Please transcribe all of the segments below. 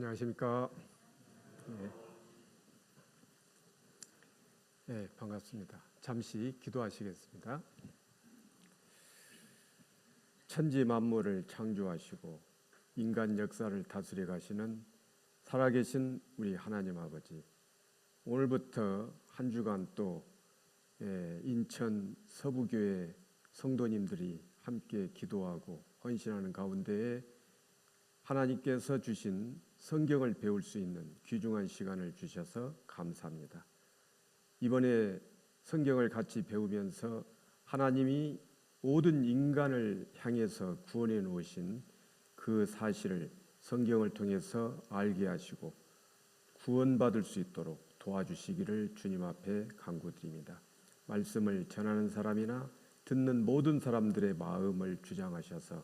안녕하십니까. 반갑습니다. 잠시 기도하시겠습니다. 천지 만물을 창조하시고 인간 역사를 다스려 가시는 살아계신 우리 하나님 아버지, 오늘부터 한 주간 또 인천 서부교회 성도님들이 함께 기도하고 헌신하는 가운데에 하나님께서 주신 성경을 배울 수 있는 귀중한 시간을 주셔서 감사합니다. 이번에 성경을 같이 배우면서 하나님이 모든 인간을 향해서 구원해 놓으신 그 사실을 성경을 통해서 알게 하시고 구원받을 수 있도록 도와주시기를 주님 앞에 간구드립니다. 말씀을 전하는 사람이나 듣는 모든 사람들의 마음을 주장하셔서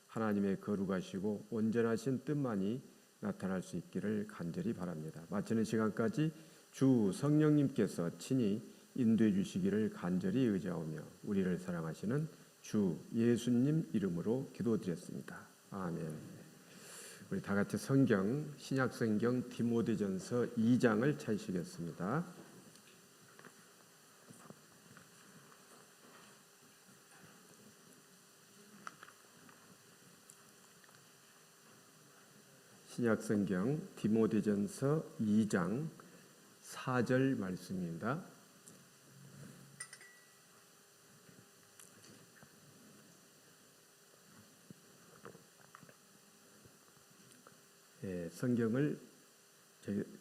하나님의 거룩하시고 온전하신 뜻만이 나타날 수 있기를 간절히 바랍니다. 마치는 시간까지 주 성령님께서 친히 인도해 주시기를 간절히 의지하오며 우리를 사랑하시는 주 예수님 이름으로 기도드렸습니다. 아멘. 우리 다 같이 성경, 신약성경 디모데전서 2장을 찾으시겠습니다. 신약성경 디모데전서 2장 4절 말씀입니다. 성경을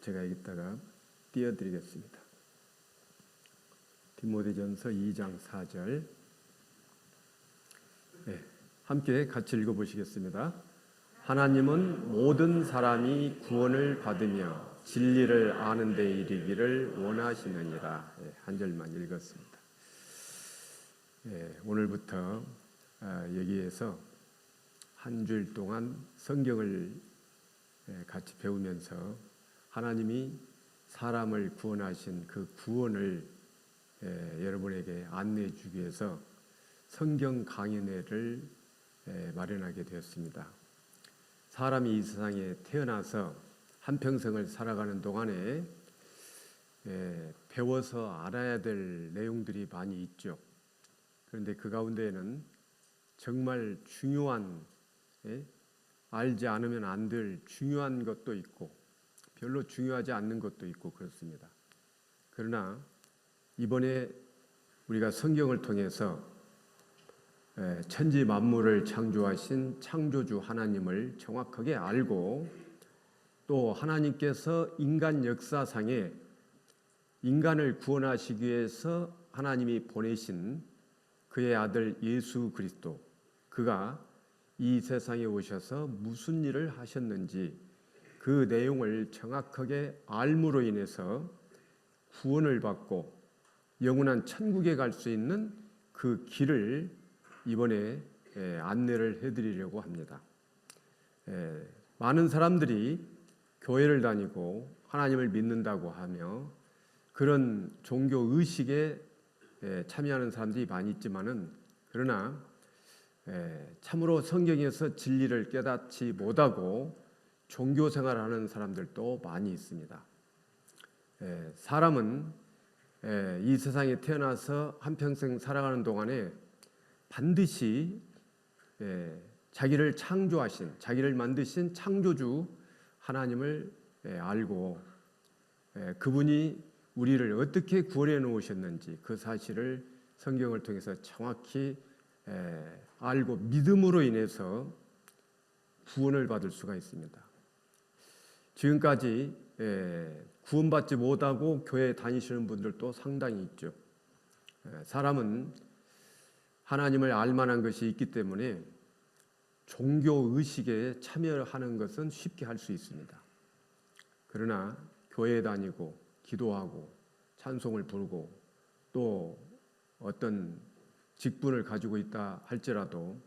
제가 여기다가 띄워드리겠습니다. 디모데전서 2장 4절 함께 같이 읽어보시겠습니다. 하나님은 모든 사람이 구원을 받으며 진리를 아는 데 이르기를 원하시느니라. 한 절만 읽었습니다. 오늘부터 여기에서 한 주일 동안 성경을 같이 배우면서 하나님이 사람을 구원하신 그 구원을 여러분에게 안내해 주기 위해서 성경 강연회를 마련하게 되었습니다. 사람이 이 세상에 태어나서 한평생을 살아가는 동안에 배워서 알아야 될 내용들이 많이 있죠. 그런데 그 가운데에는 정말 중요한, 알지 않으면 안 될 중요한 것도 있고 별로 중요하지 않는 것도 있고 그렇습니다. 그러나 이번에 우리가 성경을 통해서 천지 만물을 창조하신 창조주 하나님을 정확하게 알고 또 하나님께서 인간 역사상에 인간을 구원하시기 위해서 하나님이 보내신 그의 아들 예수 그리스도, 그가 이 세상에 오셔서 무슨 일을 하셨는지 그 내용을 정확하게 알므로 인해서 구원을 받고 영원한 천국에 갈 수 있는 그 길을 이번에 안내를 해드리려고 합니다. 많은 사람들이 교회를 다니고 하나님을 믿는다고 하며 그런 종교 의식에 참여하는 사람들이 많이 있지만은 그러나 참으로 성경에서 진리를 깨닫지 못하고 종교 생활하는 사람들도 많이 있습니다. 사람은 이 세상에 태어나서 한평생 살아가는 동안에 반드시 자기를 창조하신, 자기를 만드신 창조주 하나님을 알고 그분이 우리를 어떻게 구원해 놓으셨는지 그 사실을 성경을 통해서 정확히 알고 믿음으로 인해서 구원을 받을 수가 있습니다. 지금까지 구원받지 못하고 교회에 다니시는 분들도 상당히 있죠. 사람은 하나님을 알만한 것이 있기 때문에 종교 의식에 참여하는 것은 쉽게 할 수 있습니다. 그러나 교회에 다니고 기도하고 찬송을 부르고 또 어떤 직분을 가지고 있다 할지라도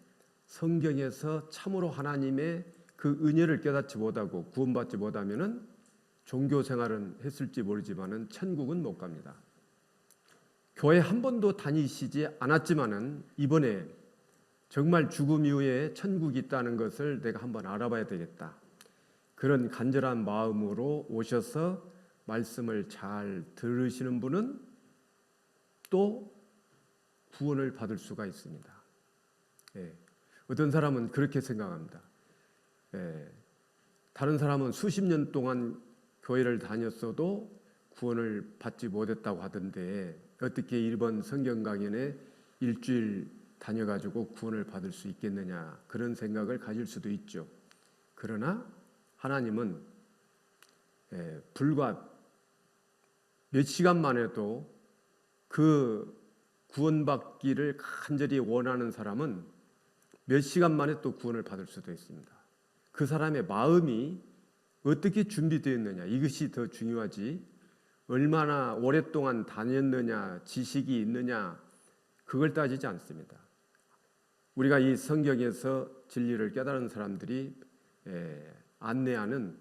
성경에서 참으로 하나님의 그 은혜를 깨닫지 못하고 구원받지 못하면은 종교 생활은 했을지 모르지만은 천국은 못 갑니다. 교회 한 번도 다니시지 않았지만은 이번에 정말 죽음 이후에 천국이 있다는 것을 내가 한번 알아봐야 되겠다. 그런 간절한 마음으로 오셔서 말씀을 잘 들으시는 분은 또 구원을 받을 수가 있습니다. 어떤 사람은 그렇게 생각합니다. 다른 사람은 수십 년 동안 교회를 다녔어도 구원을 받지 못했다고 하던데 어떻게 이번 성경 강연에 일주일 다녀가지고 구원을 받을 수 있겠느냐, 그런 생각을 가질 수도 있죠. 그러나 하나님은 불과 몇 시간만 해도 그 구원받기를 간절히 원하는 사람은 몇 시간 만에 또 구원을 받을 수도 있습니다. 그 사람의 마음이 어떻게 준비되어 있느냐, 이것이 더 중요하지 얼마나 오랫동안 다녔느냐, 지식이 있느냐, 그걸 따지지 않습니다. 우리가 이 성경에서 진리를 깨달은 사람들이 안내하는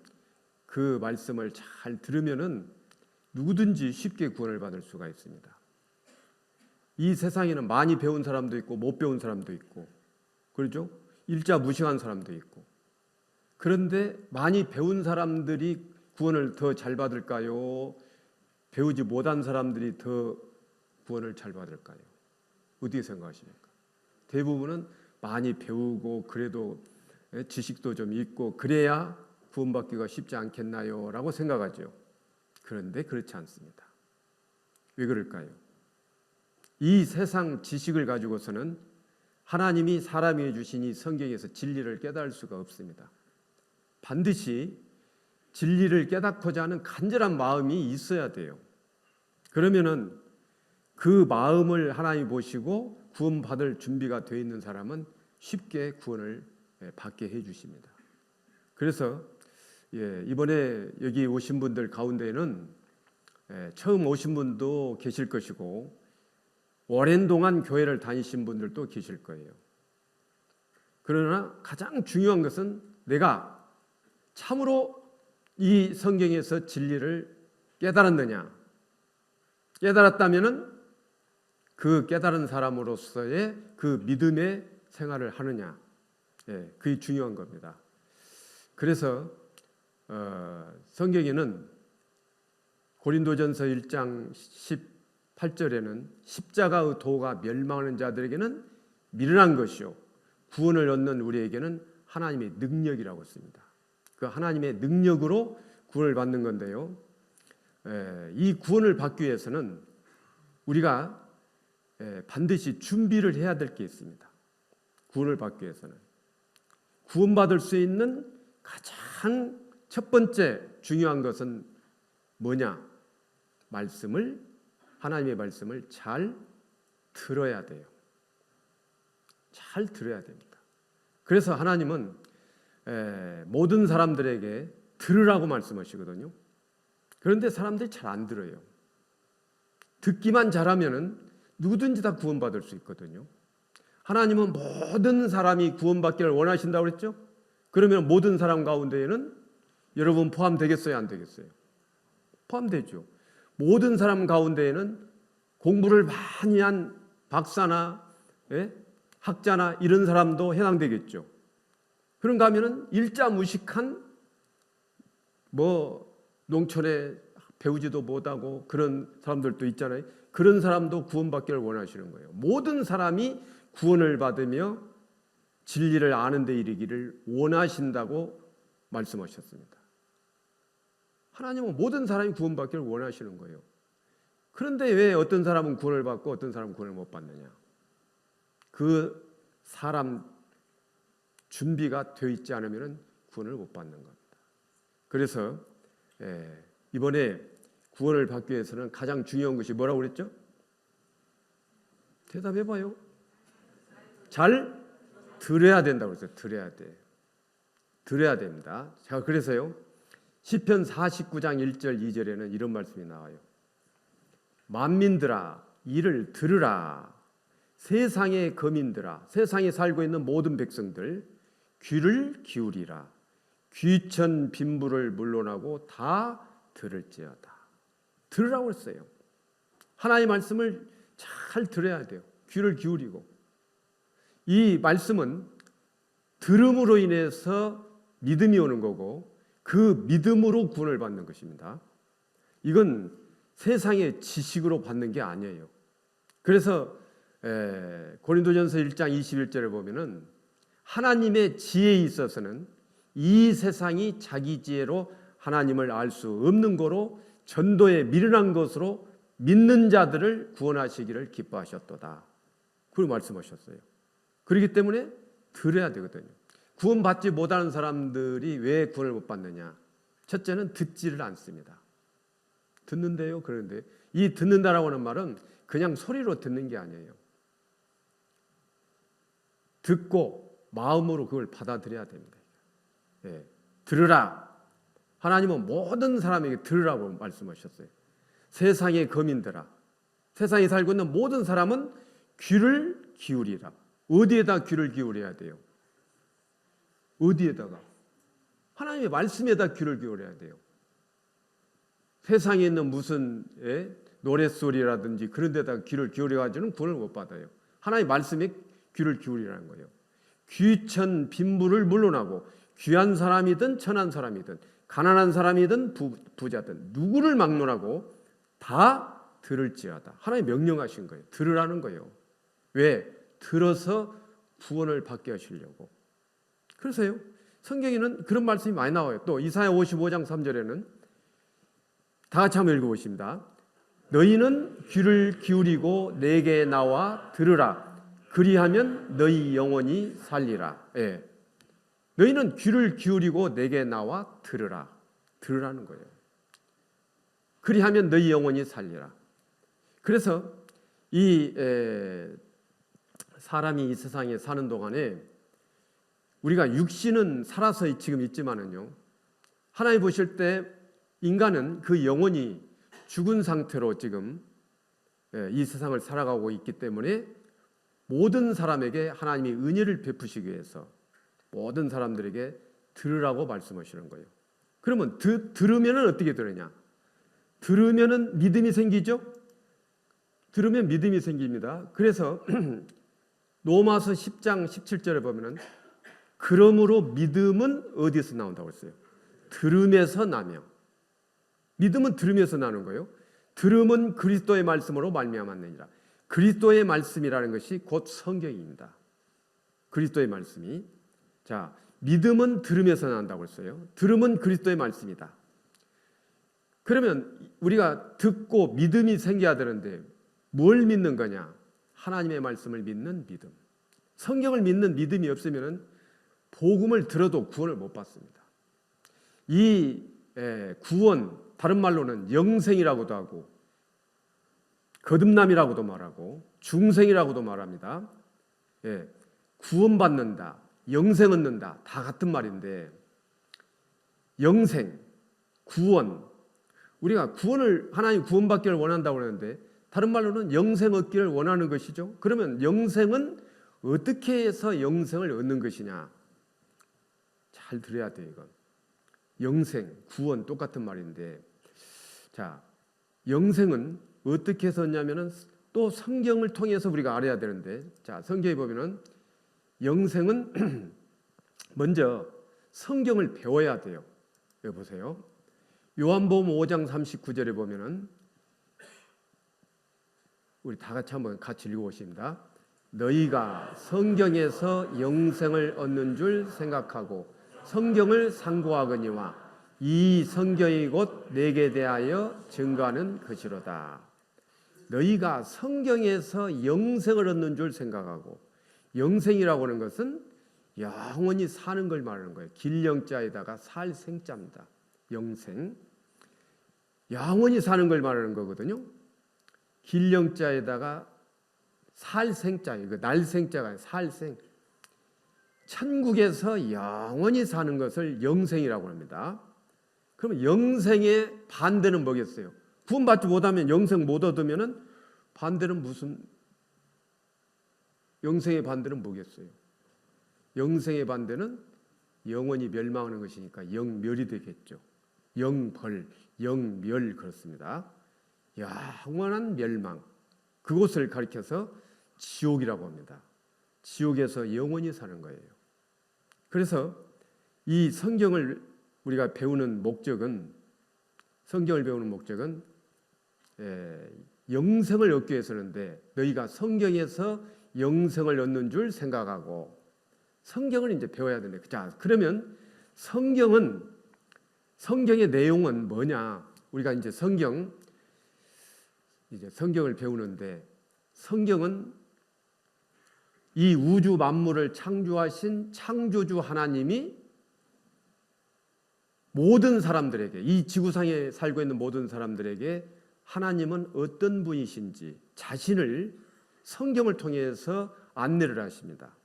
그 말씀을 잘 들으면은 누구든지 쉽게 구원을 받을 수가 있습니다. 이 세상에는 많이 배운 사람도 있고 못 배운 사람도 있고, 그렇죠? 일자 무식한 사람도 있고. 그런데 많이 배운 사람들이 구원을 더 잘 받을까요? 배우지 못한 사람들이 더 구원을 잘 받을까요? 어떻게 생각하십니까? 대부분은 많이 배우고 그래도 지식도 좀 있고 그래야 구원받기가 쉽지 않겠나요? 라고 생각하죠. 그런데 그렇지 않습니다. 왜 그럴까요? 이 세상 지식을 가지고서는 하나님이 사람에게 주신 이 성경에서 진리를 깨달을 수가 없습니다. 반드시 진리를 깨닫고자 하는 간절한 마음이 있어야 돼요. 그러면은 그 마음을 하나님이 보시고 구원받을 준비가 되어 있는 사람은 쉽게 구원을 받게 해주십니다. 그래서 이번에 여기 오신 분들 가운데는 처음 오신 분도 계실 것이고 오랜 동안 교회를 다니신 분들도 계실 거예요. 그러나 가장 중요한 것은 내가 참으로 이 성경에서 진리를 깨달았느냐, 깨달았다면은 그 깨달은 사람으로서의 그 믿음의 생활을 하느냐, 그게 중요한 겁니다. 그래서 성경에는 고린도전서 1장 18절에는 십자가의 도가 멸망하는 자들에게는 미련한 것이요 구원을 얻는 우리에게는 하나님의 능력이라고 했습니다. 그 하나님의 능력으로 구원을 받는 건데요. 이 구원을 받기 위해서는 우리가 반드시 준비를 해야 될 게 있습니다. 구원을 받기 위해서는 구원받을 수 있는 가장 첫 번째 중요한 것은 뭐냐? 하나님의 말씀을 잘 들어야 돼요. 잘 들어야 됩니다. 그래서 하나님은 모든 사람들에게 들으라고 말씀하시거든요. 그런데 사람들이 잘 안 들어요. 듣기만 잘하면은 누구든지 다 구원받을 수 있거든요. 하나님은 모든 사람이 구원받기를 원하신다고 그랬죠? 그러면 모든 사람 가운데에는 여러분 포함되겠어요? 안 되겠어요? 포함되죠. 모든 사람 가운데에는 공부를 많이 한 박사나 학자나 이런 사람도 해당되겠죠. 그런가 하면은 일자무식한 농촌에 배우지도 못하고 그런 사람들도 있잖아요. 그런 사람도 구원받기를 원하시는 거예요. 모든 사람이 구원을 받으며 진리를 아는 데 이르기를 원하신다고 말씀하셨습니다. 하나님은 모든 사람이 구원받기를 원하시는 거예요. 그런데 왜 어떤 사람은 구원을 받고 어떤 사람은 구원을 못 받느냐? 그 사람 준비가 되어 있지 않으면 구원을 못 받는 겁니다. 그래서 이번에 구원을 받기 위해서는 가장 중요한 것이 뭐라고 그랬죠? 대답해봐요. 잘 들어야 된다고 그랬어요. 들어야 돼. 들어야 됩니다. 자, 그래서요. 시편 49장 1절 2절에는 이런 말씀이 나와요. 만민들아 이를 들으라. 세상의 거민들아, 세상에 살고 있는 모든 백성들 귀를 기울이라. 귀천 빈부를 물러나고 다 들을지어다. 들으라고 했어요. 하나님의 말씀을 잘 들어야 돼요. 귀를 기울이고. 이 말씀은 들음으로 인해서 믿음이 오는 거고 그 믿음으로 구원을 받는 것입니다. 이건 세상의 지식으로 받는 게 아니에요. 그래서 고린도전서 1장 21절을 보면은 하나님의 지혜에 있어서는 이 세상이 자기 지혜로 하나님을 알 수 없는 거로 전도에 미련한 것으로 믿는 자들을 구원하시기를 기뻐하셨도다. 그걸 말씀하셨어요. 그렇기 때문에 들어야 되거든요. 구원받지 못하는 사람들이 왜 구원을 못 받느냐? 첫째는 듣지를 않습니다. 듣는데요. 그런데 이 듣는다라고 하는 말은 그냥 소리로 듣는 게 아니에요. 듣고 마음으로 그걸 받아들여야 됩니다. 예, 들으라. 하나님은 모든 사람에게 들으라고 말씀하셨어요. 세상의 거민들아, 세상에 살고 있는 모든 사람은 귀를 기울이라. 어디에다 귀를 기울여야 돼요? 어디에다가? 하나님의 말씀에다 귀를 기울여야 돼요. 세상에 있는 무슨 노랫소리라든지 그런 데다가 귀를 기울여가지고는 구원을 못 받아요. 하나님의 말씀에 귀를 기울이라는 거예요. 귀천 빈부를 물론하고 귀한 사람이든 천한 사람이든 가난한 사람이든 부자든 누구를 막론하고 다 들을지어다. 하나님 명령하신 거예요. 들으라는 거예요. 왜? 들어서 구원을 받게 하시려고. 그래서요. 성경에는 그런 말씀이 많이 나와요. 또 이사야 55장 3절에는 다 같이 한번 읽어보십니다. 너희는 귀를 기울이고 내게 나와 들으라. 그리하면 너희 영혼이 살리라. 예. 너희는 귀를 기울이고 내게 나와 들으라. 들으라는 거예요. 그리하면 너희 영혼이 살리라. 그래서 이 사람이 이 세상에 사는 동안에 우리가 육신은 살아서 지금 있지만은요, 하나님 보실 때 인간은 그 영혼이 죽은 상태로 지금 이 세상을 살아가고 있기 때문에 모든 사람에게 하나님이 은혜를 베푸시기 위해서 모든 사람들에게 들으라고 말씀하시는 거예요. 그러면 들으면 어떻게 들으냐? 들으면 믿음이 생기죠? 들으면 믿음이 생깁니다. 그래서 로마서 10장 17절에 보면은 그러므로 믿음은 어디서 나온다고 했어요? 들음에서 나며. 믿음은 들으면서 나는 거예요. 들음은 그리스도의 말씀으로 말미암았느니라. 그리스도의 말씀이라는 것이 곧 성경입니다. 그리스도의 말씀이. 자, 믿음은 들으면서 난다고 했어요. 들음은 그리스도의 말씀이다. 그러면 우리가 듣고 믿음이 생겨야 되는데 뭘 믿는 거냐? 하나님의 말씀을 믿는 믿음. 성경을 믿는 믿음이 없으면 복음을 들어도 구원을 못 받습니다. 이 구원, 다른 말로는 영생이라고도 하고 거듭남이라고도 말하고 중생이라고도 말합니다. 구원받는다, 영생 얻는다 다 같은 말인데 영생, 구원, 우리가 구원을 하나님 구원받기를 원한다고 하는데 다른 말로는 영생 얻기를 원하는 것이죠. 그러면 영생은 어떻게 해서 영생을 얻는 것이냐? 잘 들어야 돼요. 이건 영생, 구원 똑같은 말인데, 자, 영생은 어떻게 해서 얻냐면은 또 성경을 통해서 우리가 알아야 되는데, 자, 성경에 보면은 영생은 먼저 성경을 배워야 돼요. 여기 보세요. 요한복음 5장 39절에 보면은 우리 다 같이 한번 같이 읽어보십니다. 너희가 성경에서 영생을 얻는 줄 생각하고 성경을 상고하거니와 이 성경이 곧 내게 대하여 증거하는 것이로다. 너희가 성경에서 영생을 얻는 줄 생각하고, 영생이라고 하는 것은 영원히 사는 걸 말하는 거예요. 길영자에다가 살생자입니다. 영생, 영원히 사는 걸 말하는 거거든요. 길영자에다가 살생자, 이거 날생자가 살생. 천국에서 영원히 사는 것을 영생이라고 합니다. 그러면 영생의 반대는 뭐겠어요? 구원받지 못하면 영생 못 얻으면은 반대는 무슨? 영생의 반대는 뭐겠어요? 영생의 반대는 영원히 멸망하는 것이니까 영멸이 되겠죠. 영벌, 영멸 그렇습니다. 영원한 멸망, 그곳을 가리켜서 지옥이라고 합니다. 지옥에서 영원히 사는 거예요. 그래서 이 성경을 우리가 배우는 목적은, 성경을 배우는 목적은 영생을 얻기 위해서인데, 너희가 성경에서 영생을 얻는 줄 생각하고 성경을 이제 배워야 되는데, 자, 그러면 성경의 내용은 뭐냐? 우리가 이제 성경을 배우는데, 성경은 이 우주 만물을 창조하신 창조주 하나님이 모든 사람들에게, 이 지구상에 살고 있는 모든 사람들에게 하나님은 어떤 분이신지 자신을 성경을 통해서 안내를 하십니다.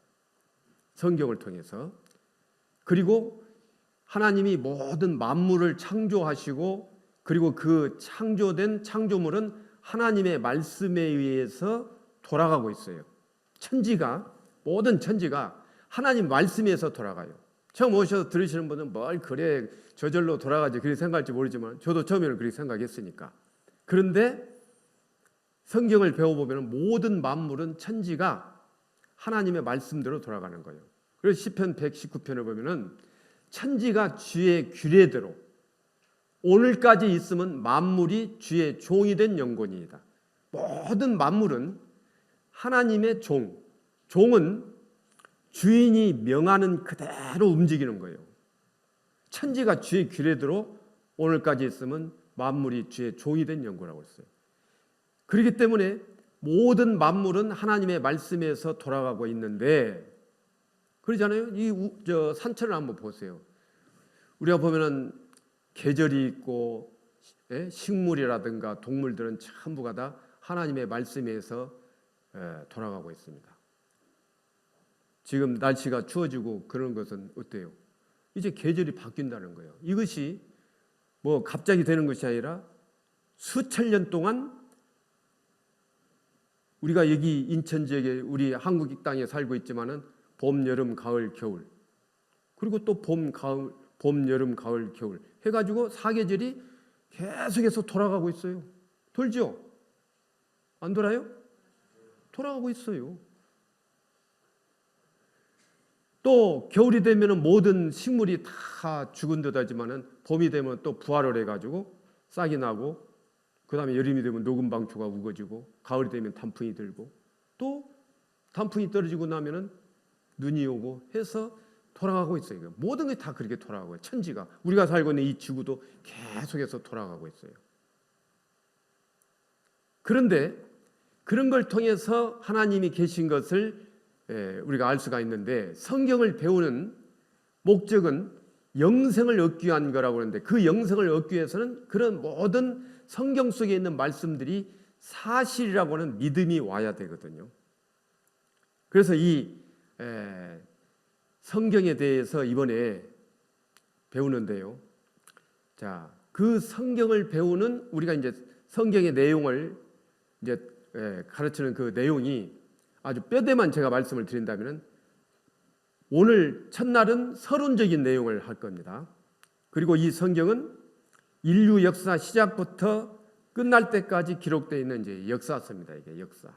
성경을 통해서. 그리고 하나님이 모든 만물을 창조하시고, 그리고 그 창조된 창조물은 하나님의 말씀에 의해서 돌아가고 있어요. 모든 천지가 하나님 말씀에서 돌아가요. 처음 오셔서 들으시는 분은 뭘 그래 저절로 돌아가지 그렇게 생각할지 모르지만, 저도 처음에는 그렇게 생각했으니까. 그런데 성경을 배워보면 모든 만물은, 천지가 하나님의 말씀대로 돌아가는 거예요. 그래서 시편 119편을 보면은 천지가 주의 규례대로 오늘까지 있으면 만물이 주의 종이 된 영혼이다. 모든 만물은 하나님의 종은 주인이 명하는 그대로 움직이는 거예요. 천지가 주의 규례대로 오늘까지 있으면 만물이 주의 종이 된 영혼이라고 했어요. 그렇기 때문에 모든 만물은 하나님의 말씀에서 돌아가고 있는데, 그러잖아요. 저 산천을 한번 보세요. 우리가 보면은 계절이 있고, 식물이라든가 동물들은 전부가 다 하나님의 말씀에서 돌아가고 있습니다. 지금 날씨가 추워지고 그런 것은 어때요? 이제 계절이 바뀐다는 거예요. 이것이 뭐 갑자기 되는 것이 아니라 수천 년 동안 우리가 여기 인천 지역에, 우리 한국 땅에 살고 있지만은 봄, 여름, 가을, 겨울, 그리고 또 봄, 여름, 가을, 겨울 해가지고 사계절이 계속해서 돌아가고 있어요. 돌죠? 안 돌아요? 돌아가고 있어요. 또 겨울이 되면 모든 식물이 다 죽은 듯 하지만은 봄이 되면 또 부활을 해가지고 싹이 나고, 그 다음에 여름이 되면 녹음방초가 우거지고, 가을이 되면 단풍이 들고, 또 단풍이 떨어지고 나면은 눈이 오고 해서 돌아가고 있어요. 모든 게 다 그렇게 돌아가고 있어요. 천지가, 우리가 살고 있는 이 지구도 계속해서 돌아가고 있어요. 그런데 그런 걸 통해서 하나님이 계신 것을 우리가 알 수가 있는데, 성경을 배우는 목적은 영생을 얻기 위한 거라고 하는데, 그 영생을 얻기 위해서는 그런 모든 성경 속에 있는 말씀들이 사실이라고 하는 믿음이 와야 되거든요. 그래서 이 성경에 대해서 이번에 배우는데요. 자, 그 성경을 배우는, 우리가 이제 성경의 내용을 이제 가르치는 그 내용이 아주 뼈대만 제가 말씀을 드린다면, 오늘 첫날은 서론적인 내용을 할 겁니다. 그리고 이 성경은 인류 역사 시작부터 끝날 때까지 기록되어 있는 이제 역사서입니다. 이게 역사.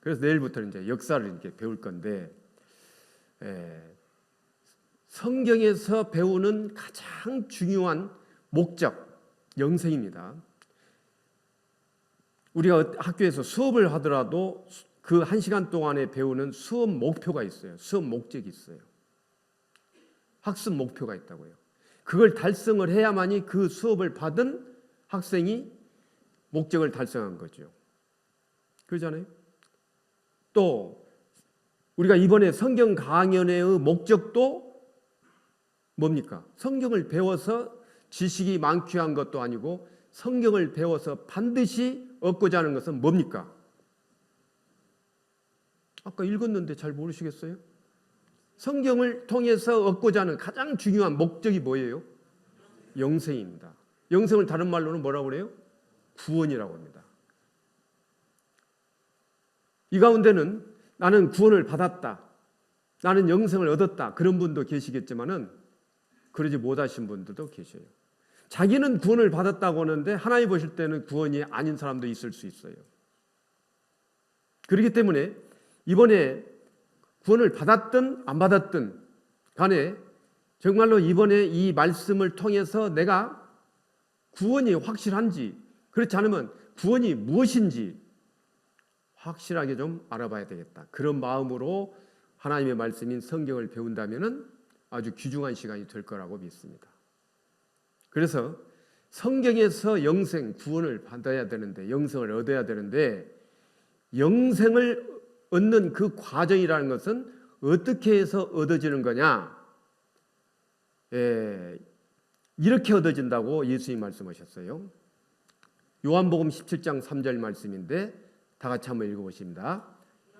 그래서 내일부터는 이제 역사를 이렇게 배울 건데, 성경에서 배우는 가장 중요한 목적, 영생입니다. 우리가 학교에서 수업을 하더라도 그 1시간 동안에 배우는 수업 목표가 있어요. 수업 목적이 있어요. 학습 목표가 있다고요. 그걸 달성을 해야만이 그 수업을 받은 학생이 목적을 달성한 거죠. 그러잖아요. 또 우리가 이번에 성경 강연회의 목적도 뭡니까? 성경을 배워서 지식이 많게 것도 아니고, 성경을 배워서 반드시 얻고자 하는 것은 뭡니까? 아까 읽었는데 잘 모르시겠어요? 성경을 통해서 얻고자 하는 가장 중요한 목적이 뭐예요? 영생입니다. 영생을 다른 말로는 뭐라고 그래요? 구원이라고 합니다. 이 가운데는 나는 구원을 받았다, 나는 영생을 얻었다, 그런 분도 계시겠지만은 그러지 못하신 분들도 계셔요. 자기는 구원을 받았다고 하는데 하나님 보실 때는 구원이 아닌 사람도 있을 수 있어요. 그렇기 때문에 이번에 구원을 받았든 안 받았든 간에 정말로 이번에 이 말씀을 통해서 내가 구원이 확실한지, 그렇지 않으면 구원이 무엇인지 확실하게 좀 알아봐야 되겠다. 그런 마음으로 하나님의 말씀인 성경을 배운다면 아주 귀중한 시간이 될 거라고 믿습니다. 그래서 성경에서 영생, 구원을 받아야 되는데, 영생을 얻어야 되는데, 영생을 얻는 그 과정이라는 것은 어떻게 해서 얻어지는 거냐? 이렇게 얻어진다고 예수님이 말씀하셨어요. 요한복음 17장 3절 말씀인데 다 같이 한번 읽어보십니다.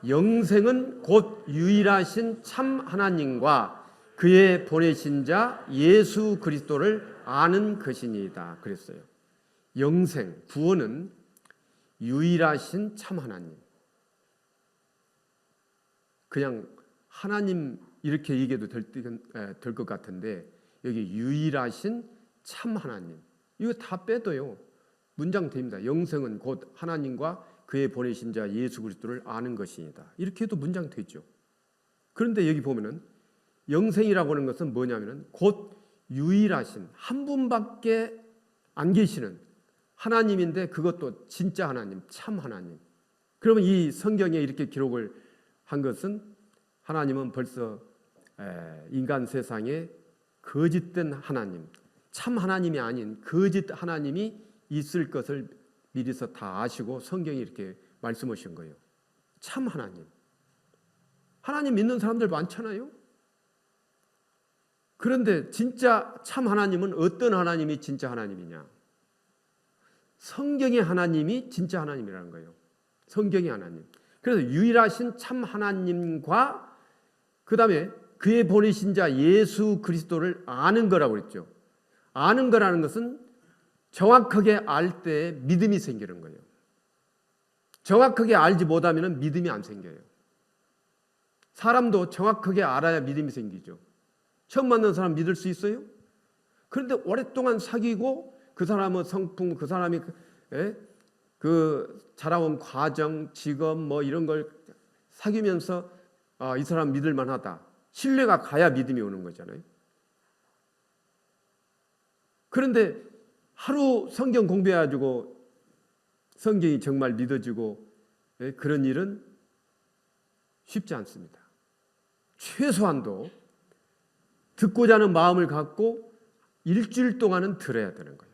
영생은 곧 유일하신 참 하나님과 그의 보내신 자 예수 그리스도를 아는 것이니이다 그랬어요. 영생, 구원은 유일하신 참 하나님. 그냥 하나님 이렇게 얘기해도 될 것 같은데 여기 유일하신 참 하나님. 이거 다 빼도요. 문장 됩니다. 영생은 곧 하나님과 그의 보내신 자 예수 그리스도를 아는 것이니다. 이렇게 해도 문장 되죠. 그런데 여기 보면은 영생이라고 하는 것은 뭐냐면은 곧 유일하신 한 분밖에 안 계시는 하나님인데 그것도 진짜 하나님, 참 하나님. 그러면 이 성경에 이렇게 기록을 한 것은 하나님은 벌써 인간 세상에 거짓된 하나님, 참 하나님이 아닌 거짓 하나님이 있을 것을 미리서 다 아시고 성경이 이렇게 말씀하신 거예요. 참 하나님. 하나님 믿는 사람들 많잖아요. 그런데 진짜 참 하나님은 어떤 하나님이 진짜 하나님이냐? 성경의 하나님이 진짜 하나님이라는 거예요. 성경의 하나님. 그래서 유일하신 참 하나님과 그 다음에 그의 보내신 자 예수 그리스도를 아는 거라고 그랬죠. 아는 거라는 것은 정확하게 알 때 믿음이 생기는 거예요. 정확하게 알지 못하면 믿음이 안 생겨요. 사람도 정확하게 알아야 믿음이 생기죠. 처음 만난 사람 믿을 수 있어요? 그런데 오랫동안 사귀고 그 사람의 성품, 그 사람이 그 자라온 과정, 직업 뭐 이런 걸 사귀면서 이 사람 믿을 만하다. 신뢰가 가야 믿음이 오는 거잖아요. 그런데 하루 성경 공부해가지고 성경이 정말 믿어지고 그런 일은 쉽지 않습니다. 최소한도 듣고자 하는 마음을 갖고 일주일 동안은 들어야 되는 거예요.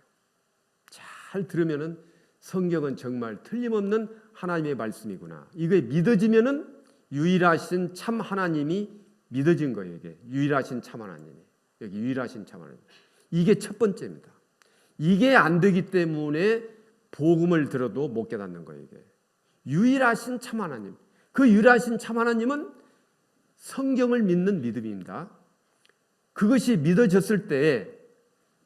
잘 들으면은 성경은 정말 틀림없는 하나님의 말씀이구나. 이게 믿어지면은 유일하신 참 하나님이 믿어진 거예요. 이게 유일하신 참 하나님이. 여기 유일하신 참 하나님. 이게 첫 번째입니다. 이게 안 되기 때문에 복음을 들어도 못 깨닫는 거예요. 이게 유일하신 참 하나님. 그 유일하신 참 하나님은 성경을 믿는 믿음입니다. 그것이 믿어졌을 때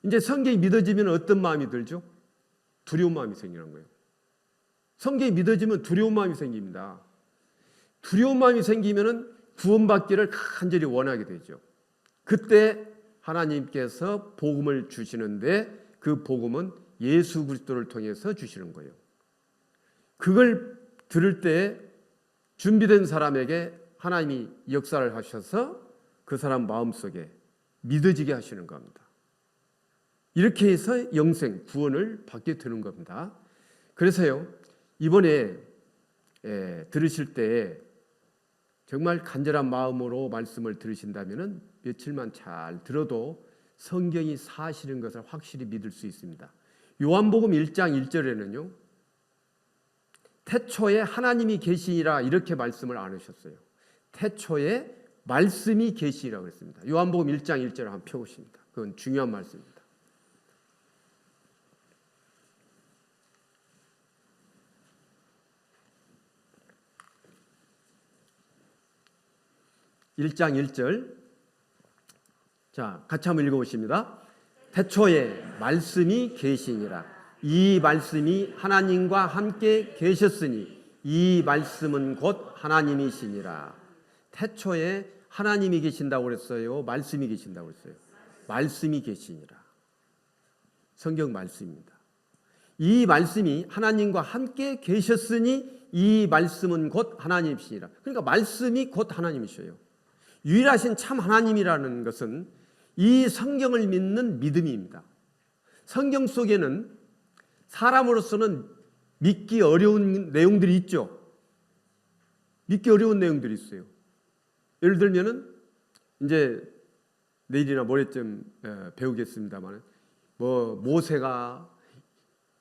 이제 성경이 믿어지면 어떤 마음이 들죠? 두려운 마음이 생기는 거예요. 성경이 믿어지면 두려운 마음이 생깁니다. 두려운 마음이 생기면은 구원받기를 간절히 원하게 되죠. 그때 하나님께서 복음을 주시는데 그 복음은 예수 그리스도를 통해서 주시는 거예요. 그걸 들을 때 준비된 사람에게 하나님이 역사를 하셔서 그 사람 마음속에 믿어지게 하시는 겁니다. 이렇게 해서 영생, 구원을 받게 되는 겁니다. 그래서요, 이번에 들으실 때 정말 간절한 마음으로 말씀을 들으신다면 며칠만 잘 들어도 성경이 사실인 것을 확실히 믿을 수 있습니다. 요한복음 1장 1절에는요. 태초에 하나님이 계시니라 이렇게 말씀을 안 하셨어요. 태초에 말씀이 계시니라고 했습니다. 요한복음 1장 1절을 한번 펴보십니다. 그건 중요한 말씀입니다. (1장 1절) 자, 같이 한번 읽어보십니다. 태초에 말씀이 계시니라. 이 말씀이 하나님과 함께 계셨으니 이 말씀은 곧 하나님이시니라. 태초에 하나님이 계신다고 그랬어요? 말씀이 계신다고 그랬어요? 말씀이 계시니라. 성경 말씀입니다. 이 말씀이 하나님과 함께 계셨으니 이 말씀은 곧 하나님이시니라. 그러니까 말씀이 곧 하나님이셔요. 유일하신 참 하나님이라는 것은 이 성경을 믿는 믿음입니다. 성경 속에는 사람으로서는 믿기 어려운 내용들이 있죠. 믿기 어려운 내용들이 있어요. 예를 들면은 이제 내일이나 모레쯤 배우겠습니다만, 모세가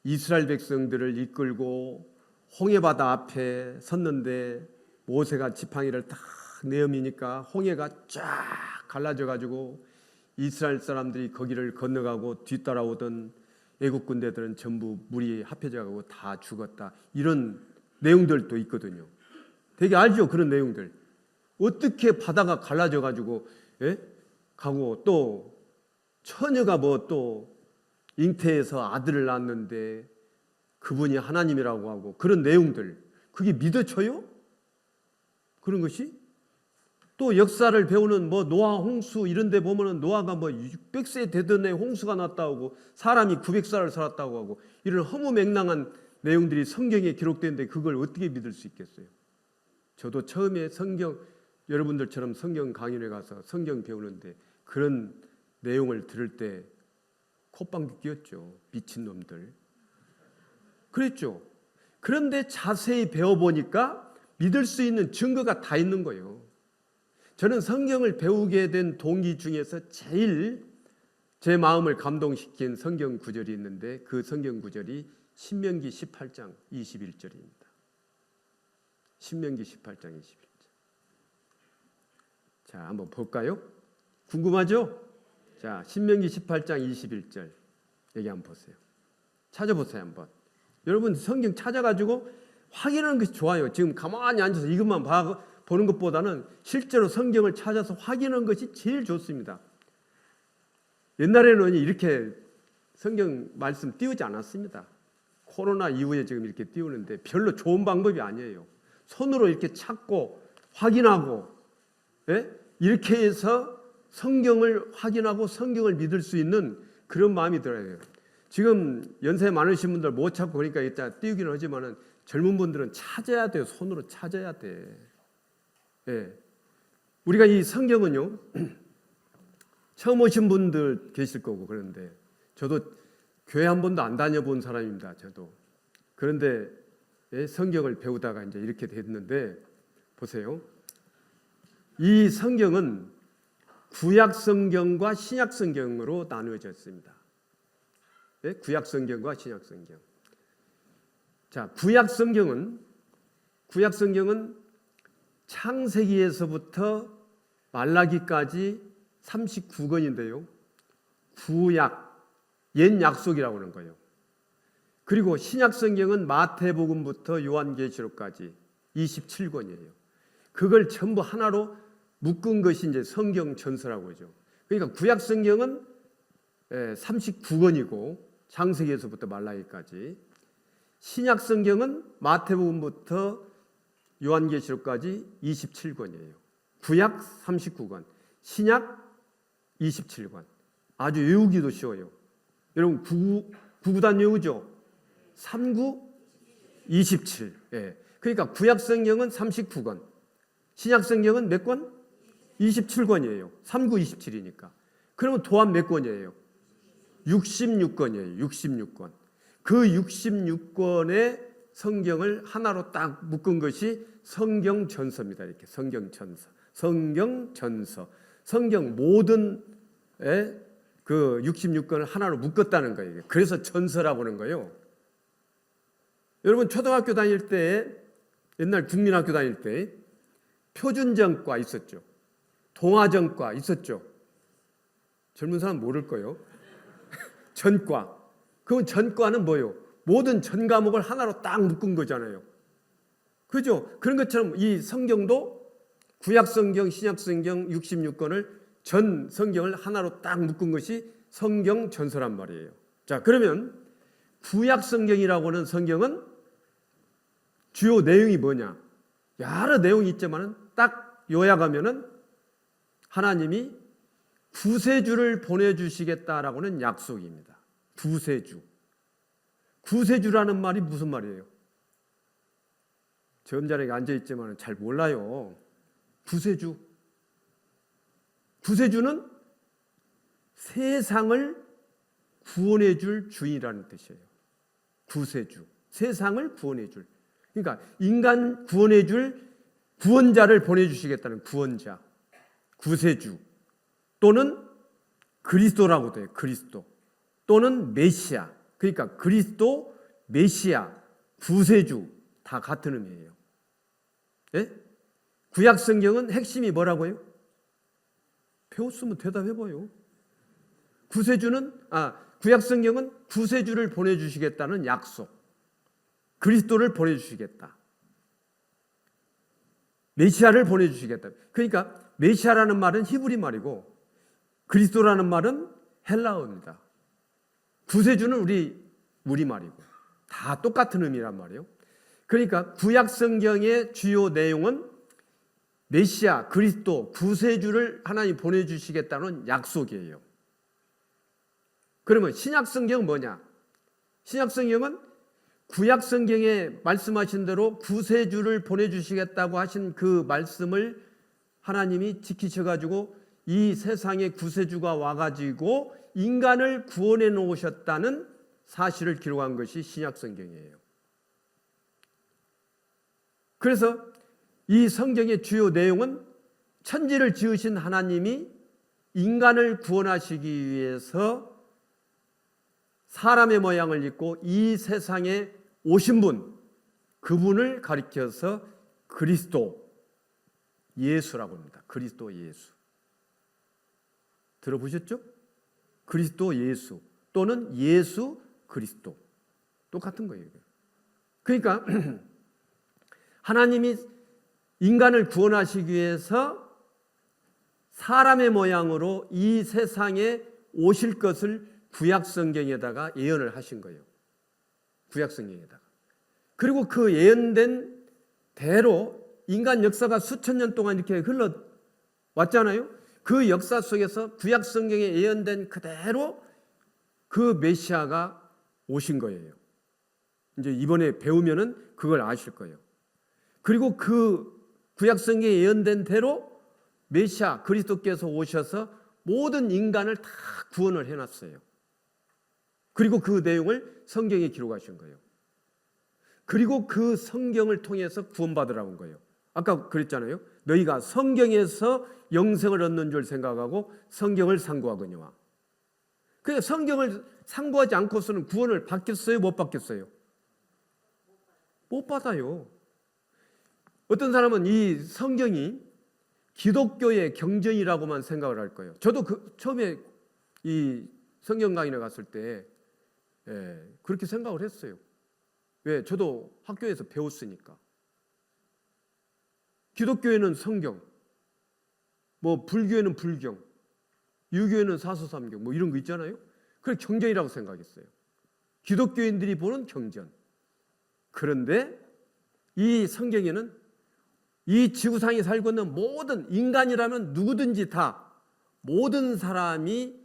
이스라엘 백성들을 이끌고 홍해바다 앞에 섰는데 모세가 지팡이를 딱 내어미니까 홍해가 쫙 갈라져 가지고 이스라엘 사람들이 거기를 건너가고 뒤따라오던 애국 군대들은 전부 물이 합해져 가고 다 죽었다. 이런 내용들도 있거든요. 되게 알죠? 그런 내용들. 어떻게 바다가 갈라져 가지고 가고, 또 처녀가 또 잉태해서 아들을 낳았는데 그분이 하나님이라고 하고, 그런 내용들, 그게 믿어져요? 그런 것이? 또 역사를 배우는 노아 홍수 이런 데 보면은 노아가 600세 되던 애 홍수가 났다고 하고 사람이 900살을 살았다고 하고, 이런 허무맹랑한 내용들이 성경에 기록되는데 그걸 어떻게 믿을 수 있겠어요? 저도 처음에 여러분들처럼 성경 강연에 가서 성경 배우는데 그런 내용을 들을 때 콧방귀 뀌었죠. 미친놈들. 그랬죠. 그런데 자세히 배워보니까 믿을 수 있는 증거가 다 있는 거예요. 저는 성경을 배우게 된 동기 중에서 제일 제 마음을 감동시킨 성경 구절이 있는데, 그 성경 구절이 신명기 18장 21절입니다. 신명기 18장 21절. 자, 한번 볼까요? 궁금하죠? 자, 신명기 18장 21절. 여기 한번 보세요. 찾아보세요, 한번. 여러분 성경 찾아가지고 확인하는 것이 좋아요. 지금 가만히 앉아서 이것만 보는 것보다는 실제로 성경을 찾아서 확인하는 것이 제일 좋습니다. 옛날에는 이렇게 성경 말씀 띄우지 않았습니다. 코로나 이후에 지금 이렇게 띄우는데 별로 좋은 방법이 아니에요. 손으로 이렇게 찾고 확인하고, 이렇게 해서 성경을 확인하고 성경을 믿을 수 있는 그런 마음이 들어야 돼요. 지금 연세 많으신 분들 못 찾고 그러니까 이따 띄우기는 하지만은 젊은 분들은 찾아야 돼요. 손으로 찾아야 돼. 우리가 이 성경은요, 처음 오신 분들 계실 거고, 그런데 저도 교회 한 번도 안 다녀본 사람입니다. 저도. 그런데 성경을 배우다가 이제 이렇게 됐는데, 보세요. 이 성경은 구약 성경과 신약 성경으로 나누어졌습니다. 구약 성경과 신약 성경. 자, 구약 성경은 창세기에서부터 말라기까지 39권인데요. 구약, 옛 약속이라고 하는 거예요. 그리고 신약 성경은 마태복음부터 요한계시록까지 27권이에요. 그걸 전부 하나로 묶은 것이 이제 성경 전서라고 하죠. 그러니까 구약 성경은 39권이고 창세기에서부터 말라기까지, 신약 성경은 마태복음부터 요한계시록까지 27권이에요. 구약 39권, 신약 27권. 아주 외우기도 쉬워요. 여러분 구구단 외우죠? 39, 27. 그러니까 구약 성경은 39권, 신약 성경은 몇 권? 27권이에요. 39, 27이니까. 그러면 도합 몇 권이에요? 66권이에요. 66권. 그 66권의 성경을 하나로 딱 묶은 것이 성경전서입니다. 이렇게 성경전서. 성경전서. 성경 모든 그 66권을 하나로 묶었다는 거예요. 그래서 전서라고 하는 거예요. 여러분 초등학교 다닐 때, 옛날 국민학교 다닐 때 표준전과 있었죠. 동화전과 있었죠. 젊은 사람 모를 거예요. 전과. 그 전과는 뭐예요? 모든 전 과목을 하나로 딱 묶은 거잖아요. 그죠? 그런 것처럼 이 성경도 구약 성경, 신약 성경 66권을 전 성경을 하나로 딱 묶은 것이 성경 전서란 말이에요. 자, 그러면 구약 성경이라고 하는 성경은 주요 내용이 뭐냐? 여러 내용이 있지만은 딱 요약하면은 하나님이 구세주를 보내주시겠다라고는 약속입니다. 구세주. 구세주라는 말이 무슨 말이에요? 저 자리에 앉아있지만 잘 몰라요. 구세주. 구세주는 세상을 구원해 줄 주인이라는 뜻이에요. 구세주. 세상을 구원해 줄. 그러니까 인간 구원해 줄 구원자를 보내주시겠다는 구원자. 구세주. 또는 그리스도라고 돼요. 그리스도. 또는 메시아. 그러니까 그리스도, 메시아, 구세주 다 같은 의미예요. 예? 구약 성경은 핵심이 뭐라고요? 배웠으면 대답해봐요. 구약 성경은 구세주를 보내주시겠다는 약속. 그리스도를 보내주시겠다. 메시아를 보내주시겠다. 그러니까 메시아라는 말은 히브리 말이고 그리스도라는 말은 헬라어입니다. 구세주는 우리 말이고 다 똑같은 의미란 말이에요. 그러니까 구약 성경의 주요 내용은 메시아, 그리스도, 구세주를 하나님 보내주시겠다는 약속이에요. 그러면 신약 성경은 뭐냐? 신약 성경은 구약 성경에 말씀하신 대로 구세주를 보내주시겠다고 하신 그 말씀을 하나님이 지키셔가지고 이 세상에 구세주가 와가지고 인간을 구원해 놓으셨다는 사실을 기록한 것이 신약 성경이에요. 그래서 이 성경의 주요 내용은 천지를 지으신 하나님이 인간을 구원하시기 위해서 사람의 모양을 입고 이 세상에 오신 분, 그분을 가리켜서 그리스도 예수라고 합니다. 그리스도 예수. 들어보셨죠? 그리스도 예수 또는 예수 그리스도. 똑같은 거예요. 그러니까 하나님이 인간을 구원하시기 위해서 사람의 모양으로 이 세상에 오실 것을 구약 성경에다가 예언을 하신 거예요. 구약 성경에다가. 그리고 그 예언된 대로 인간 역사가 수천 년 동안 이렇게 흘러왔잖아요. 그 역사 속에서 구약 성경에 예언된 그대로 그 메시아가 오신 거예요. 이제 이번에 배우면은 그걸 아실 거예요. 그리고 그 구약 성경에 예언된 대로 메시아 그리스도께서 오셔서 모든 인간을 다 구원을 해놨어요. 그리고 그 내용을 성경에 기록하신 거예요. 그리고 그 성경을 통해서 구원받으라고 한 거예요. 아까 그랬잖아요. 너희가 성경에서 영생을 얻는 줄 생각하고 성경을 상고하거니와. 그러니까 성경을 상고하지 않고서는 구원을 받겠어요? 못 받겠어요? 못 받아요. 어떤 사람은 이 성경이 기독교의 경전이라고만 생각을 할 거예요. 저도 처음에 이 성경 강의를 갔을 때 그렇게 생각을 했어요. 왜? 저도 학교에서 배웠으니까. 기독교에는 성경, 뭐 불교에는 불경, 유교에는 사서삼경, 뭐 이런 거 있잖아요. 그래 경전이라고 생각했어요. 기독교인들이 보는 경전. 그런데 이 성경에는 이 지구상에 살고 있는 모든 인간이라면 누구든지 다 모든 사람이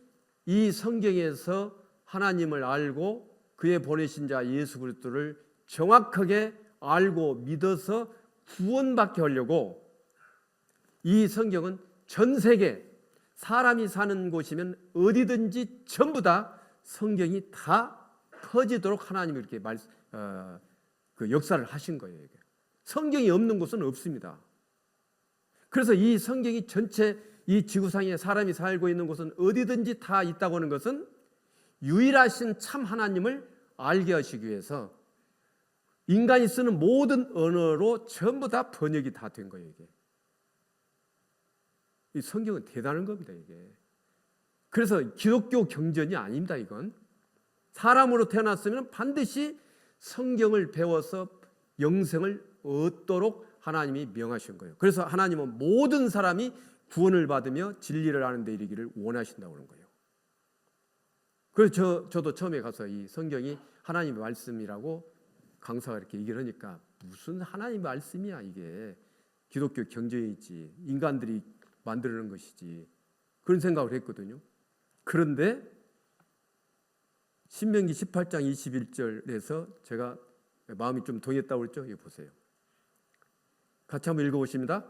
이 성경에서 하나님을 알고 그의 보내신 자 예수 그리스도를 정확하게 알고 믿어서 구원받게 하려고 이 성경은 전 세계 사람이 사는 곳이면 어디든지 전부 다 성경이 다 퍼지도록 하나님이 이렇게 그 역사를 하신 거예요. 이게. 성경이 없는 곳은 없습니다. 그래서 이 성경이 전체 이 지구상에 사람이 살고 있는 곳은 어디든지 다 있다고 하는 것은 유일하신 참 하나님을 알게 하시기 위해서 인간이 쓰는 모든 언어로 전부 다 번역이 다 된 거예요. 이게. 이 성경은 대단한 겁니다. 이게. 그래서 기독교 경전이 아닙니다. 이건 사람으로 태어났으면 반드시 성경을 배워서 영생을 얻도록 하나님이 명하신 거예요. 그래서 하나님은 모든 사람이 구원을 받으며 진리를 아는 데 이르기를 원하신다고 하는 거예요. 그래서 저도 처음에 가서 이 성경이 하나님의 말씀이라고 강사가 이렇게 얘기를 하니까 무슨 하나님의 말씀이야 이게. 기독교 경전이지 인간들이 만들어낸 것이지 그런 생각을 했거든요. 그런데 신명기 18장 21절에서 제가 마음이 좀 동했다고 그랬죠. 이거 보세요. 같이 한번 읽어보십니다.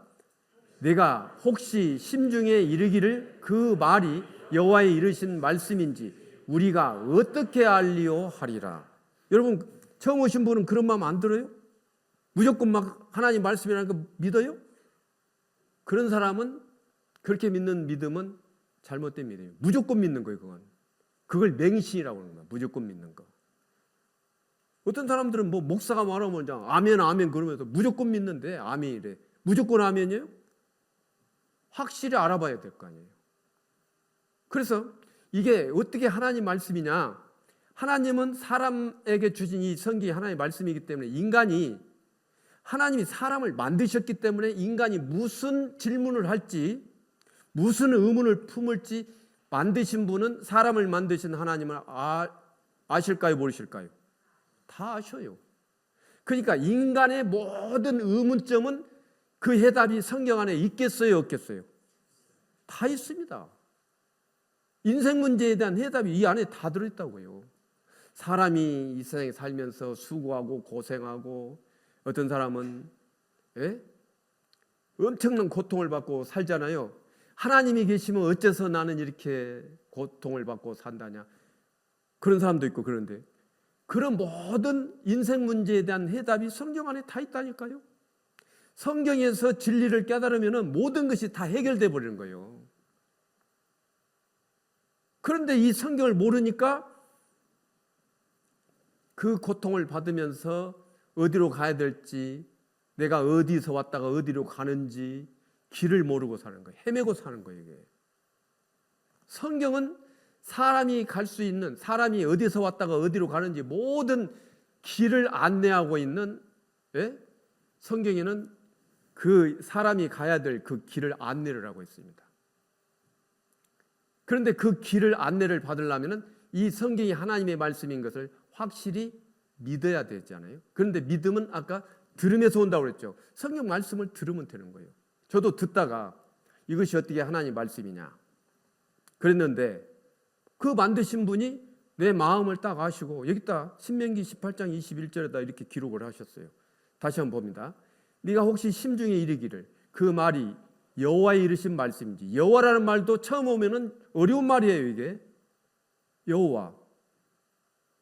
내가 혹시 심중에 이르기를 그 말이 여호와의 이르신 말씀인지 우리가 어떻게 알리오 하리라. 여러분 처음 오신 분은 그런 마음 안 들어요? 무조건 막 하나님 말씀이라는 거 믿어요? 그런 사람은 그렇게 믿는 믿음은 잘못된 믿음이에요. 무조건 믿는 거예요. 그걸 맹신이라고 하는 거야. 무조건 믿는 거. 어떤 사람들은 뭐 목사가 말하면 아멘 아멘 그러면서 무조건 믿는데 아멘이래. 무조건 아멘이에요? 확실히 알아봐야 될 거 아니에요. 그래서 이게 어떻게 하나님 말씀이냐? 하나님은 사람에게 주신 이 성경이 하나님의 말씀이기 때문에 하나님이 사람을 만드셨기 때문에 인간이 무슨 질문을 할지 무슨 의문을 품을지 만드신 분은 사람을 만드신 하나님을 아실까요? 모르실까요? 다 아셔요. 그러니까 인간의 모든 의문점은 그 해답이 성경 안에 있겠어요? 없겠어요? 다 있습니다. 인생 문제에 대한 해답이 이 안에 다 들어있다고요. 사람이 이 세상에 살면서 수고하고 고생하고 어떤 사람은 엄청난 고통을 받고 살잖아요. 하나님이 계시면 어째서 나는 이렇게 고통을 받고 산다냐. 그런 사람도 있고 그런데 그런 모든 인생 문제에 대한 해답이 성경 안에 다 있다니까요. 성경에서 진리를 깨달으면 모든 것이 다 해결돼 버리는 거예요. 그런데 이 성경을 모르니까 그 고통을 받으면서 어디로 가야 될지, 내가 어디서 왔다가 어디로 가는지 길을 모르고 사는 거예요. 헤매고 사는 거예요. 이게. 성경은 사람이 갈 수 있는, 사람이 어디서 왔다가 어디로 가는지 모든 길을 안내하고 있는, 성경에는 그 사람이 가야 될 그 길을 안내를 하고 있습니다. 그런데 그 길을 안내를 받으려면 이 성경이 하나님의 말씀인 것을 확실히 믿어야 되잖아요. 그런데 믿음은 아까 들음에서 온다고 그랬죠. 성경 말씀을 들으면 되는 거예요. 저도 듣다가 이것이 어떻게 하나님 말씀이냐 그랬는데 그 만드신 분이 내 마음을 딱 아시고 여기다 신명기 18장 21절에다 이렇게 기록을 하셨어요. 다시 한번 봅니다. 네가 혹시 심중에 이르기를 그 말이 여호와의 이르신 말씀인지. 여호와라는 말도 처음 오면은 어려운 말이에요. 이게 여호와.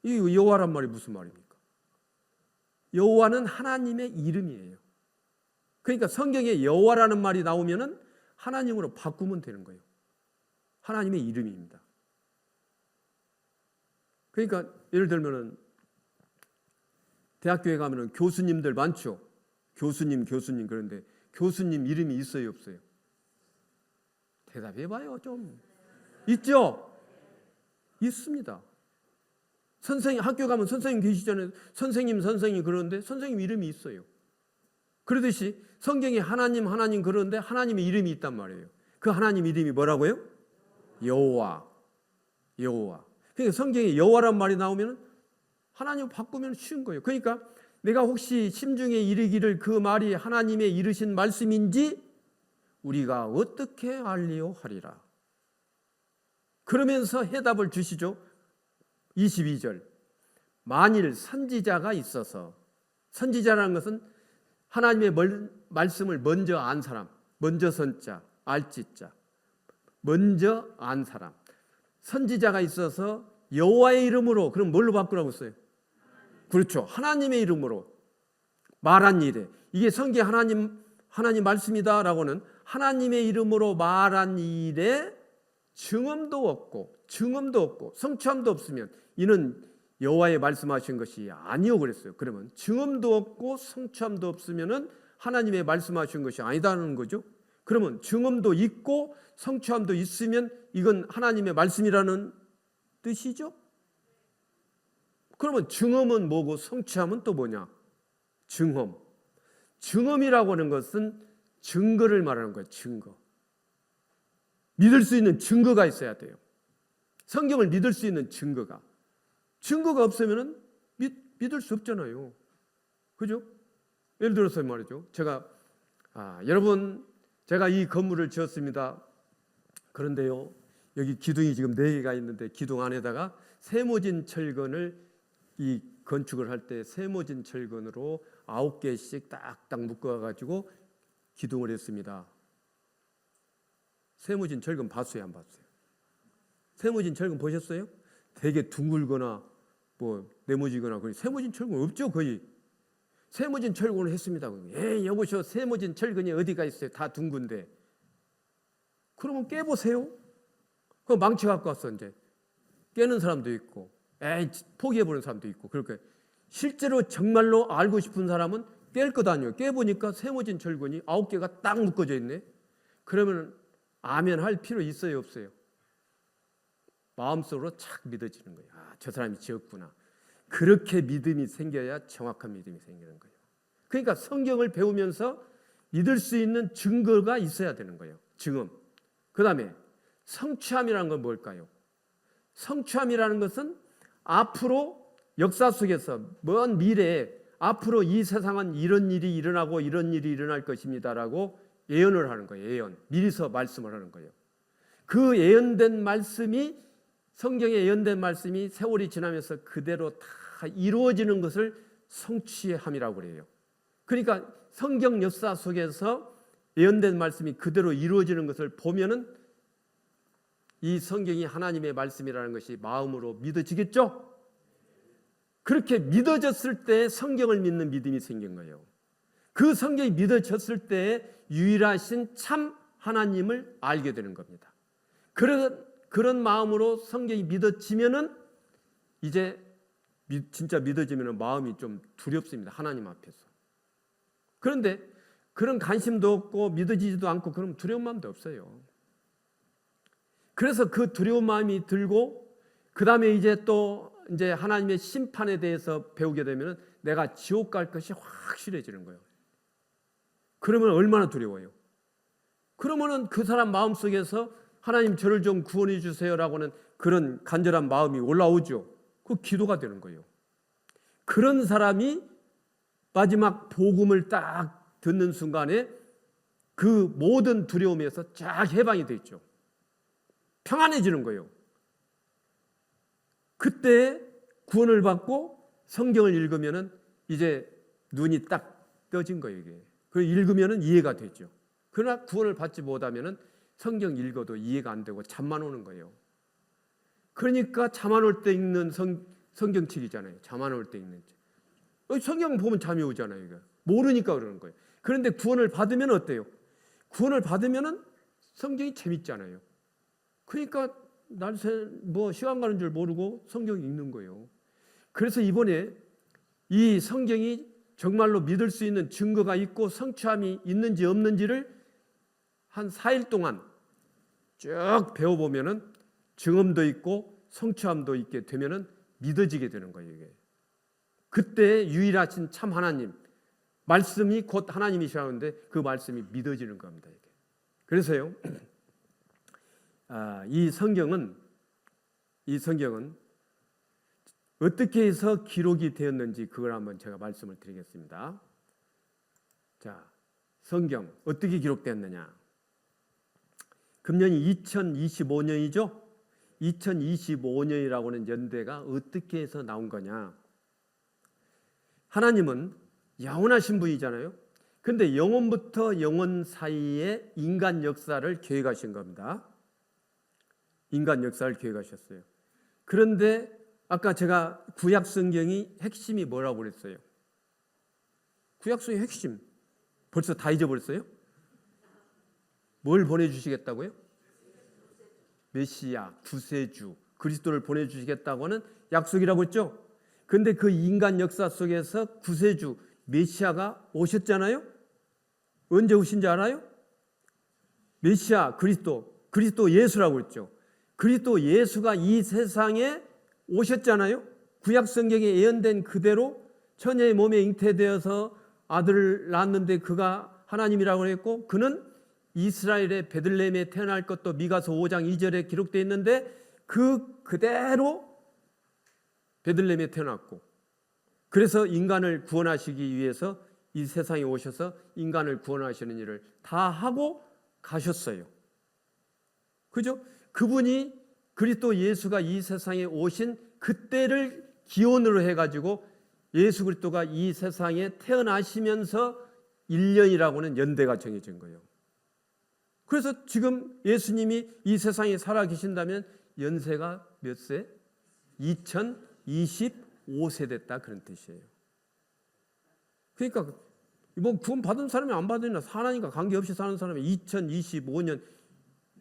이 여호와란 말이 무슨 말입니까? 여호와는 하나님의 이름이에요. 그러니까 성경에 여호와라는 말이 나오면은 하나님으로 바꾸면 되는 거예요. 하나님의 이름입니다. 그러니까 예를 들면은 대학교에 가면은 교수님들 많죠. 교수님 그런데 교수님 이름이 있어요, 없어요? 대답해봐요, 좀. 있죠? 있습니다. 선생님 학교 가면 선생님 계시잖아요. 선생님 그러는데 선생님 이름이 있어요. 그러듯이 성경에 하나님 그러는데 하나님의 이름이 있단 말이에요. 그 하나님 이름이 뭐라고요? 여호와. 그러니까 성경에 여호와란 말이 나오면 하나님 바꾸면 쉬운 거예요. 그러니까 내가 혹시 심중에 이르기를 그 말이 하나님의 이르신 말씀인지 우리가 어떻게 알리오 하리라. 그러면서 해답을 주시죠. 22절. 만일 선지자가 있어서, 선지자라는 것은 하나님의 말씀을 먼저 안 사람, 먼저 선자, 알지자, 먼저 안 사람. 선지자가 있어서 여호와의 이름으로, 그럼 뭘로 바꾸라고 했어요? 그렇죠. 하나님의 이름으로 말한 일에, 이게 성경 하나님 말씀이다라고는 하나님의 이름으로 말한 일에 증언도 없고 성취함도 없으면 이는 여호와의 말씀하신 것이 아니요 그랬어요. 그러면 증언도 없고 성취함도 없으면은 하나님의 말씀하신 것이 아니다는 거죠. 그러면 증언도 있고 성취함도 있으면 이건 하나님의 말씀이라는 뜻이죠. 그러면 증언은 뭐고 성취함은 또 뭐냐? 증언이라고 하는 것은 증거를 말하는 거예요. 증거. 믿을 수 있는 증거가 있어야 돼요. 성경을 믿을 수 있는 증거가 없으면 믿을 수 없잖아요. 그죠? 예를 들어서 말이죠. 여러분, 제가 이 건물을 지었습니다. 그런데요, 여기 기둥이 지금 4개가 있는데 기둥 안에다가 세모진 철근을 이 건축을 할 때 세모진 철근으로 9개씩 딱딱 묶어가지고 기둥을 했습니다. 세무진 철근 봤어요, 안 봤어요? 세무진 철근 보셨어요? 되게 둥글거나 뭐 네모지거나 거의 세무진 철근 없죠, 거의. 세무진 철근을 했습니다. 여보시오, 세무진 철근이 어디가 있어요? 다 둥근데. 그러면 깨보세요. 그 망치 갖고 왔어, 이제. 깨는 사람도 있고, 포기해버리는 사람도 있고, 그렇게. 실제로 정말로 알고 싶은 사람은 깰 것 아니에요. 깨보니까 세무진 철근이 9개가 딱 묶어져 있네. 그러면 아멘 할 필요 있어요, 없어요? 마음속으로 착 믿어지는 거예요. 저 사람이 지었구나. 그렇게 믿음이 생겨야 정확한 믿음이 생기는 거예요. 그러니까 성경을 배우면서 믿을 수 있는 증거가 있어야 되는 거예요. 증언. 그 다음에 성취함이라는 건 뭘까요? 성취함이라는 것은 앞으로 역사 속에서 먼 미래에 앞으로 이 세상은 이런 일이 일어나고 이런 일이 일어날 것입니다라고 예언을 하는 거예요. 예언. 미리서 말씀을 하는 거예요. 그 예언된 말씀이 성경에 예언된 말씀이 세월이 지나면서 그대로 다 이루어지는 것을 성취함이라고 그래요. 그러니까 성경 역사 속에서 예언된 말씀이 그대로 이루어지는 것을 보면은 이 성경이 하나님의 말씀이라는 것이 마음으로 믿어지겠죠? 그렇게 믿어졌을 때 성경을 믿는 믿음이 생긴 거예요. 그 성경이 믿어졌을 때 유일하신 참 하나님을 알게 되는 겁니다. 그런 마음으로 성경이 믿어지면은 이제 진짜 믿어지면은 마음이 좀 두렵습니다. 하나님 앞에서. 그런데 그런 관심도 없고 믿어지지도 않고 그럼 두려운 마음도 없어요. 그래서 그 두려운 마음이 들고 그 다음에 이제 하나님의 심판에 대해서 배우게 되면 내가 지옥 갈 것이 확실해지는 거예요. 그러면 얼마나 두려워요. 그러면은 그 사람 마음속에서 하나님 저를 좀 구원해 주세요라고 하는 그런 간절한 마음이 올라오죠. 그 기도가 되는 거예요. 그런 사람이 마지막 복음을 딱 듣는 순간에 그 모든 두려움에서 쫙 해방이 되죠. 평안해지는 거예요. 그때 구원을 받고 성경을 읽으면은 이제 눈이 딱 떠진 거예요, 이게. 그 읽으면은 이해가 되죠. 그러나 구원을 받지 못하면은 성경 읽어도 이해가 안 되고 잠만 오는 거예요. 그러니까 잠만 올 때 읽는 성경책이잖아요. 잠만 올 때 읽는 책. 성경 보면 잠이 오잖아요, 이거. 모르니까 그러는 거예요. 그런데 구원을 받으면 어때요? 구원을 받으면은 성경이 재밌잖아요. 그러니까 시간 가는 줄 모르고 성경 읽는 거예요. 그래서 이번에 이 성경이 정말로 믿을 수 있는 증거가 있고 성취함이 있는지 없는지를 한 4일 동안 쭉 배워보면은 증언도 있고 성취함도 있게 되면은 믿어지게 되는 거예요, 이게. 그때 유일하신 참 하나님, 말씀이 곧 하나님이시라는데 그 말씀이 믿어지는 겁니다, 이게. 그래서요, 이 성경은 어떻게 해서 기록이 되었는지 그걸 한번 제가 말씀을 드리겠습니다. 자, 성경 어떻게 기록되었느냐? 금년이 2025년이죠. 2025년이라고 하는 연대가 어떻게 해서 나온 거냐? 하나님은 영원하신 분이잖아요. 근데 영원부터 영원 사이에 인간 역사를 계획하신 겁니다. 인간 역사를 계획하셨어요. 그런데 아까 제가 구약 성경이 핵심이 뭐라고 그랬어요? 구약 성경의 핵심 벌써 다 잊어버렸어요? 뭘 보내주시겠다고요? 메시아, 구세주, 그리스도를 보내주시겠다고 하는 약속이라고 했죠. 그런데 그 인간 역사 속에서 구세주, 메시아가 오셨잖아요. 언제 오신지 알아요? 메시아, 그리스도 예수라고 했죠. 그리스도 예수가 이 세상에 오셨잖아요. 구약 성경에 예언된 그대로 처녀의 몸에 잉태되어서 아들을 낳았는데 그가 하나님이라고 했고 그는 이스라엘의 베들레헴에 태어날 것도 미가서 5장 2절에 기록되어 있는데 그대로 베들레헴에 태어났고 그래서 인간을 구원하시기 위해서 이 세상에 오셔서 인간을 구원하시는 일을 다 하고 가셨어요. 그죠? 그분이 그리스도 예수가 이 세상에 오신 그때를 기원으로 해가지고 예수 그리스도가 이 세상에 태어나시면서 1년이라고 하는 연대가 정해진 거예요. 그래서 지금 예수님이 이 세상에 살아 계신다면 연세가 몇 세? 2025세 됐다 그런 뜻이에요. 그러니까 뭐 구원 받은 사람이 안 받으나 사나니까 관계없이 사는 사람이 2025년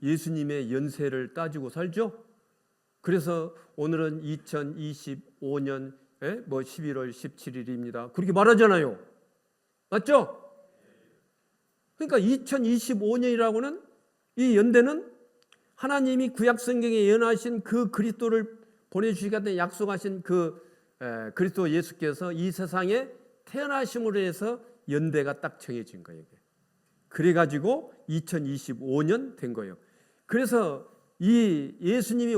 예수님의 연세를 따지고 살죠. 그래서 오늘은 2025년 11월 17일입니다. 그렇게 말하잖아요. 맞죠? 그러니까 2025년이라고는 이 연대는 하나님이 구약 성경에 예언하신 그 그리스도를 보내주시겠다는 약속하신 그 그리스도 예수께서 이 세상에 태어나심으로 해서 연대가 딱 정해진 거예요. 그래가지고 2025년 된 거예요. 그래서 이 예수님이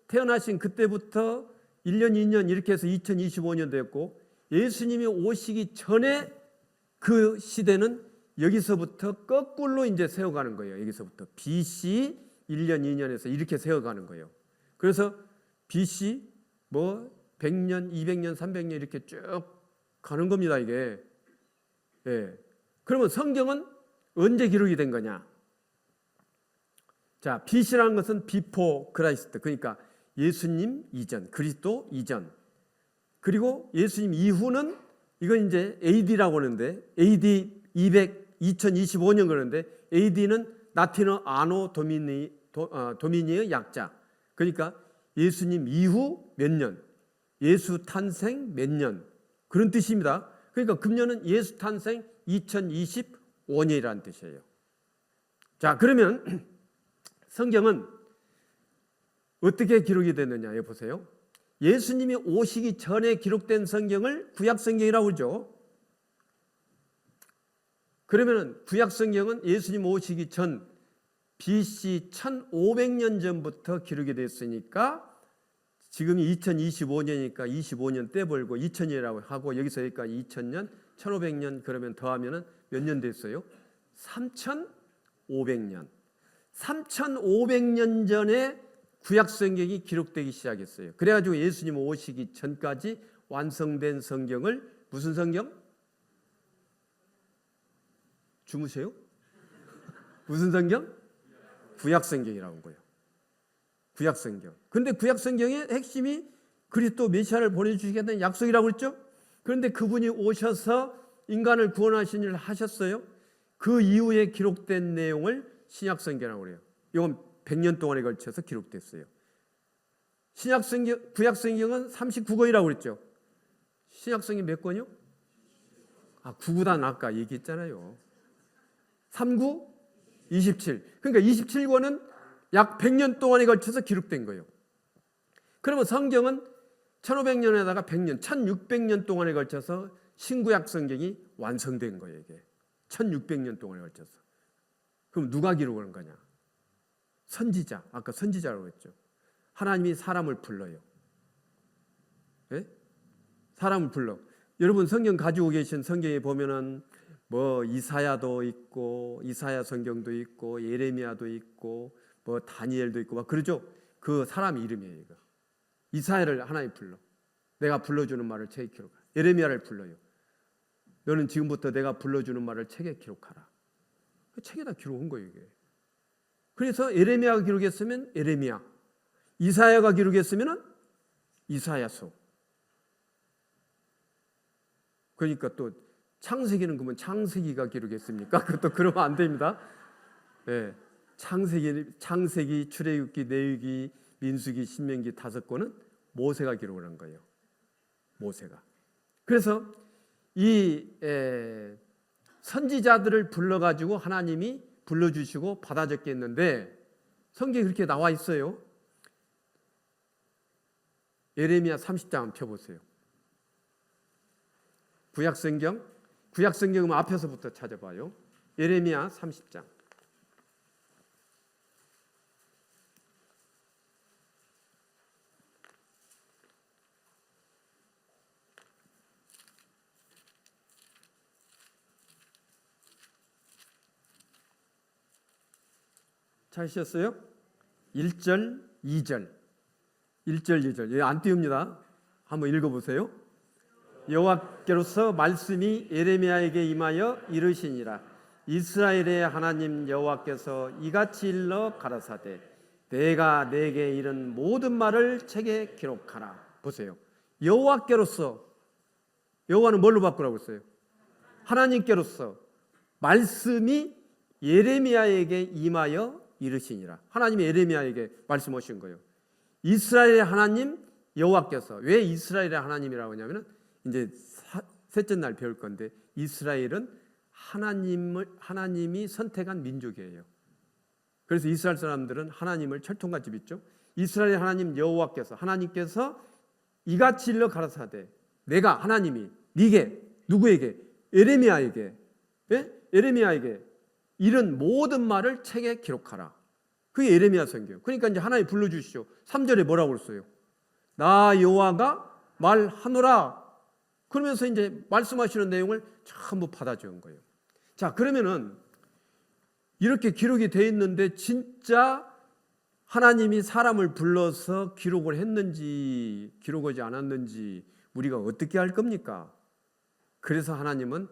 태어나신 그때부터 1년, 2년 이렇게 해서 2025년 됐고 예수님이 오시기 전에 그 시대는 여기서부터 거꾸로 이제 세워가는 거예요. 여기서부터 BC 1년, 2년에서 이렇게 세워가는 거예요. 그래서 BC 뭐 100년, 200년, 300년 이렇게 쭉 가는 겁니다. 이게. 예. 그러면 성경은 언제 기록이 된 거냐? 자, BC라는 것은 before Christ, 그러니까 예수님 이전, 그리스도 이전. 그리고 예수님 이후는 이건 이제 AD라고 하는데 AD 2025년 그러는데 AD는 라틴어 아노 도미니의 약자. 그러니까 예수님 이후 몇 년, 예수 탄생 몇 년 그런 뜻입니다. 그러니까 금년은 예수 탄생 2025년이라는 뜻이에요. 자, 그러면 성경은 어떻게 기록이 됐느냐 보세요. 예수님이 오시기 전에 기록된 성경을 구약 성경이라고 그러죠. 그러면 구약 성경은 예수님 오시기 전 BC 1500년 전부터 기록이 됐으니까 지금이 2025년이니까 25년 떼벌고 2000년이라고 하고 여기서 여기까지 2000년, 1500년 그러면 더하면 몇 년 됐어요? 3500년. 3500년 전에 구약 성경이 기록되기 시작했어요. 그래가지고 예수님 오시기 전까지 완성된 성경을 무슨 성경? 주무세요? 무슨 성경? 구약 성경이라고 한 거예요. 구약 성경. 그런데 구약 성경의 핵심이 그리스도 메시아를 보내주시겠다는 약속이라고 했죠. 그런데 그분이 오셔서 인간을 구원하신 일을 하셨어요. 그 이후에 기록된 내용을 신약 성경이라고 그래요. 이건 100년 동안에 걸쳐서 기록됐어요. 신약 성경, 구약 성경은 39권이라고 그랬죠. 신약 성경 몇 권이요? 9구단 아까 얘기했잖아요. 39, 27. 그러니까 27권은 약 100년 동안에 걸쳐서 기록된 거예요. 그러면 성경은 1500년에다가 100년, 1600년 동안에 걸쳐서 신구약 성경이 완성된 거예요. 이게 1600년 동안에 걸쳐서. 그럼 누가 기록을 한 거냐? 선지자, 아까 선지자라고 했죠. 하나님이 사람을 불러요. 예? 사람을 불러. 여러분 성경 가지고 계신 성경에 보면은 뭐 이사야도 있고 이사야 성경도 있고 예레미야도 있고 뭐 다니엘도 있고 막 그러죠. 그 사람 이름이에요. 이거. 이사야를 하나님 불러. 내가 불러주는 말을 책에 기록하라. 예레미야를 불러요. 너는 지금부터 내가 불러주는 말을 책에 기록하라. 책에다 기록한 거예요. 이게. 그래서 예레미야가 기록했으면 예레미야, 이사야가 기록했으면 이사야서. 그러니까 또 창세기는 그러면 창세기가 기록했습니까? 그것도 그러면 안 됩니다. 네. 창세기, 출애굽기, 레위기, 민수기, 신명기 5권은 모세가 기록을 한 거예요. 모세가. 그래서 이 선지자들을 불러가지고 하나님이 불러주시고 받아 적겠는데 성경에 그렇게 나와 있어요. 예레미야 30장 한번 펴보세요. 구약성경 앞에서부터 찾아봐요. 예레미야 30장. 찾으셨어요? 1절, 2절. 1절, 2절. 예, 안 띄웁니다. 한번 읽어보세요. 여호와께로서 말씀이 예레미야에게 임하여 이르시니라. 이스라엘의 하나님 여호와께서 이같이 일러 가라사대 내가 내게 이른 모든 말을 책에 기록하라. 보세요. 여호와께로서, 여호와는 뭘로 바꾸라고 했어요? 하나님께로서 말씀이 예레미야에게 임하여 이르시니라. 하나님이 예레미야에게 말씀하신 거예요. 이스라엘의 하나님 여호와께서. 왜 이스라엘의 하나님이라고 하냐면은 이제 셋째 날 배울 건데, 이스라엘은 하나님이 선택한 민족이에요. 그래서 이스라엘 사람들은 하나님을 철통같이 믿죠. 이스라엘의 하나님 여호와께서, 하나님께서 이같이 일러 가라사대 내가, 하나님이 네게, 누구에게? 예레미야에게, 예레미야에게 이런 모든 말을 책에 기록하라. 그게 예레미야 선교. 그러니까 이제 하나님 불러주시죠. 3절에 뭐라고 그랬어요? 나 여호와가 말하노라. 그러면서 이제 말씀하시는 내용을 전부 받아 적은 거예요. 자, 그러면은 이렇게 기록이 돼 있는데 진짜 하나님이 사람을 불러서 기록을 했는지 기록하지 않았는지 우리가 어떻게 할 겁니까? 그래서 하나님은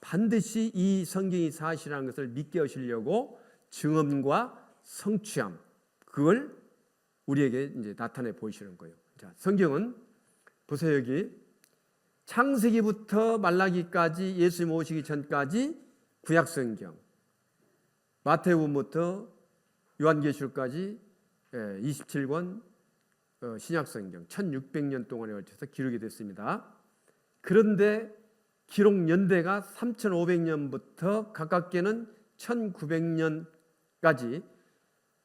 반드시 이 성경이 사실이라는 것을 믿게 하시려고 증언과 성취함, 그걸 우리에게 이제 나타내 보이시는 거예요. 자, 성경은 보세요. 여기 창세기부터 말라기까지, 예수님 오시기 전까지 구약 성경, 마태복음부터 요한계시록까지 27권 신약 성경 1600년 동안에 걸쳐서 기록이 됐습니다. 그런데 기록 연대가 3500년부터 가깝게는 1900년까지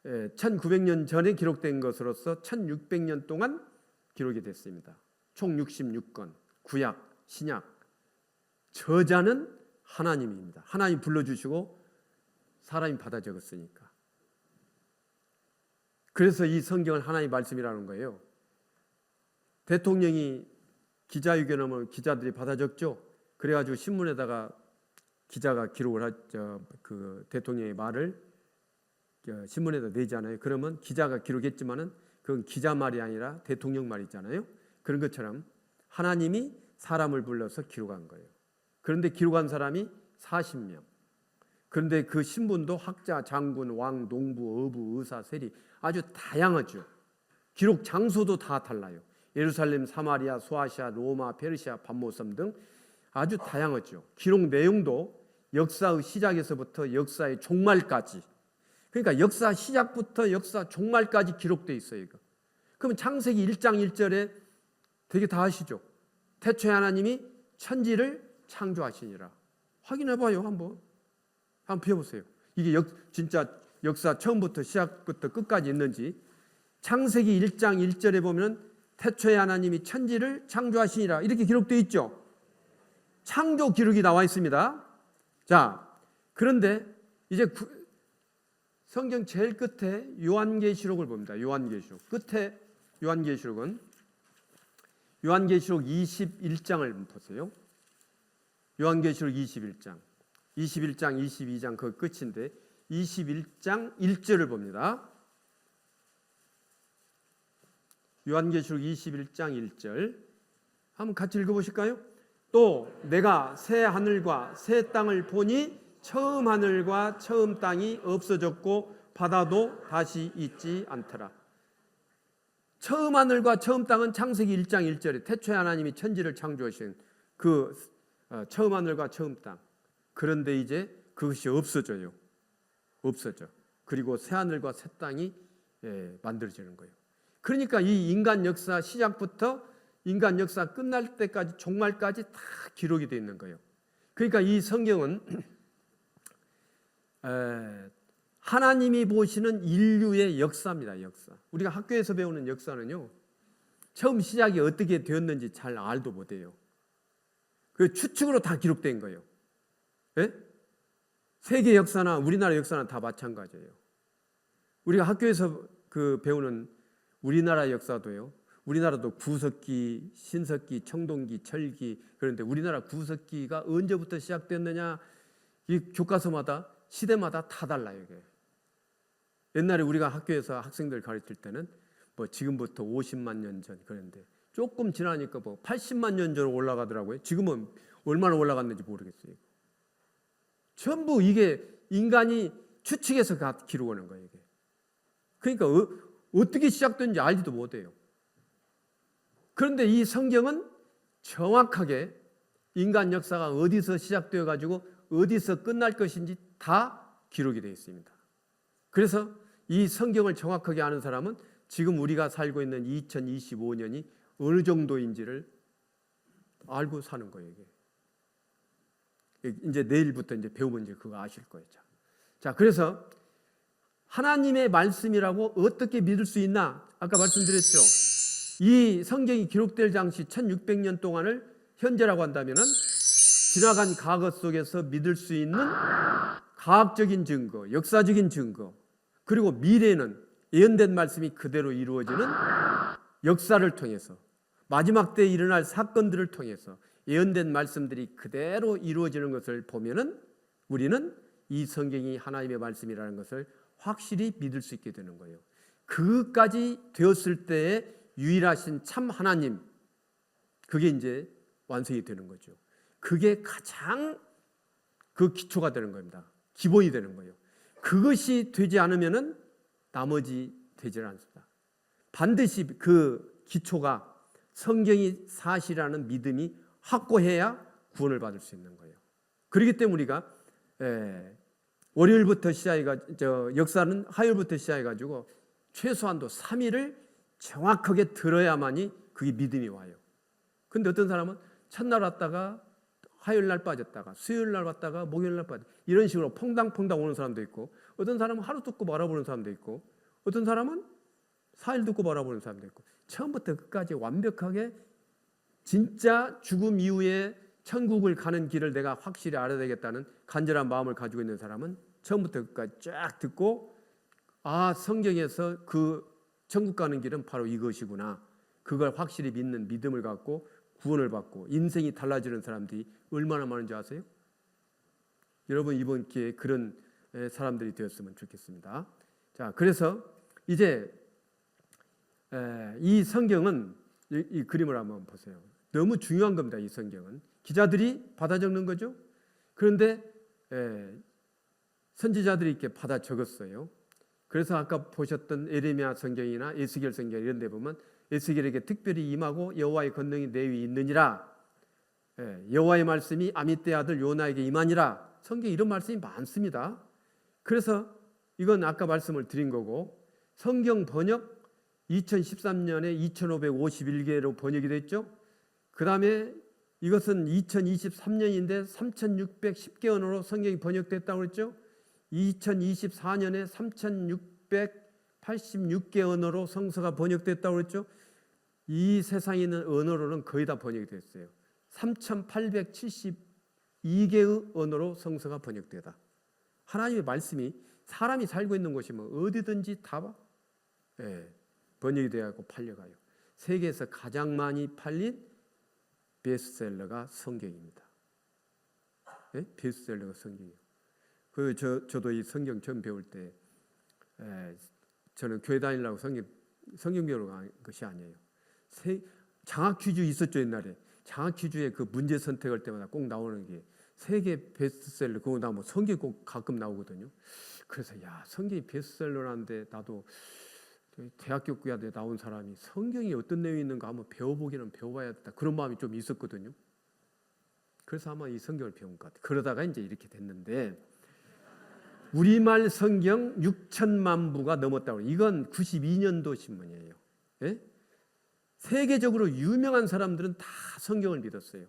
1900년 전에 기록된 것으로서 1600년 동안 기록이 됐습니다. 총 66권, 구약, 신약. 저자는 하나님입니다. 하나님 불러주시고 사람이 받아 적었으니까. 그래서 이 성경을 하나님의 말씀이라는 거예요. 대통령이 기자회견하면 기자들이 받아 적죠. 그래가지고 신문에다가 기자가 기록을 하죠. 그 대통령의 말을 신문에다 내잖아요. 그러면 기자가 기록했지만은 그건 기자 말이 아니라 대통령 말이잖아요. 그런 것처럼 하나님이 사람을 불러서 기록한 거예요. 그런데 기록한 사람이 40명. 그런데 그 신분도 학자, 장군, 왕, 농부, 어부, 의사, 세리 아주 다양하죠. 기록 장소도 다 달라요. 예루살렘, 사마리아, 소아시아, 로마, 페르시아, 반모섬 등 아주 다양하죠. 기록 내용도 역사의 시작에서부터 역사의 종말까지, 그러니까 역사 시작부터 역사 종말까지 기록되어 있어요. 이거. 그러면 창세기 1장 1절에 되게 다 아시죠? 태초에 하나님이 천지를 창조하시니라. 확인해봐요. 한번 배워보세요. 이게 진짜 역사 처음부터 시작부터 끝까지 있는지. 창세기 1장 1절에 보면 태초에 하나님이 천지를 창조하시니라 이렇게 기록되어 있죠. 창조 기록이 나와 있습니다. 자, 그런데 이제 성경 제일 끝에 요한계시록을 봅니다. 요한계시록 끝에 요한계시록은 요한계시록 21장을 보세요. 요한계시록 21장 22장 그 끝인데 21장 1절을 봅니다. 요한계시록 21장 1절 한번 같이 읽어보실까요? 또 내가 새 하늘과 새 땅을 보니 처음 하늘과 처음 땅이 없어졌고 바다도 다시 있지 않더라. 처음 하늘과 처음 땅은 창세기 1장 1절에 태초에 하나님이 천지를 창조하신 그 처음 하늘과 처음 땅. 그런데 이제 그것이 없어져요. 없어져. 그리고 새 하늘과 새 땅이 만들어지는 거예요. 그러니까 이 인간 역사 시작부터 인간 역사 끝날 때까지 종말까지 다 기록이 되어 있는 거예요. 그러니까 이 성경은 하나님이 보시는 인류의 역사입니다. 역사. 우리가 학교에서 배우는 역사는요, 처음 시작이 어떻게 되었는지 잘 알도 못해요. 그 추측으로 다 기록된 거예요. 예? 세계 역사나 우리나라 역사는 다 마찬가지예요. 우리가 학교에서 그 배우는 우리나라 역사도요. 우리나라도 구석기, 신석기, 청동기, 철기. 그런데 우리나라 구석기가 언제부터 시작됐느냐? 이 교과서마다 시대마다 다 달라요. 이게. 옛날에 우리가 학교에서 학생들 가르칠 때는 뭐 지금부터 50만 년 전 그런데 조금 지나니까 뭐 80만 년 전으로 올라가더라고요. 지금은 얼마나 올라갔는지 모르겠어요. 전부 이게 인간이 추측해서 기록하는 거예요. 이게. 그러니까 어떻게 시작된지 알지도 못해요. 그런데 이 성경은 정확하게 인간 역사가 어디서 시작되어 가지고 어디서 끝날 것인지 다 기록이 되어 있습니다. 그래서 이 성경을 정확하게 아는 사람은 지금 우리가 살고 있는 2025년이 어느 정도인지를 알고 사는 거예요. 이게. 이제 내일부터 이제 배우면 이제 그거 아실 거예요. 자, 그래서 하나님의 말씀이라고 어떻게 믿을 수 있나? 아까 말씀드렸죠. 이 성경이 기록될 당시 1600년 동안을 현재라고 한다면은 지나간 과거 속에서 믿을 수 있는 과학적인 증거, 역사적인 증거, 그리고 미래는 예언된 말씀이 그대로 이루어지는 역사를 통해서 마지막 때에 일어날 사건들을 통해서 예언된 말씀들이 그대로 이루어지는 것을 보면은 우리는 이 성경이 하나님의 말씀이라는 것을 확실히 믿을 수 있게 되는 거예요. 그까지 되었을 때에 유일하신 참 하나님, 그게 이제 완성이 되는 거죠. 그게 가장 그 기초가 되는 겁니다. 기본이 되는 거예요. 그것이 되지 않으면은 나머지 되질 않습니다. 반드시 그 기초가 성경이 사실이라는 믿음이 확고해야 구원을 받을 수 있는 거예요. 그렇기 때문에 우리가 월요일부터 역사는 화요일부터 시작해가지고 최소한도 3일을 정확하게 들어야만이 그게 믿음이 와요. 근데 어떤 사람은 첫날 왔다가 화요일 날 빠졌다가 수요일 날 왔다가 목요일 날 빠졌다 이런 식으로 퐁당퐁당 오는 사람도 있고, 어떤 사람은 하루 듣고 바라보는 사람도 있고, 어떤 사람은 4일 듣고 바라보는 사람도 있고, 처음부터 끝까지 완벽하게 진짜 죽음 이후에 천국을 가는 길을 내가 확실히 알아야 되겠다는 간절한 마음을 가지고 있는 사람은 처음부터 끝까지 쫙 듣고, 아, 성경에서 그 천국 가는 길은 바로 이것이구나, 그걸 확실히 믿는 믿음을 갖고 구원을 받고 인생이 달라지는 사람들이 얼마나 많은지 아세요? 여러분, 이번 기회에 그런 사람들이 되었으면 좋겠습니다. 자, 그래서 이제 이 성경은 이 그림을 한번 보세요. 너무 중요한 겁니다. 이 성경은 기자들이 받아 적는 거죠. 그런데 선지자들이 이렇게 받아 적었어요. 그래서 아까 보셨던 에레미야 성경이나 에스겔 성경 이런 데 보면 에스겔에게 특별히 임하고 여호와의 권능이 내 위에 있느니라, 여호와의 말씀이 아미떼 아들 요나에게 임하니라, 성경에 이런 말씀이 많습니다. 그래서 이건 아까 말씀을 드린 거고, 성경 번역 2013년에 2551개로 번역이 됐죠. 그 다음에 이것은 2023년인데 3610개 언어로 성경이 번역됐다고 그랬죠. 2024년에 3686개 언어로 성서가 번역됐다고 그랬죠. 이 세상에 있는 언어로는 거의 다 번역이 됐어요. 3872개의 언어로 성서가 번역되다. 하나님의 말씀이 사람이 살고 있는 곳이면 어디든지 다 번역이 되어가고 팔려가요. 세계에서 가장 많이 팔린 베스트셀러가 성경입니다. 베스트셀러가 성경이에요. 저도 이 성경 처음 배울 때 저는 교회 다니려고 성경 배우러 간 것이 아니에요. 장학 퀴즈 있었죠, 옛날에. 장학 퀴즈에 그 문제 선택할 때마다 꼭 나오는 게 세계 베스트셀러, 그거 나오면 성경이 꼭 가끔 나오거든요. 그래서 야, 성경이 베스트셀러라는데 나도 대학교 교과에 나온 사람이 성경이 어떤 내용이 있는가 한번 배워보기는 배워봐야겠다, 그런 마음이 좀 있었거든요. 그래서 아마 이 성경을 배운 것 같아요. 그러다가 이제 이렇게 됐는데, 우리말 성경 6천만 부가 넘었다고. 이건 92년도 신문이에요. 세계적으로 유명한 사람들은 다 성경을 믿었어요.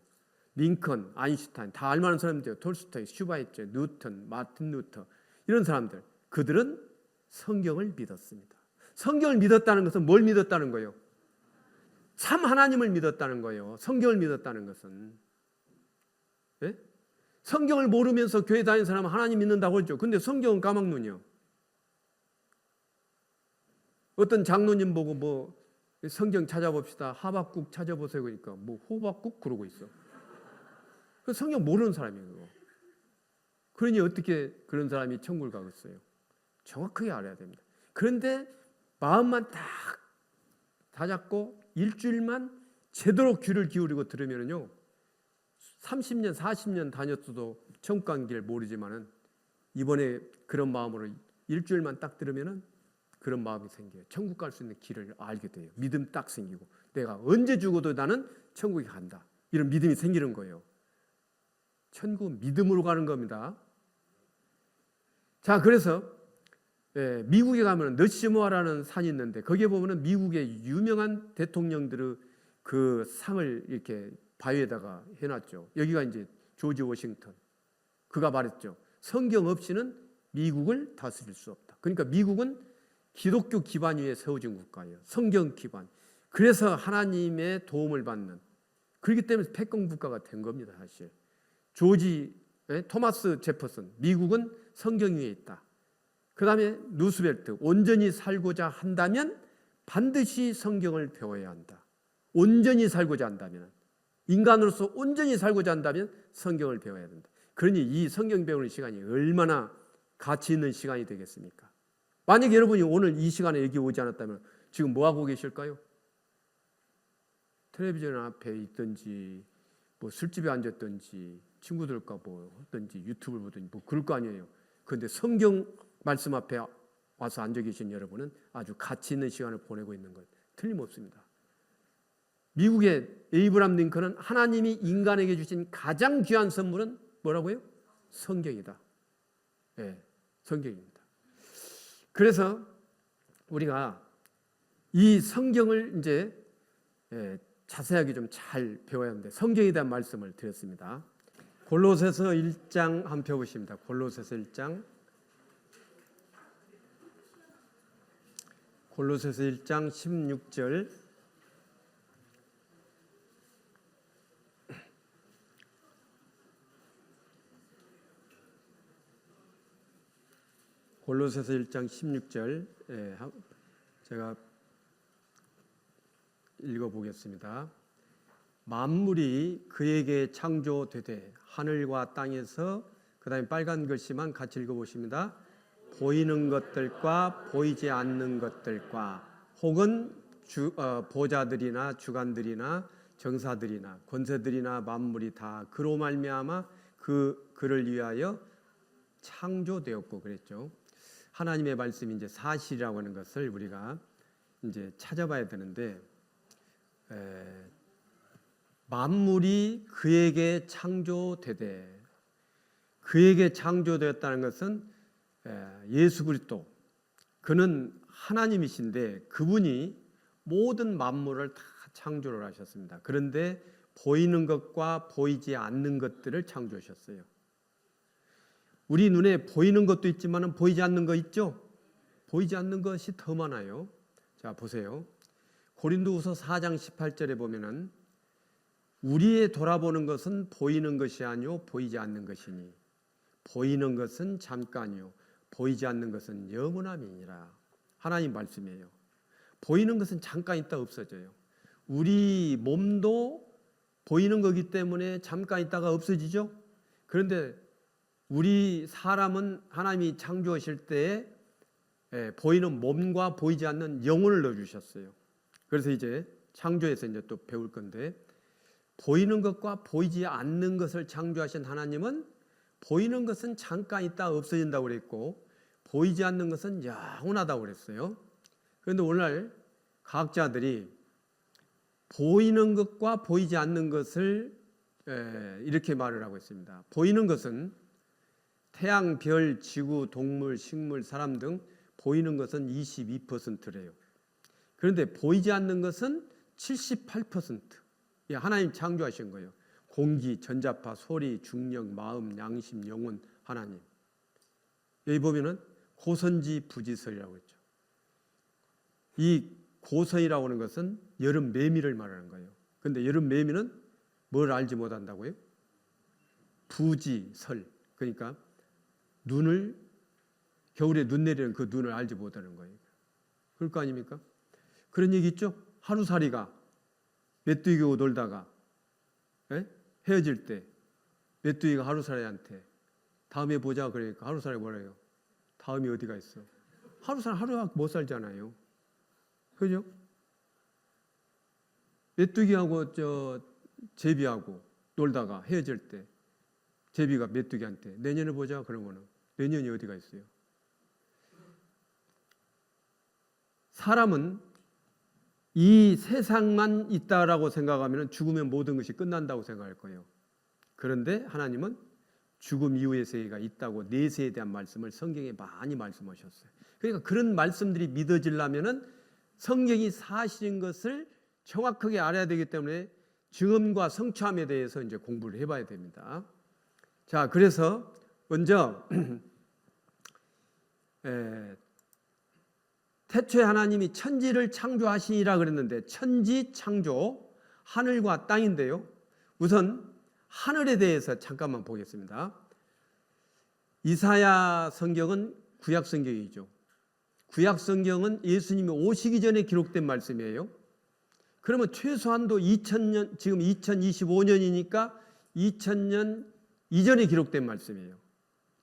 링컨, 아인슈타인, 다 알만한 사람들이에요. 톨스토이, 슈바이처, 뉴턴, 마틴 루터, 이런 사람들, 그들은 성경을 믿었습니다. 성경을 믿었다는 것은 뭘 믿었다는 거예요? 참 하나님을 믿었다는 거예요. 성경을 믿었다는 것은. 성경을 모르면서 교회 다니는 사람은 하나님 믿는다고 했죠. 근데 성경은 까막눈이요. 어떤 장로님 보고 뭐 성경 찾아봅시다, 하박국 찾아보세요 그러니까 뭐 호박국 그러고 있어. 성경 모르는 사람이에요. 그러니 어떻게 그런 사람이 천국을 가겠어요? 정확하게 알아야 됩니다. 그런데 마음만 딱 다잡고 일주일만 제대로 귀를 기울이고 들으면요, 30년, 40년 다녔어도 천국 간 길 모르지만은 이번에 그런 마음으로 일주일만 딱 들으면은 그런 마음이 생겨요. 천국 갈 수 있는 길을 알게 돼요. 믿음 딱 생기고 내가 언제 죽어도 나는 천국에 간다. 이런 믿음이 생기는 거예요. 천국은 믿음으로 가는 겁니다. 자, 그래서 미국에 가면 너시모아라는 산이 있는데 거기에 보면은 미국의 유명한 대통령들의 그 상을 이렇게 바위에다가 해놨죠. 여기가 이제 조지 워싱턴. 그가 말했죠. 성경 없이는 미국을 다스릴 수 없다. 그러니까 미국은 기독교 기반 위에 세워진 국가예요. 성경 기반. 그래서 하나님의 도움을 받는. 그렇기 때문에 패권 국가가 된 겁니다, 사실. 토마스 제퍼슨. 미국은 성경 위에 있다. 그 다음에 루스벨트. 온전히 살고자 한다면 반드시 성경을 배워야 한다. 온전히 살고자 한다면. 인간으로서 온전히 살고자 한다면 성경을 배워야 된다. 그러니 이 성경 배우는 시간이 얼마나 가치 있는 시간이 되겠습니까? 만약 여러분이 오늘 이 시간에 여기 오지 않았다면 지금 뭐 하고 계실까요? 텔레비전 앞에 있든지 뭐 술집에 앉았든지 친구들과 뭐 하든지 유튜브를 보든지 뭐 그럴 거 아니에요. 그런데 성경 말씀 앞에 와서 앉아 계신 여러분은 아주 가치 있는 시간을 보내고 있는 것 틀림없습니다. 미국의 에이브람 링컨은 하나님이 인간에게 주신 가장 귀한 선물은 뭐라고요? 성경이다. 네, 성경입니다. 그래서 우리가 이 성경을 이제 자세하게 좀 잘 배워야 하는데 성경에 대한 말씀을 드렸습니다. 골로새서 1장 한번 펴보십니다. 골로새서 1장. 골로새서 1장 16절. 골로새서 1장 16절 제가 읽어보겠습니다. 만물이 그에게 창조되되 하늘과 땅에서 그 다음에 빨간 글씨만 같이 읽어보십니다. 보이는 것들과 보이지 않는 것들과 혹은 보좌들이나 주관들이나 정사들이나 권세들이나 만물이 다 그로 말미암아 그를 위하여 창조되었고 그랬죠. 하나님의 말씀이 이제 사실이라고 하는 것을 우리가 이제 찾아봐야 되는데 만물이 그에게 창조되되 그에게 창조되었다는 것은 예수 그리스도 그는 하나님이신데 그분이 모든 만물을 다 창조를 하셨습니다. 그런데 보이는 것과 보이지 않는 것들을 창조하셨어요. 우리 눈에 보이는 것도 있지만 보이지 않는 거 있죠? 보이지 않는 것이 더 많아요. 자, 보세요. 고린도후서 4장 18절에 보면은 우리의 돌아보는 것은 보이는 것이 아니요 보이지 않는 것이니 보이는 것은 잠깐이요 보이지 않는 것은 영원함이니라. 하나님 말씀이에요. 보이는 것은 잠깐 있다 없어져요. 우리 몸도 보이는 거기 때문에 잠깐 있다가 없어지죠. 그런데 우리 사람은 하나님이 창조하실 때에 보이는 몸과 보이지 않는 영혼을 넣어주셨어요. 그래서 이제 창조에서 이제 또 배울 건데 보이는 것과 보이지 않는 것을 창조하신 하나님은 보이는 것은 잠깐 있다 없어진다고 그랬고 보이지 않는 것은 영원하다고 그랬어요. 그런데 오늘 과학자들이 보이는 것과 보이지 않는 것을 이렇게 말을 하고 있습니다. 보이는 것은 태양, 별, 지구, 동물, 식물, 사람 등 보이는 것은 22%래요. 그런데 보이지 않는 것은 78%. 하나님 창조하신 거예요. 공기, 전자파, 소리, 중력, 마음, 양심, 영혼, 하나님. 여기 보면은 고선지 부지설이라고 했죠. 이 고선이라고 하는 것은 여름 매미를 말하는 거예요. 그런데 여름 매미는 뭘 알지 못한다고요? 부지설. 그러니까 눈을 겨울에 눈 내리는 그 눈을 알지 못하는 거예요. 그럴 거 아닙니까? 그런 얘기 있죠? 하루살이가 메뚜기하고 놀다가 헤어질 때 메뚜기가 하루살이한테 다음에 보자 그러니까 하루살이 뭐래요? 다음이 어디가 있어? 하루살 하루가 못 살잖아요. 그죠? 메뚜기하고 제비하고 놀다가 헤어질 때 제비가 메뚜기한테 내년에 보자 그러면은 내년이 어디가 있어요? 사람은 이 세상만 있다라고 생각하면 죽으면 모든 것이 끝난다고 생각할 거예요. 그런데 하나님은 죽음 이후의 세계가 있다고 내세에 대한 말씀을 성경에 많이 말씀하셨어요. 그러니까 그런 말씀들이 믿어지려면은 성경이 사실인 것을 정확하게 알아야 되기 때문에 증언과 성취함에 대해서 이제 공부를 해봐야 됩니다. 자, 그래서 먼저 태초에 하나님이 천지를 창조하시니라 그랬는데 천지 창조, 하늘과 땅인데요. 우선 하늘에 대해서 잠깐만 보겠습니다. 이사야 성경은 구약 성경이죠. 구약 성경은 예수님이 오시기 전에 기록된 말씀이에요. 그러면 최소한도 2000년, 지금 2025년이니까 2000년 이전에 기록된 말씀이에요.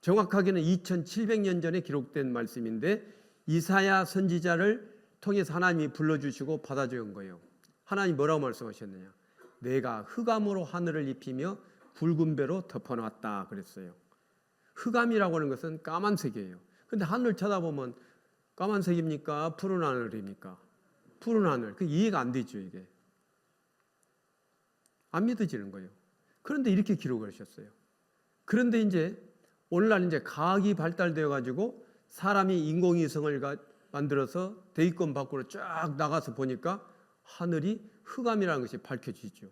정확하게는 2700년 전에 기록된 말씀인데 이사야 선지자를 통해서 하나님이 불러주시고 받아 적은 거예요. 하나님 뭐라고 말씀하셨느냐? 내가 흑암으로 하늘을 입히며 붉은 배로 덮어놨다 그랬어요. 흑암이라고 하는 것은 까만색이에요. 근데 하늘 쳐다보면 까만색입니까? 푸른 하늘입니까? 푸른 하늘. 그 이해가 안 되죠, 이게. 안 믿어지는 거예요. 그런데 이렇게 기록을 하셨어요. 그런데 이제 오늘날 이제 과학이 발달되어 가지고 사람이 인공위성을 만들어서 대기권 밖으로 쫙 나가서 보니까 하늘이 흑암이라는 것이 밝혀지죠.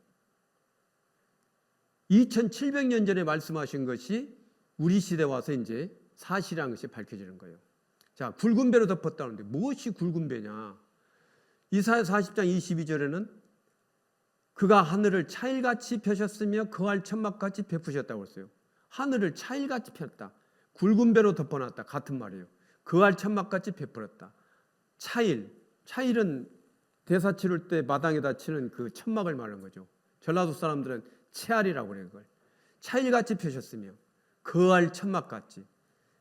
2700년 전에 말씀하신 것이 우리 시대 와서 이제 사실이라는 것이 밝혀지는 거예요. 자, 굵은 배로 덮었다는데 무엇이 굵은 배냐? 이사야 40장 22절에는 그가 하늘을 차일같이 펴셨으며 그할 천막같이 베푸셨다고 했어요. 하늘을 차일같이 폈다. 굵은 배로 덮어놨다. 같은 말이에요. 그할 천막같이 베풀었다. 차일은 대사 치를 때 마당에다 치는 그 천막을 말하는 거죠. 전라도 사람들은 채알이라고 그래요. 그걸. 차일같이 펴셨으며 그할 천막같이.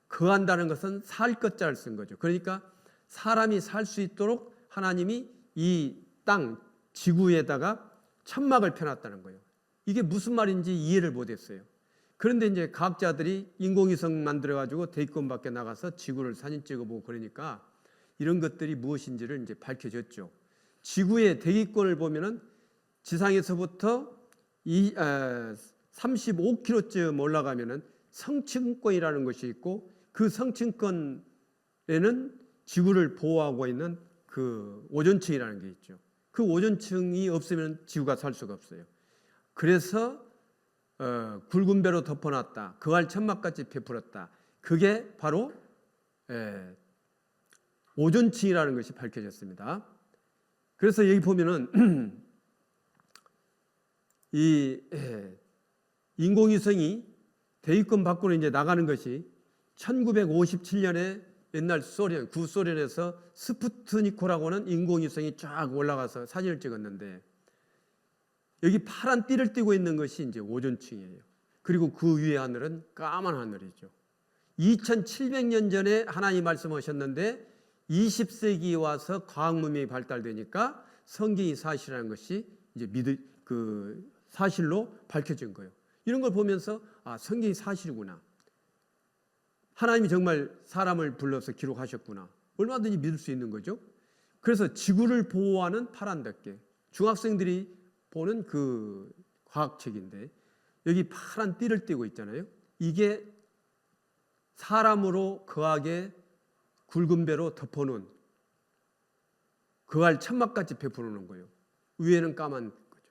거한다는 것은 살 것자를 쓴 거죠. 그러니까 사람이 살 수 있도록 하나님이 이 땅, 지구에다가 천막을 펴놨다는 거예요. 이게 무슨 말인지 이해를 못했어요. 그런데 이제 과학자들이 인공위성 만들어가지고 대기권 밖에 나가서 지구를 사진 찍어보고 그러니까 이런 것들이 무엇인지를 이제 밝혀졌죠. 지구의 대기권을 보면은 지상에서부터 35km쯤 올라가면은 성층권이라는 것이 있고 그 성층권에는 지구를 보호하고 있는 그 오존층이라는 게 있죠. 그 오존층이 없으면 지구가 살 수가 없어요. 그래서 굵은 배로 덮어놨다. 그할 천막같이 베풀었다. 그게 바로 오존층이라는 것이 밝혀졌습니다. 그래서 여기 보면은 이 인공위성이 대기권 밖으로 이제 나가는 것이 1957년에 옛날 소련, 구소련에서 스푸트니코라고 하는 인공위성이 쫙 올라가서 사진을 찍었는데 여기 파란 띠를 띠고 있는 것이 이제 오존층이에요. 그리고 그 위에 하늘은 까만 하늘이죠. 2700년 전에 하나님 말씀하셨는데 20세기에 와서 과학 문명이 발달되니까 성경이 사실이라는 것이 이제 그 사실로 밝혀진 거예요. 이런 걸 보면서 아, 성경이 사실이구나. 하나님이 정말 사람을 불러서 기록하셨구나. 얼마든지 믿을 수 있는 거죠. 그래서 지구를 보호하는 파란 덮개. 중학생들이 보는 그 과학책인데 여기 파란 띠를 띠고 있잖아요. 이게 사람으로 거하게 굵은 배로 덮어놓은 그할 천막같이 베풀어놓은 거예요. 위에는 까만 거죠.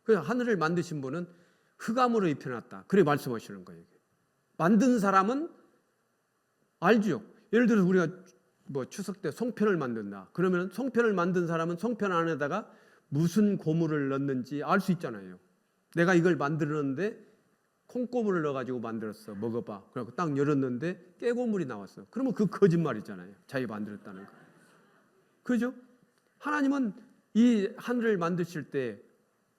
그래서 하늘을 만드신 분은 흑암으로 입혀놨다. 그렇게 말씀하시는 거예요. 만든 사람은 알죠. 예를 들어서 우리가 뭐 추석 때 송편을 만든다. 그러면 송편을 만든 사람은 송편 안에다가 무슨 고물을 넣는지 알 수 있잖아요. 내가 이걸 만들었는데 콩고물을 넣어가지고 만들었어. 먹어봐. 그래서 딱 열었는데 깨고물이 나왔어. 그러면 그 거짓말이잖아요. 자기가 만들었다는 거. 그죠? 하나님은 이 하늘을 만드실 때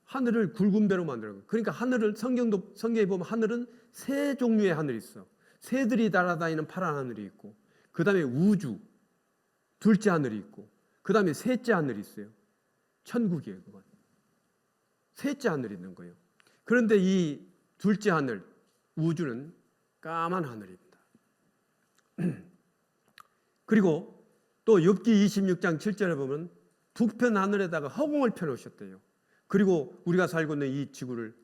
하늘을 굵은 배로 만들어. 그러니까 하늘을 성경에 보면 하늘은 세 종류의 하늘이 있어. 새들이 날아다니는 파란 하늘이 있고, 그 다음에 우주 둘째 하늘이 있고, 그 다음에 셋째 하늘이 있어요. 천국이에요. 그건 셋째 하늘이 있는 거예요. 그런데 이 둘째 하늘, 우주는 까만 하늘입니다. 그리고 또 욥기 26장 7절에 보면 북편 하늘에다가 허공을 펴놓으셨대요. 그리고 우리가 살고 있는 이 지구를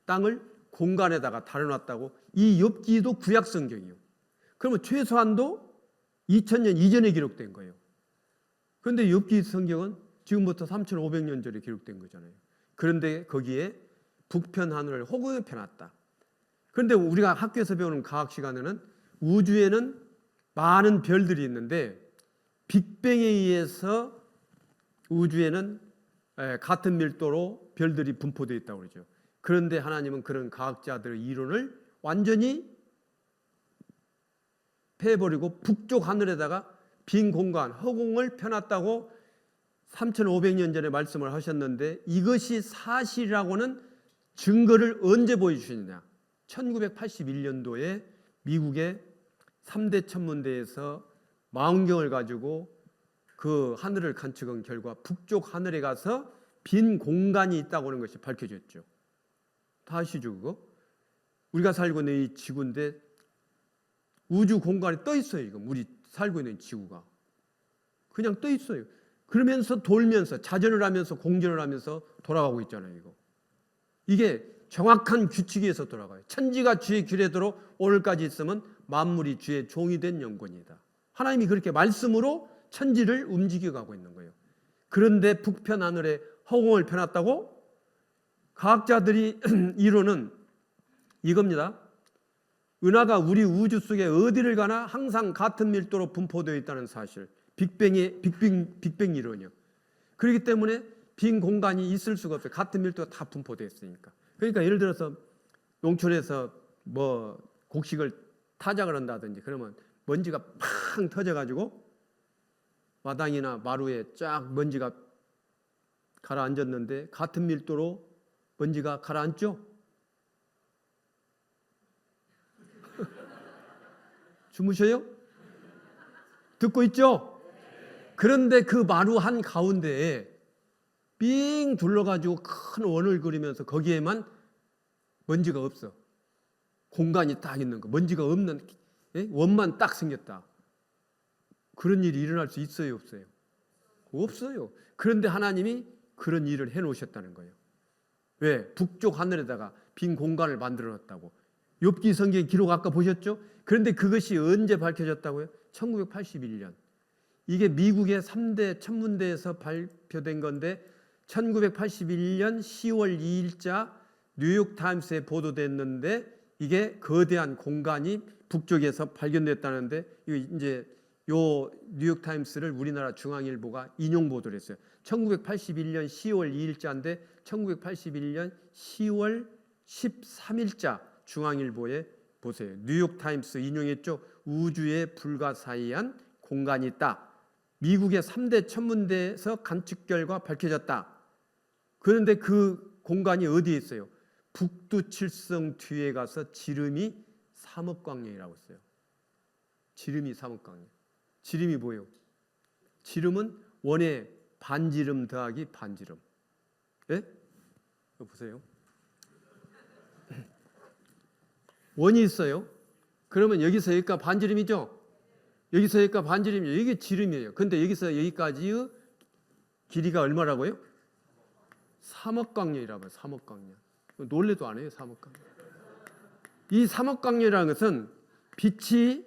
땅을 공간에다가 다려놨다고. 이 욥기도 구약 성경이요. 그러면 최소한도 2000년 이전에 기록된 거예요. 그런데 욥기 성경은 지금부터 3500년 전에 기록된 거잖아요. 그런데 거기에 북편 하늘을 허공에 펴놨다. 그런데 우리가 학교에서 배우는 과학 시간에는 우주에는 많은 별들이 있는데 빅뱅에 의해서 우주에는 같은 밀도로 별들이 분포되어 있다고 그러죠. 그런데 하나님은 그런 과학자들의 이론을 완전히 패버리고 북쪽 하늘에다가 빈 공간, 허공을 펴놨다고 3500년 전에 말씀을 하셨는데 이것이 사실이라고는 증거를 언제 보여주시느냐. 1981년도에 미국의 3대 천문대에서 망원경을 가지고 그 하늘을 관측한 결과 북쪽 하늘에 가서 빈 공간이 있다고 하는 것이 밝혀졌죠. 다 아시죠 그거? 우리가 살고 있는 이 지구인데 우주 공간에 떠 있어요. 이거 우리 살고 있는 지구가 그냥 떠 있어요. 그러면서 돌면서 자전을 하면서 공전을 하면서 돌아가고 있잖아요. 이게 정확한 규칙에 의해서 돌아가요. 천지가 주의 규례대로 오늘까지 있으면 만물이 주의 종이 된 영권이다. 하나님이 그렇게 말씀으로 천지를 움직여가고 있는 거예요. 그런데 북편 하늘에 허공을 펴놨다고? 과학자들이 이론은 이겁니다. 은하가 우리 우주 속에 어디를 가나 항상 같은 밀도로 분포되어 있다는 사실. 빅뱅 이론이요. 그렇기 때문에 빈 공간이 있을 수가 없어요. 같은 밀도가 다 분포되어 있으니까. 그러니까 예를 들어서 농촌에서 뭐 곡식을 타작을 한다든지 그러면 먼지가 팡 터져가지고 마당이나 마루에 쫙 먼지가 가라앉았는데 같은 밀도로 먼지가 가라앉죠? 주무셔요? 듣고 있죠? 그런데 그 마루 한 가운데에 삥 둘러가지고 큰 원을 그리면서 거기에만 먼지가 없어. 공간이 딱 있는 거. 먼지가 없는 원만 딱 생겼다. 그런 일이 일어날 수 있어요, 없어요? 없어요. 그런데 하나님이 그런 일을 해놓으셨다는 거예요. 왜? 북쪽 하늘에다가 빈 공간을 만들어 놨다고. 욥기 성경 기록 아까 보셨죠? 그런데 그것이 언제 밝혀졌다고요? 1981년. 이게 미국의 3대 천문대에서 발표된 건데 1981년 10월 2일자 뉴욕타임스에 보도됐는데 이게 거대한 공간이 북쪽에서 발견됐다는데 이제 요 뉴욕타임스를 우리나라 중앙일보가 인용 보도를 했어요. 1981년 10월 2일자인데 1981년 10월 13일자 중앙일보에 보세요. 뉴욕타임스 인용했죠. 우주에 불가사의한 공간이 있다. 미국의 3대 천문대에서 관측 결과 밝혀졌다. 그런데 그 공간이 어디에 있어요? 북두칠성 뒤에 가서 지름이 3억 광년이라고 했어요. 지름이 3억 광년. 지름이 뭐예요? 지름은 원의 반지름 더하기 반지름. 예? 이거 보세요. 원이 있어요. 그러면 여기서 여기까지 반지름이죠? 여기서 여기까지 반지름이에요. 이게 지름이에요. 근데 여기서 여기까지의 길이가 얼마라고요? 3억 광년이라고요. 3억 광년. 놀래도 안 해요. 3억 광년. 이 3억 광년이라는 것은 빛이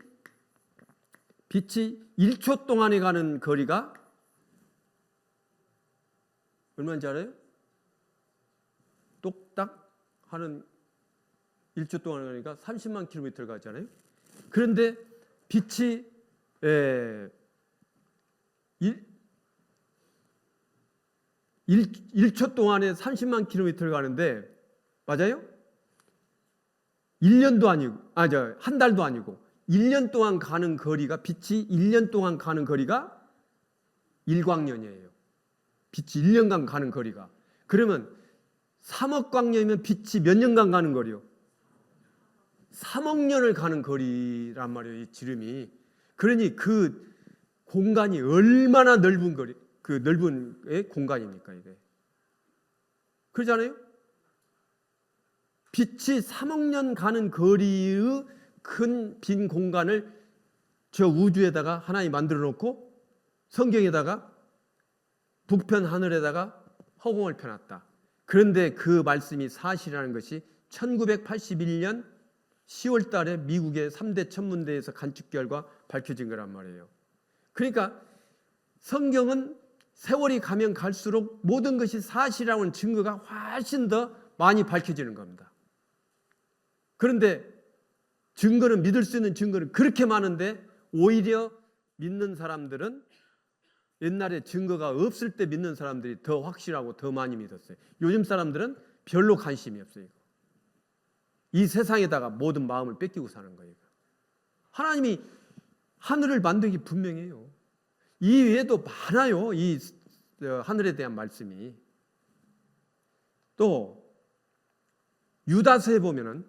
1초 동안에 가는 거리가 얼마인지 알아요? 똑딱 하는 1초 동안에 가니까 30만 킬로미터를 가잖아요. 그런데 빛이 1초 동안에 30만 킬로미터를 가는데 맞아요? 1년도 아니고 한 달도 아니고 1년 동안 가는 거리가 빛이 1년 동안 가는 거리가 1광년이에요. 빛이 1년간 가는 거리가. 그러면 3억 광년이면 빛이 몇 년간 가는 거리요? 3억 년을 가는 거리란 말이에요. 이 지름이. 그러니 그 공간이 얼마나 넓은 거리, 그 넓은 공간입니까 이게? 그러잖아요. 빛이 3억 년 가는 거리의 큰 빈 공간을 저 우주에다가 하나님 만들어 놓고 성경에다가 북편 하늘에다가 허공을 펴놨다. 그런데 그 말씀이 사실이라는 것이 1981년 10월 달에 미국의 3대 천문대에서 관측 결과 밝혀진 거란 말이에요. 그러니까 성경은 세월이 가면 갈수록 모든 것이 사실이라는 증거가 훨씬 더 많이 밝혀지는 겁니다. 그런데 증거는, 믿을 수 있는 증거는 그렇게 많은데 오히려 믿는 사람들은 옛날에 증거가 없을 때 믿는 사람들이 더 확실하고 더 많이 믿었어요. 요즘 사람들은 별로 관심이 없어요. 이 세상에다가 모든 마음을 뺏기고 사는 거예요. 하나님이 하늘을 만들기 분명해요. 이 외에도 많아요. 이 하늘에 대한 말씀이. 또 유다서에 보면은,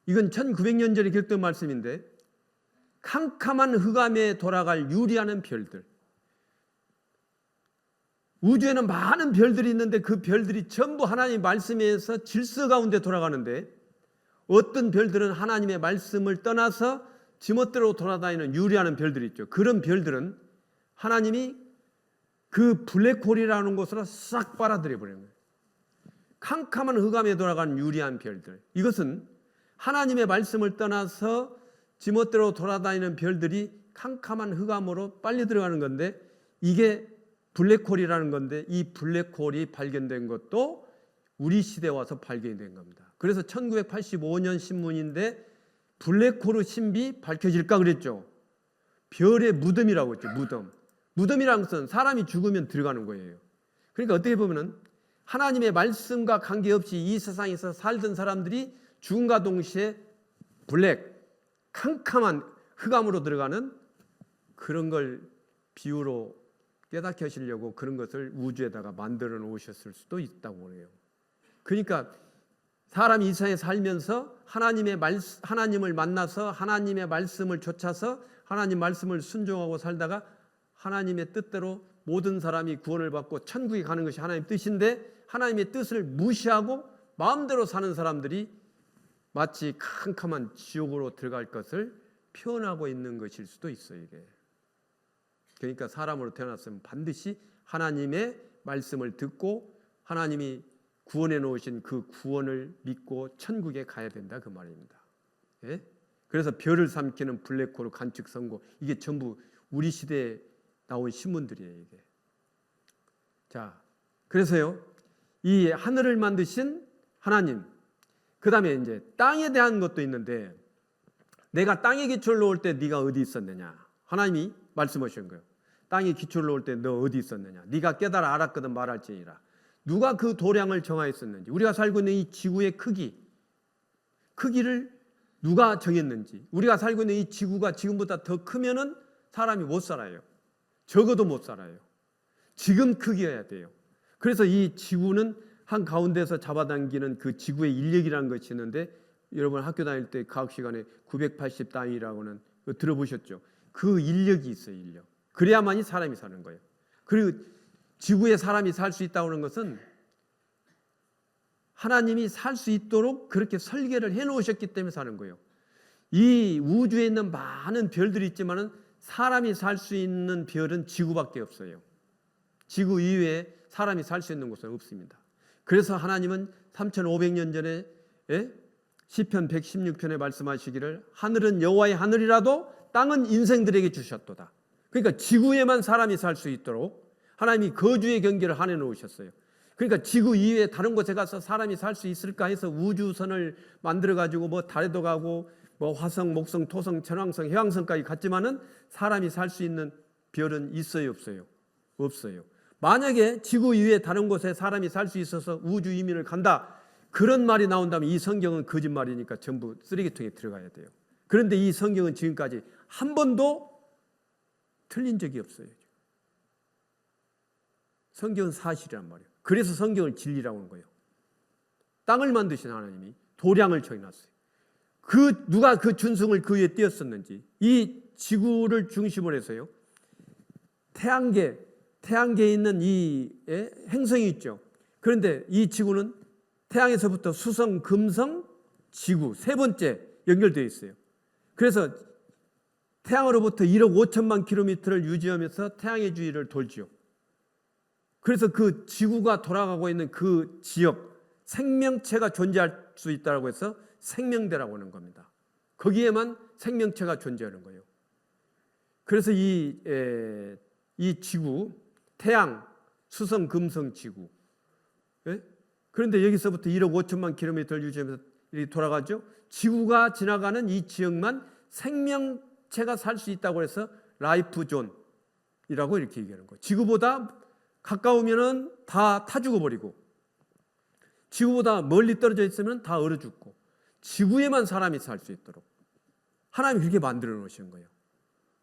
이건 1900년 전에 기록된 말씀인데, 캄캄한 흑암에 돌아갈 유리하는 별들. 우주에는 많은 별들이 있는데 그 별들이 전부 하나님의 말씀에서 질서 가운데 돌아가는데, 어떤 별들은 하나님의 말씀을 떠나서 지멋대로 돌아다니는 유리하는 별들이 있죠. 그런 별들은 하나님이 그 블랙홀이라는 곳으로 싹 빨아들여 버리는 거예요. 캄캄한 흑암에 돌아가는 유리한 별들, 이것은 하나님의 말씀을 떠나서 지멋대로 돌아다니는 별들이 캄캄한 흑암으로 빨리 들어가는 건데, 이게 블랙홀이라는 건데, 이 블랙홀이 발견된 것도 우리 시대에 와서 발견이 된 겁니다. 그래서 1985년 신문인데 블랙홀의 신비 밝혀질까 그랬죠. 별의 무덤이라고 했죠. 무덤이라는 것은 사람이 죽으면 들어가는 거예요. 그러니까 어떻게 보면은 하나님의 말씀과 관계없이 이 세상에서 살던 사람들이 죽음과 동시에 캄캄한 흑암으로 들어가는 그런 걸 비유로 깨닫게 하시려고 그런 것을 우주에다가 만들어 놓으셨을 수도 있다고 해요. 그러니까 사람이 이 세상에 살면서 하나님을 만나서 하나님의 말씀을 좇아서 하나님 말씀을 순종하고 살다가 하나님의 뜻대로 모든 사람이 구원을 받고 천국에 가는 것이 하나님의 뜻인데, 하나님의 뜻을 무시하고 마음대로 사는 사람들이 마치 캄캄한 지옥으로 들어갈 것을 표현하고 있는 것일 수도 있어요. 이게. 그러니까 사람으로 태어났으면 반드시 하나님의 말씀을 듣고 하나님이 구원해 놓으신 그 구원을 믿고 천국에 가야 된다, 그 말입니다. 예? 그래서 별을 삼키는 블랙홀 관측 선고, 이게 전부 우리 시대에 나온 신문들이에요. 이게. 자, 그래서요, 이 하늘을 만드신 하나님, 그 다음에 이제 땅에 대한 것도 있는데, 내가 땅에 기초를 놓을 때 네가 어디 있었느냐? 하나님이 말씀하신 거예요. 땅에 기초를 놓을 때 너 어디 있었느냐? 네가 깨달아 알았거든 말할지니라. 누가 그 도량을 정하였었는지, 우리가 살고 있는 이 지구의 크기를 누가 정했는지, 우리가 살고 있는 이 지구가 지금보다 더 크면은 사람이 못 살아요. 적어도 못 살아요. 지금 크기여야 돼요. 그래서 이 지구는 한 가운데서 잡아당기는 그 지구의 인력이라는 것이 있는데, 여러분 학교 다닐 때 과학 시간에 980 단위라고는 들어보셨죠? 그 인력이 있어요. 인력. 그래야만이 사람이 사는 거예요. 그리고 지구에 사람이 살 수 있다고 하는 것은 하나님이 살 수 있도록 그렇게 설계를 해놓으셨기 때문에 사는 거예요. 이 우주에 있는 많은 별들이 있지만은 사람이 살 수 있는 별은 지구밖에 없어요. 지구 이외에 사람이 살 수 있는 곳은 없습니다. 그래서 하나님은 3500년 전에 시편 116편에 말씀하시기를, 하늘은 여호와의 하늘이라도 땅은 인생들에게 주셨도다. 그러니까 지구에만 사람이 살 수 있도록 하나님이 거주의 경계를 한해 놓으셨어요. 그러니까 지구 이외에 다른 곳에 가서 사람이 살 수 있을까 해서 우주선을 만들어 가지고 뭐 달에도 가고 뭐 화성, 목성, 토성, 천왕성, 해왕성까지 갔지만은 사람이 살 수 있는 별은 있어요, 없어요? 없어요. 만약에 지구 이외에 다른 곳에 사람이 살 수 있어서 우주 이민을 간다, 그런 말이 나온다면 이 성경은 거짓말이니까 전부 쓰레기통에 들어가야 돼요. 그런데 이 성경은 지금까지 한 번도 틀린 적이 없어요. 성경은 사실이란 말이에요. 그래서 성경을 진리라고 하는 거예요. 땅을 만드신 하나님이 도량을 정해놨어요. 누가 그 준승을 그 위에 띄었었는지, 이 지구를 중심으로 해서요, 태양계에 있는 이 행성이 있죠. 그런데 이 지구는 태양에서부터 수성, 금성, 지구 세 번째 연결되어 있어요. 그래서 태양으로부터 1억 5천만 킬로미터를 유지하면서 태양의 주위를 돌지요. 그래서 그 지구가 돌아가고 있는 그 지역, 생명체가 존재할 수 있다고 해서 생명대라고 하는 겁니다. 거기에만 생명체가 존재하는 거예요. 그래서 이 지구, 태양, 수성, 금성, 지구. 예? 그런데 여기서부터 1억 5천만 킬로미터를 유지하면서 이렇게 돌아가죠. 지구가 지나가는 이 지역만 생명체가 살 수 있다고 해서 라이프 존이라고 이렇게 얘기하는 거예요. 지구보다 가까우면은 다 죽어버리고, 지구보다 멀리 떨어져 있으면 다 얼어 죽고, 지구에만 사람이 살 수 있도록 하나님이 그렇게 만들어 놓으신 거예요.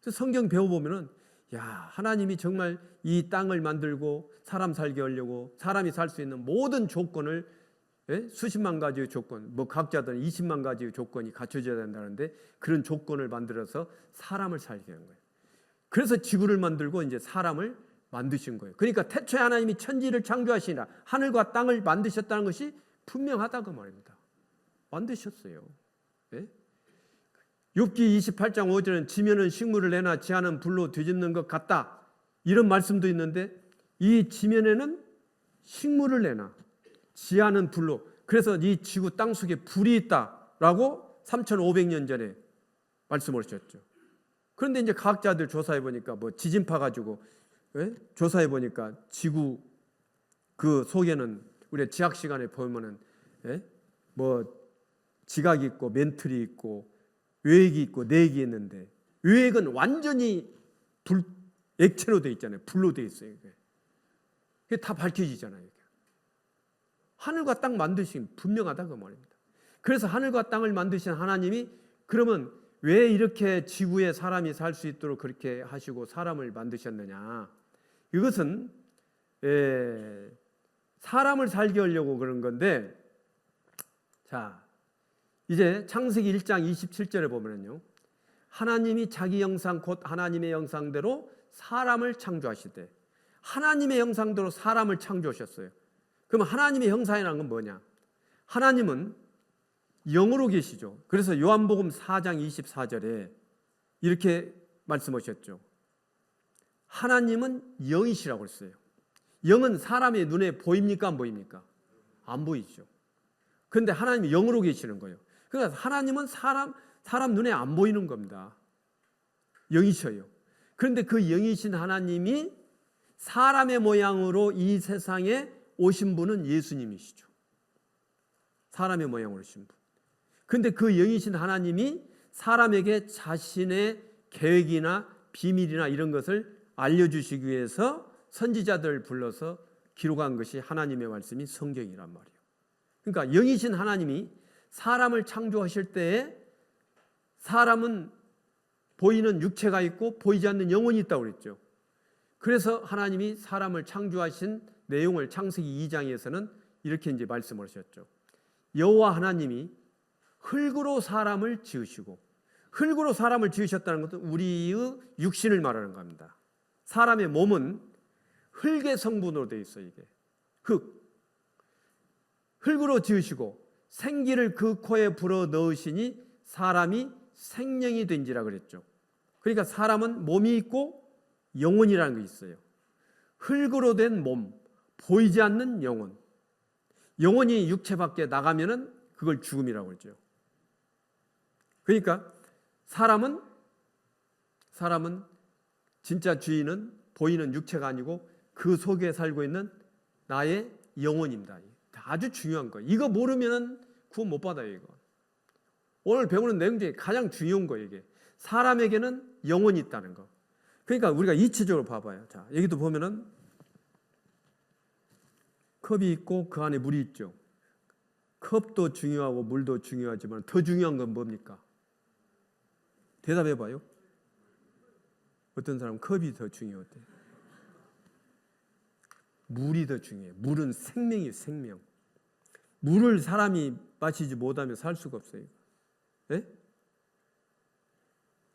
그래서 성경 배워보면은 하나님이 정말 이 땅을 만들고 사람 살게 하려고 사람이 살 수 있는 모든 조건을, 수십만 가지의 조건, 각자들은 20만 가지의 조건이 갖춰져야 된다는데 그런 조건을 만들어서 사람을 살게 한 거예요. 그래서 지구를 만들고 이제 사람을 만드신 거예요. 그러니까 태초에 하나님이 천지를 창조하시니라 하늘과 땅을 만드셨다는 것이 분명하다고 말입니다. 만드셨어요. 욥기 28장 5절은 지면은 식물을 내나 지하는 불로 뒤집는 것 같다, 이런 말씀도 있는데 이 지면에는 식물을 내나 지하는 불로, 그래서 이 지구 땅 속에 불이 있다라고 3,500년 전에 말씀을 하셨죠. 그런데 이제 과학자들 조사해 보니까 지진파 가지고 조사해 보니까 지구 그 속에는 우리 지학 시간에 보면은 지각이 있고 멘틀이 있고 외액이 있고 내액이 있는데, 외액은 완전히 액체로 되어 있잖아요. 불로 되어 있어요. 이게 다 밝혀지잖아요. 이게. 하늘과 땅 만드신 분명하다 그 말입니다. 그래서 하늘과 땅을 만드신 하나님이 그러면 왜 이렇게 지구에 사람이 살 수 있도록 그렇게 하시고 사람을 만드셨느냐? 이것은 사람을 살게 하려고 그런 건데, 자, 이제 창세기 1장 27절에 보면요, 하나님이 자기 형상 곧 하나님의 형상대로 사람을 창조하시되, 하나님의 형상대로 사람을 창조하셨어요. 그럼 하나님의 형상이라는 건 뭐냐? 하나님은 영으로 계시죠. 그래서 요한복음 4장 24절에 이렇게 말씀하셨죠. 하나님은 영이시라고 했어요. 영은 사람의 눈에 보입니까? 안 보입니까? 안 보이죠. 그런데 하나님이 영으로 계시는 거예요. 그러니까 하나님은 사람 눈에 안 보이는 겁니다. 영이셔요. 그런데 그 영이신 하나님이 사람의 모양으로 이 세상에 오신 분은 예수님이시죠. 사람의 모양으로 오신 분. 그런데 그 영이신 하나님이 사람에게 자신의 계획이나 비밀이나 이런 것을 알려주시기 위해서 선지자들을 불러서 기록한 것이 하나님의 말씀이 성경이란 말이에요. 그러니까 영이신 하나님이 사람을 창조하실 때에 사람은 보이는 육체가 있고 보이지 않는 영혼이 있다고 그랬죠. 그래서 하나님이 사람을 창조하신 내용을 창세기 2장에서는 이렇게 이제 말씀을 하셨죠. 여호와 하나님이 흙으로 사람을 지으시고, 흙으로 사람을 지으셨다는 것은 우리의 육신을 말하는 겁니다. 사람의 몸은 흙의 성분으로 되어 있어요. 이게 흙으로 지으시고 생기를 그 코에 불어 넣으시니 사람이 생명이 된지라 그랬죠. 그러니까 사람은 몸이 있고 영혼이라는 게 있어요. 흙으로 된 몸, 보이지 않는 영혼. 영혼이 육체 밖에 나가면은 그걸 죽음이라고 그러죠. 그러니까 사람은 진짜 주인은 보이는 육체가 아니고 그 속에 살고 있는 나의 영혼입니다. 아주 중요한 거예요. 이거 모르면 구원 못 받아요. 이거. 오늘 배우는 내용 중에 가장 중요한 거예요. 이게 사람에게는 영혼이 있다는 거. 그러니까 우리가 이치적으로 봐봐요. 자, 여기도 보면은 컵이 있고 그 안에 물이 있죠. 컵도 중요하고 물도 중요하지만 더 중요한 건 뭡니까? 대답해봐요. 어떤 사람은 컵이 더 중요하대. 물이 더 중요해. 물은 생명이에요. 생명. 물을 사람이 마시지 못하면 살 수가 없어요. 네?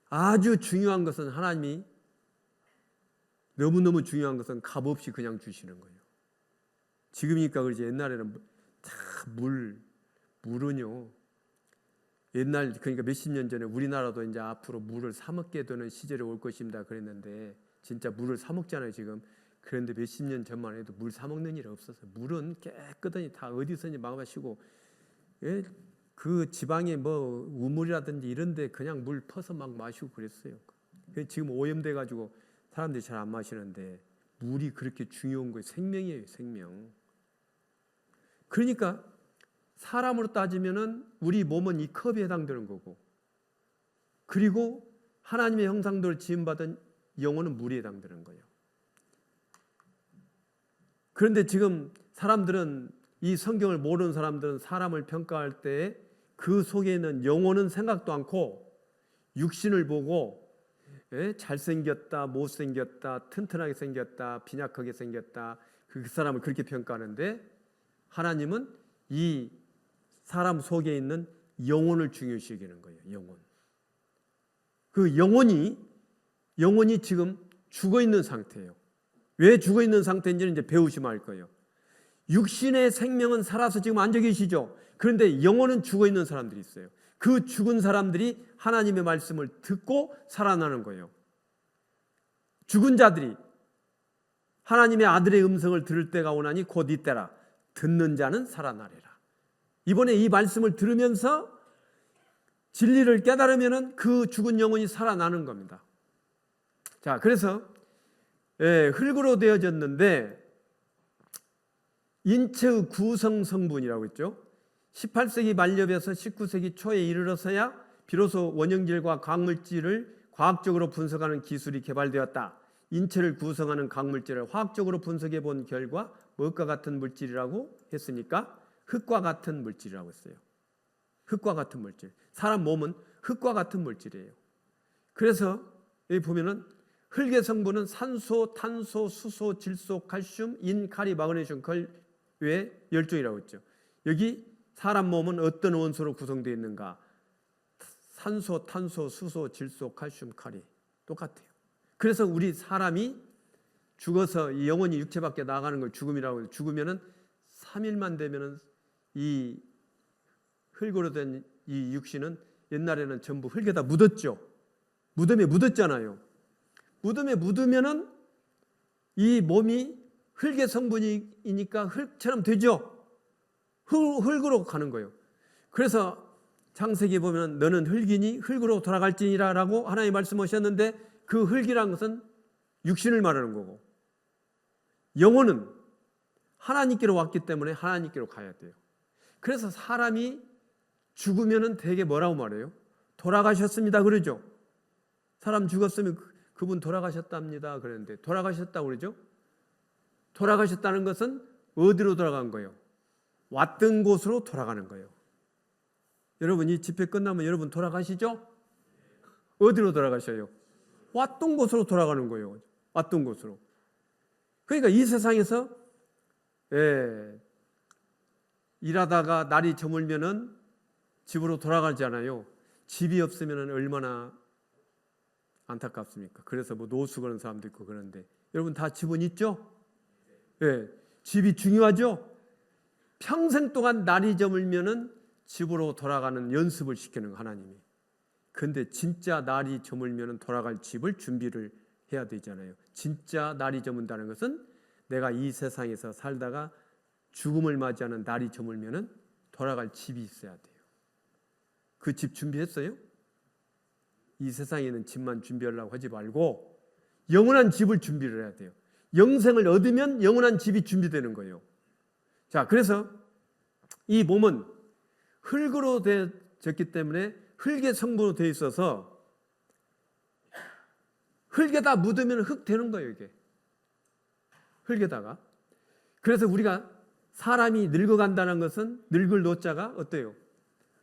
아주 중요한 것은 하나님이 너무너무 중요한 것은 값없이 그냥 주시는 거예요. 지금이니까 그러지 옛날에는 물은요. 옛날 그러니까 몇십 년 전에 우리나라도 이제 앞으로 물을 사 먹게 되는 시절이 올 것입니다. 그랬는데 진짜 물을 사 먹잖아요 지금. 그런데 몇십 년 전만 해도 물 사 먹는 일이 없었어요. 물은 깨끗하니 다 어디서든지 막 마시고, 그 지방에 뭐 우물이라든지 이런데 그냥 물 퍼서 막 마시고 그랬어요. 지금 오염돼 가지고 사람들이 잘 안 마시는데 물이 그렇게 중요한 거예요. 생명이에요, 생명. 그러니까 사람으로 따지면은 우리 몸은 이 컵에 해당되는 거고, 그리고 하나님의 형상대로 지음받은 영혼은 물에 해당되는 거예요. 그런데 지금 사람들은, 이 성경을 모르는 사람들은 사람을 평가할 때 그 속에 있는 영혼은 생각도 않고 육신을 보고, 잘생겼다, 못생겼다, 튼튼하게 생겼다, 빈약하게 생겼다, 그 사람을 그렇게 평가하는데, 하나님은 이 사람 속에 있는 영혼을 중요시 여기는 거예요. 영혼. 그 영혼이 지금 죽어 있는 상태예요. 왜 죽어 있는 상태인지는 이제 배우시면 알 거예요. 육신의 생명은 살아서 지금 앉아 계시죠. 그런데 영혼은 죽어 있는 사람들이 있어요. 그 죽은 사람들이 하나님의 말씀을 듣고 살아나는 거예요. 죽은 자들이 하나님의 아들의 음성을 들을 때가 오나니 곧 이때라. 듣는 자는 살아나리라. 이번에 이 말씀을 들으면서 진리를 깨달으면 그 죽은 영혼이 살아나는 겁니다. 자, 그래서 흙으로 되어졌는데 인체의 구성 성분이라고 했죠. 18세기 말엽에서 19세기 초에 이르러서야 비로소 원형질과 광물질을 과학적으로 분석하는 기술이 개발되었다. 인체를 구성하는 광물질을 화학적으로 분석해 본 결과 무엇과 같은 물질이라고 했으니까 흙과 같은 물질이라고 했어요. 흙과 같은 물질. 사람 몸은 흙과 같은 물질이에요. 그래서 여기 보면은 흙의 성분은 산소, 탄소, 수소, 질소, 칼슘, 인, 카리, 마그네슘, 걸 외 10종이라고 했죠. 여기 사람 몸은 어떤 원소로 구성되어 있는가? 산소, 탄소, 수소, 질소, 칼슘, 카리 똑같아요. 그래서 우리 사람이 죽어서 이 영혼이 육체 밖에 나가는 걸 죽음이라고 해요. 죽으면은 3일만 되면은 이 흙으로 된 이 육신은 옛날에는 전부 흙에다 묻었죠. 무덤에 묻었잖아요. 무덤에 묻으면은 이 몸이 흙의 성분이니까 흙처럼 되죠. 흙으로 가는 거예요. 그래서 창세기 보면 너는 흙이니 흙으로 돌아갈지니라 라고 하나님 말씀하셨는데, 그 흙이란 것은 육신을 말하는 거고, 영혼은 하나님께로 왔기 때문에 하나님께로 가야 돼요. 그래서 사람이 죽으면은 대개 뭐라고 말해요? 돌아가셨습니다 그러죠. 사람 죽었으면 그분 돌아가셨답니다 그랬는데, 돌아가셨다고 그러죠. 돌아가셨다는 것은 어디로 돌아간 거예요? 왔던 곳으로 돌아가는 거예요. 여러분 이 집회 끝나면 여러분 돌아가시죠? 어디로 돌아가셔요? 왔던 곳으로 돌아가는 거예요. 왔던 곳으로. 그러니까 이 세상에서 일하다가 날이 저물면은 집으로 돌아가잖아요. 집이 없으면 얼마나 안타깝습니까? 그래서 뭐 노숙 그런 사람도 있고 그런데, 여러분 다 집은 있죠? 집이 중요하죠? 평생 동안 날이 저물면은 집으로 돌아가는 연습을 시키는 거, 하나님이. 근데 진짜 날이 저물면은 돌아갈 집을 준비를 해야 되잖아요. 진짜 날이 저문다는 것은 내가 이 세상에서 살다가 죽음을 맞이하는 날이 저물면은 돌아갈 집이 있어야 돼요. 그 집 준비했어요? 이 세상에 있는 집만 준비하려고 하지 말고 영원한 집을 준비를 해야 돼요. 영생을 얻으면 영원한 집이 준비되는 거예요. 자, 그래서 이 몸은 흙으로 되어졌기 때문에 흙의 성분으로 되어 있어서 흙에다 묻으면 흙 되는 거예요, 이게. 흙에다가. 그래서 우리가 사람이 늙어간다는 것은 늙을 노자가 어때요?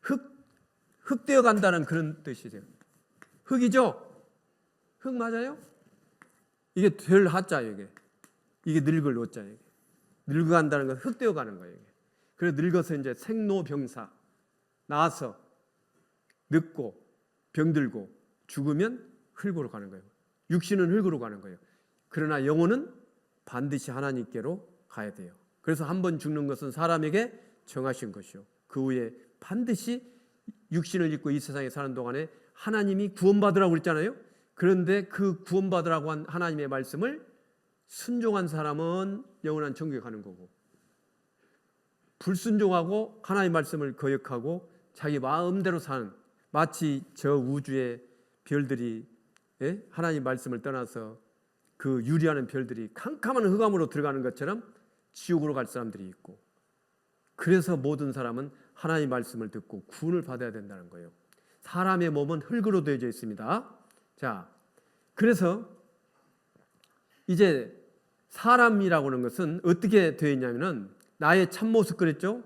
흙 되어 간다는 그런 뜻이죠. 흙이죠? 흙 맞아요? 이게 될 하자예요, 이게 늙을 노자예요. 늙어간다는 건 흙 되어 가는 거예요. 그래서 늙어서 이제 생로병사, 나서 늙고 병들고 죽으면 흙으로 가는 거예요. 육신은 흙으로 가는 거예요. 그러나 영혼은 반드시 하나님께로 가야 돼요. 그래서 한 번 죽는 것은 사람에게 정하신 것이요. 그 후에 반드시 육신을 입고 이 세상에 사는 동안에 하나님이 구원받으라고 그랬잖아요. 그런데 그 구원받으라고 한 하나님의 말씀을 순종한 사람은 영원한 천국에 가는 거고, 불순종하고 하나님의 말씀을 거역하고 자기 마음대로 사는, 마치 저 우주의 별들이 하나님 말씀을 떠나서 그 유리하는 별들이 캄캄한 흑암으로 들어가는 것처럼 지옥으로 갈 사람들이 있고, 그래서 모든 사람은 하나님의 말씀을 듣고 구원을 받아야 된다는 거예요. 사람의 몸은 흙으로 되어져 있습니다. 자, 그래서 이제 사람이라고 하는 것은 어떻게 되어 있냐면은 나의 참모습 그랬죠?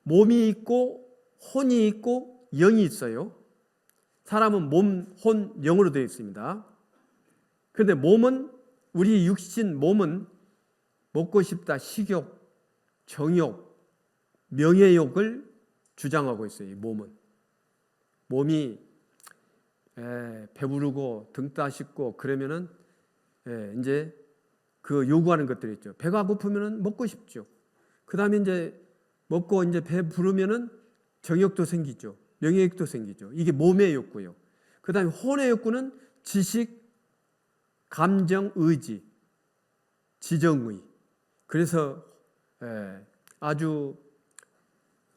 몸이 있고 혼이 있고 영이 있어요. 사람은 몸, 혼, 영으로 되어 있습니다. 그런데 몸은, 우리 육신 몸은 먹고 싶다 식욕, 정욕, 명예욕을 주장하고 있어요. 이 몸이 배부르고 등 따숩고 그러면은 이제 그 요구하는 것들이 있죠. 배가 고프면은 먹고 싶죠. 그 다음에 이제 먹고 이제 배 부르면은 정욕도 생기죠. 명예욕도 생기죠. 이게 몸의 욕구요. 그 다음에 혼의 욕구는 지식, 감정, 의지, 지정의. 그래서 아주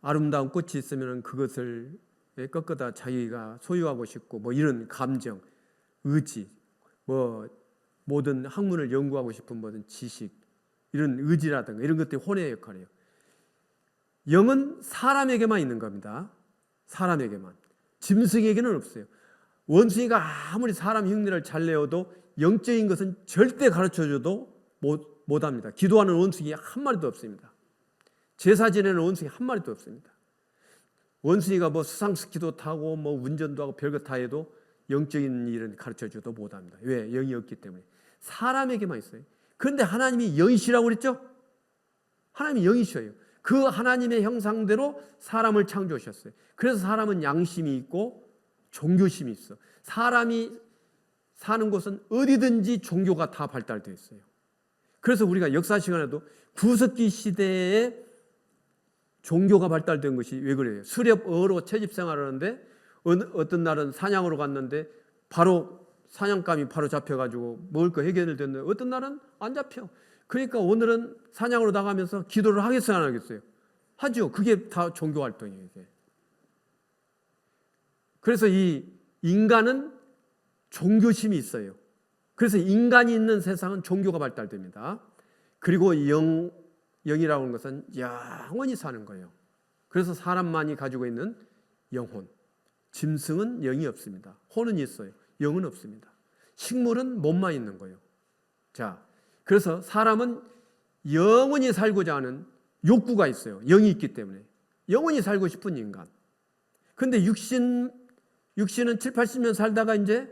아름다운 꽃이 있으면 그것을 꺾어다 자기가 소유하고 싶고, 뭐 이런 감정, 의지, 뭐 모든 학문을 연구하고 싶은 모든 지식, 이런 의지라든가 이런 것들이 혼의 역할이에요. 영은 사람에게만 있는 겁니다. 사람에게만. 짐승에게는 없어요. 원숭이가 아무리 사람 흉내를 잘 내어도 영적인 것은 절대 가르쳐줘도 못합니다. 기도하는 원숭이 한 마리도 없습니다. 제사 지내는 원숭이 한 마리도 없습니다. 원숭이가 뭐 수상스키도 타고 뭐 운전도 하고 별거 다 해도 영적인 일은 가르쳐줘도 못합니다. 왜? 영이 없기 때문에. 사람에게만 있어요. 그런데 하나님이 영이시라고 그랬죠? 하나님이 영이셔요. 그 하나님의 형상대로 사람을 창조하셨어요. 그래서 사람은 양심이 있고 종교심이 있어. 사람이 사는 곳은 어디든지 종교가 다 발달되어 있어요. 그래서 우리가 역사 시간에도 구석기 시대에 종교가 발달된 것이 왜 그래요? 수렵어로 채집생활을 하는데 어떤 날은 사냥으로 갔는데 바로 사냥감이 바로 잡혀가지고 먹을 거 해결됐는데 어떤 날은 안 잡혀. 그러니까 오늘은 사냥으로 나가면서 기도를 하겠어요, 안 하겠어요? 하죠. 그게 다 종교 활동이에요. 이게. 그래서 이 인간은 종교심이 있어요. 그래서 인간이 있는 세상은 종교가 발달됩니다. 그리고 영이라고 하는 것은 영원히 사는 거예요. 그래서 사람만이 가지고 있는 영혼. 짐승은 영이 없습니다. 혼은 있어요. 영은 없습니다. 식물은 몸만 있는 거예요. 자, 그래서 사람은 영원히 살고자 하는 욕구가 있어요. 영이 있기 때문에. 영원히 살고 싶은 인간. 근데 육신은 7, 80년 살다가 이제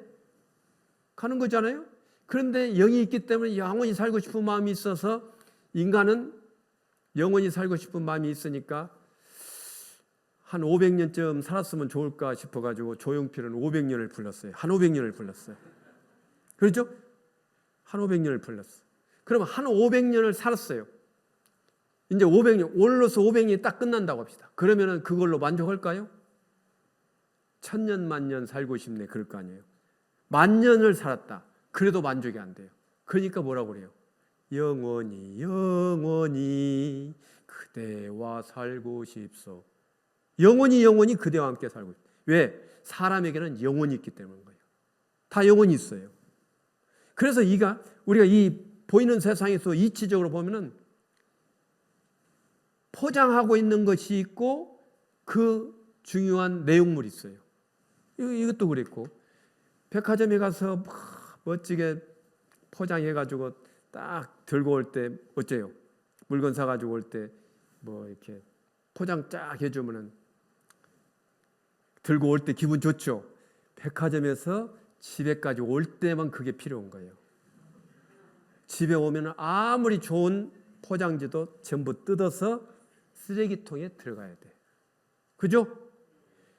가는 거잖아요. 그런데 영이 있기 때문에 영원히 살고 싶은 마음이 있어서 인간은 영원히 살고 싶은 마음이 있으니까 한 500년쯤 살았으면 좋을까 싶어가지고 조용필은 500년을 불렀어요. 한 500년을 불렀어요. 그렇죠? 한 500년을 불렀어요. 그러면 한 500년을 살았어요. 이제 500년, 오늘로서 500년이 딱 끝난다고 합시다. 그러면은 그걸로 만족할까요? 1000년, 만년 살고 싶네. 그럴 거 아니에요. 만년을 살았다. 그래도 만족이 안 돼요. 그러니까 뭐라고 그래요? 영원히 그대와 살고 싶소. 영원히 그대와 함께 살고 싶소. 왜? 사람에게는 영혼이 있기 때문인 거예요. 다 영혼이 있어요. 그래서 우리가 이 보이는 세상에서 이치적으로 보면은 포장하고 있는 것이 있고 그 중요한 내용물이 있어요. 이것도 그랬고, 백화점에 가서 멋지게 포장해가지고 딱 들고 올 때 어째요? 물건 사가지고 올 때 뭐 이렇게 포장 쫙 해주면은 들고 올 때 기분 좋죠? 백화점에서 집에까지 올 때만 그게 필요한 거예요. 집에 오면 아무리 좋은 포장지도 전부 뜯어서 쓰레기통에 들어가야 돼. 그죠?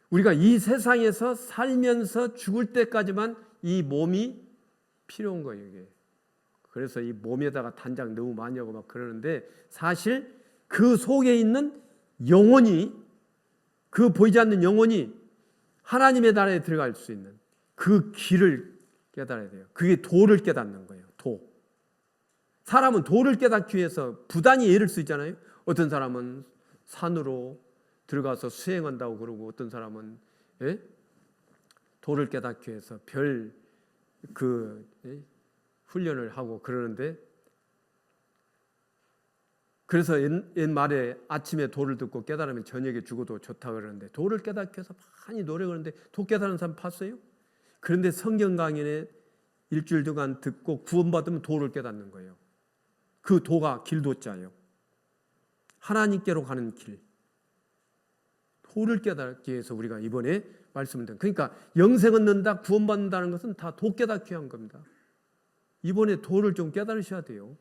우리가 이 세상에서 살면서 죽을 때까지만 이 몸이 필요한 거예요, 이게. 그래서 이 몸에다가 단장 너무 많이 하고 막 그러는데 사실 그 속에 있는 영혼이, 그 보이지 않는 영혼이 하나님의 나라에 들어갈 수 있는 그 길을 깨달아야 돼요. 그게 도를 깨닫는 거예요. 도. 사람은 도를 깨닫기 위해서 부단히 애를 쓰잖아요. 어떤 사람은 산으로 들어가서 수행한다고 그러고, 어떤 사람은 도를 깨닫기 위해서 훈련을 하고 그러는데, 그래서 옛말에 아침에 도를 듣고 깨달으면 저녁에 죽어도 좋다 그러는데, 도를 깨닫기 위해서 많이 노력을 하는데 도 깨달은 사람 봤어요? 그런데 성경 강연에 일주일 동안 듣고 구원받으면 도를 깨닫는 거예요. 그 도가 길도자예요. 하나님께로 가는 길. 도를 깨닫기 위해서 우리가 이번에 말씀을 드린, 그러니까 영생 얻는다, 구원받는다는 것은 다 도 깨닫기 위한 겁니다. 이번에 도를 좀 깨달으셔야 돼요.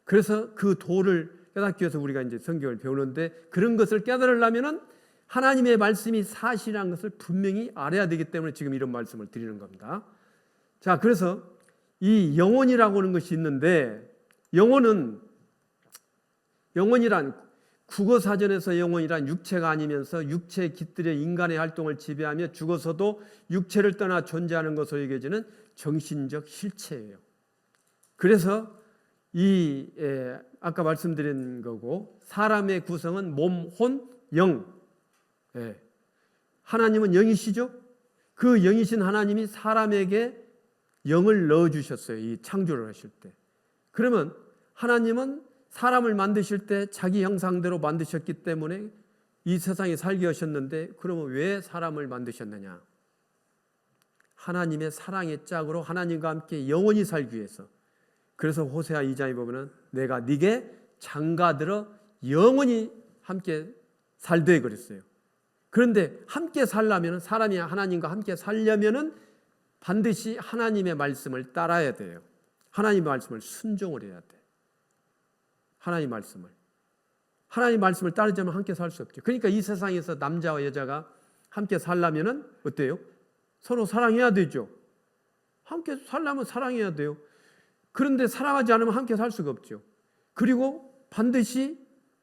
그래서 그 도를 깨닫기 위해서 우리가 이제 성경을 배우는데, 그런 것을 깨달으려면은 하나님의 말씀이 사실이라는 것을 분명히 알아야 되기 때문에 지금 이런 말씀을 드리는 겁니다. 자, 그래서 이 영혼이라고 하는 것이 있는데, 영혼이란 국어사전에서 영혼이란 육체가 아니면서 육체에 깃들여 인간의 활동을 지배하며 죽어서도 육체를 떠나 존재하는 것으로 여겨지는 정신적 실체예요. 그래서 아까 말씀드린 거고, 사람의 구성은 몸, 혼, 영. 하나님은 영이시죠? 그 영이신 하나님이 사람에게 영을 넣어주셨어요. 이 창조를 하실 때. 그러면 하나님은 사람을 만드실 때 자기 형상대로 만드셨기 때문에 이 세상에 살게 하셨는데, 그러면 왜 사람을 만드셨느냐? 하나님의 사랑의 짝으로 하나님과 함께 영원히 살기 위해서. 그래서 호세아 2장에 보면은 내가 네게 장가들어 영원히 함께 살되 그랬어요. 그런데 함께 살려면, 사람이 하나님과 함께 살려면은 반드시 하나님의 말씀을 따라야 돼요. 하나님의 말씀을 순종을 해야 돼. 하나님 말씀을 따르자면 함께 살 수 없죠. 그러니까 이 세상에서 남자와 여자가 함께 살려면은 어때요? 서로 사랑해야 되죠. 함께 살려면 사랑해야 돼요. 그런데 사랑하지 않으면 함께 살 수가 없죠. 그리고 반드시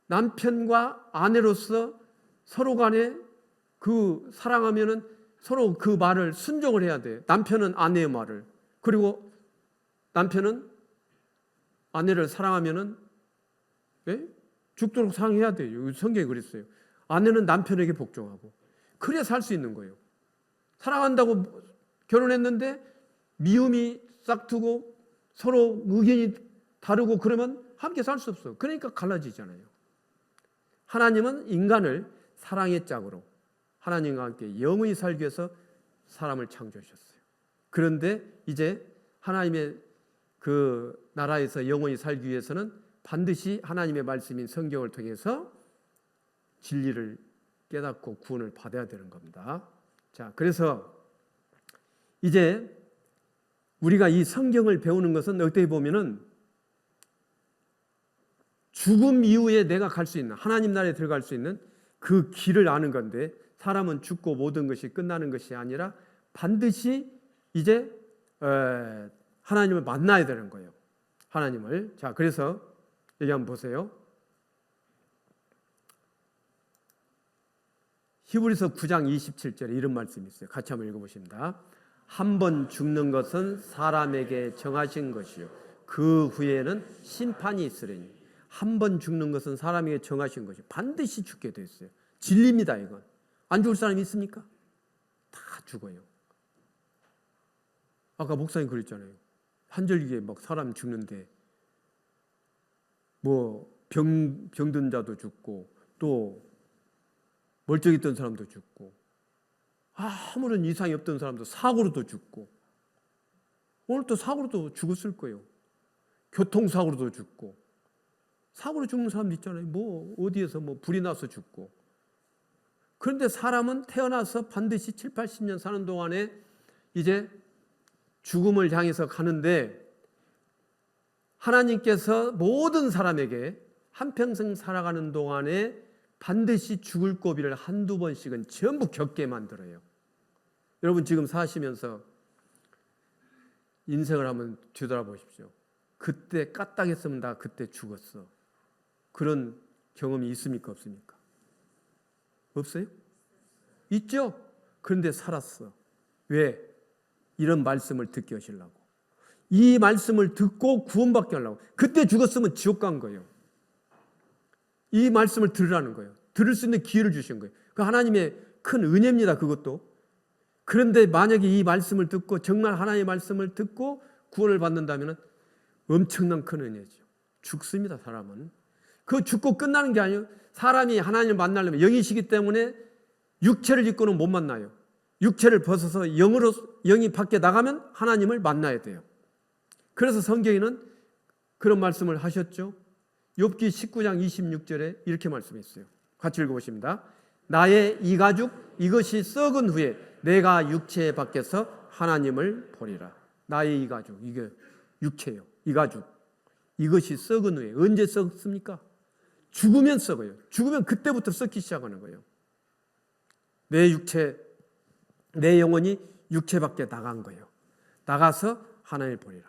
남편과 아내로서 서로 간에 그 사랑하면은 서로 그 말을 순종을 해야 돼요. 남편은 아내의 말을, 그리고 남편은 아내를 사랑하면은 죽도록 사랑해야 돼요. 성경에 그랬어요. 아내는 남편에게 복종하고, 그래야 살 수 있는 거예요. 사랑한다고 결혼했는데 미움이 싹트고 서로 의견이 다르고 그러면 함께 살 수 없어요. 그러니까 갈라지잖아요. 하나님은 인간을 사랑의 짝으로 하나님과 함께 영원히 살기 위해서 사람을 창조하셨어요. 그런데 이제 하나님의 그 나라에서 영원히 살기 위해서는 반드시 하나님의 말씀인 성경을 통해서 진리를 깨닫고 구원을 받아야 되는 겁니다. 자, 그래서 이제 우리가 이 성경을 배우는 것은 어떻게 보면은 죽음 이후에 내가 갈 수 있는, 하나님 나라에 들어갈 수 있는 그 길을 아는 건데, 사람은 죽고 모든 것이 끝나는 것이 아니라 반드시 이제 하나님을 만나야 되는 거예요. 하나님을. 자, 그래서 여기 한번 보세요. 히브리서 9장 27절에 이런 말씀이 있어요. 같이 한번 읽어보십니다. 한 번 죽는 것은 사람에게 정하신 것이요 그 후에는 심판이 있으리니. 한 번 죽는 것은 사람에게 정하신 것이요 반드시 죽게 돼 있어요. 진리입니다. 이건 안 죽을 사람이 있습니까? 다 죽어요. 아까 목사님 그랬잖아요. 한절기에 막 사람 죽는데 뭐 병든 자도 죽고 또 멀쩡했던 사람도 죽고 아무런 이상이 없던 사람도 사고로도 죽고, 오늘 또 사고로도 죽었을 거예요. 교통사고로도 죽고, 사고로 죽는 사람도 있잖아요. 뭐 어디에서 뭐 불이 나서 죽고. 그런데 사람은 태어나서 반드시 7, 80년 사는 동안에 이제 죽음을 향해서 가는데, 하나님께서 모든 사람에게 한평생 살아가는 동안에 반드시 죽을 고비를 한두 번씩은 전부 겪게 만들어요. 여러분 지금 사시면서 인생을 한번 뒤돌아보십시오. 그때 까딱했으면 나 그때 죽었어. 그런 경험이 있습니까? 없습니까? 없어요? 있죠? 그런데 살았어. 왜? 이런 말씀을 듣게 하시려고. 이 말씀을 듣고 구원받게 하려고. 그때 죽었으면 지옥 간 거예요. 이 말씀을 들으라는 거예요. 들을 수 있는 기회를 주신 거예요. 그 하나님의 큰 은혜입니다. 그것도. 그런데 만약에 이 말씀을 듣고 정말 하나님의 말씀을 듣고 구원을 받는다면 엄청난 큰 은혜죠. 죽습니다. 사람은. 그 죽고 끝나는 게 아니에요. 사람이 하나님을 만나려면 영이시기 때문에 육체를 입고는 못 만나요. 육체를 벗어서 영이 밖에 나가면 하나님을 만나야 돼요. 그래서 성경에는 그런 말씀을 하셨죠. 욥기 19장 26절에 이렇게 말씀했어요. 같이 읽어보십니다. 나의 이 가죽 이것이 썩은 후에 내가 육체 밖에서 하나님을 보리라. 나의 이 가죽, 이게 육체예요. 이 가죽 이것이 썩은 후에. 언제 썩습니까? 죽으면 썩어요. 죽으면 그때부터 썩기 시작하는 거예요. 내 육체, 내 영혼이 육체 밖에 나간 거예요. 나가서 하나님을 보리라.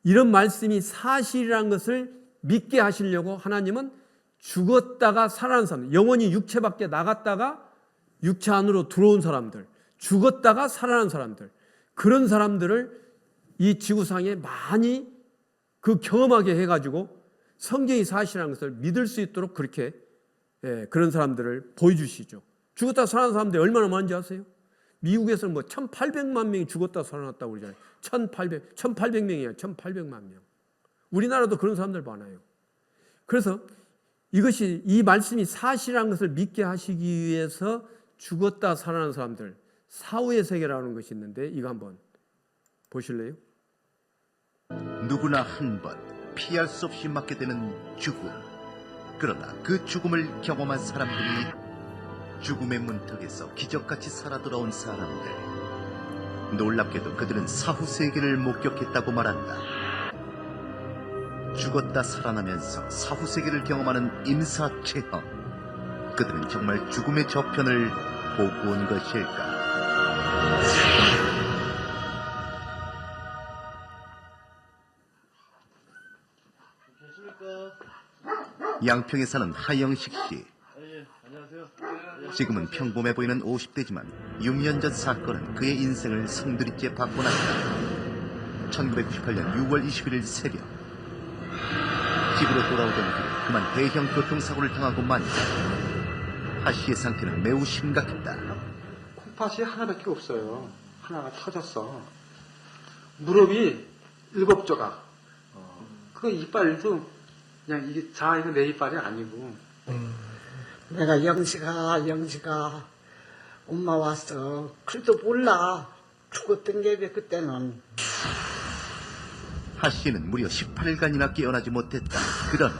이런 말씀이 사실이라는 것을 믿게 하시려고 하나님은 죽었다가 살아난 사람들, 영혼이 육체 밖에 나갔다가 육체 안으로 들어온 사람들, 죽었다가 살아난 사람들, 그런 사람들을 이 지구상에 많이 그 경험하게 해가지고 성경이 사실이라는 것을 믿을 수 있도록 그렇게 그런 사람들을 보여주시죠. 죽었다 살아난 사람들이 얼마나 많은지 아세요? 미국에서는 뭐 1800만 명이 죽었다 살아났다고 그러잖아요. 1800명이에요. 1800만 명. 우리나라도 그런 사람들 많아요. 그래서 이 말씀이 사실이라는 것을 믿게 하시기 위해서 죽었다 살아난 사람들, 사후의 세계라는 것이 있는데 이거 한번 보실래요? 누구나 한 번 피할 수 없이 맞게 되는 죽음. 그러나 그 죽음을 경험한 사람들이 죽음의 문턱에서 기적같이 살아 돌아온 사람들. 놀랍게도 그들은 사후 세계를 목격했다고 말한다. 죽었다 살아나면서 사후 세계를 경험하는 임사체험. 그들은 정말 죽음의 저편을 보고 온 것일까? 양평에 사는 하영식 씨. 지금은 평범해 보이는 50대지만 6년 전 사건은 그의 인생을 송두리째 바꿔놨다. 1998년 6월 21일 새벽, 집으로 돌아오던 길 그만 대형 교통사고를 당하고 만다. 하 씨의 상태는 매우 심각했다. 콩팥이 하나밖에 없어요. 하나가 터졌어. 무릎이 7조각. 그 이빨도 그냥 이게 이거 내 이빨이 아니고. 내가 영식아 엄마 왔어. 그래도 몰라. 죽었던 게 그때는. 하 씨는 무려 18일간이나 깨어나지 못했다. 그러나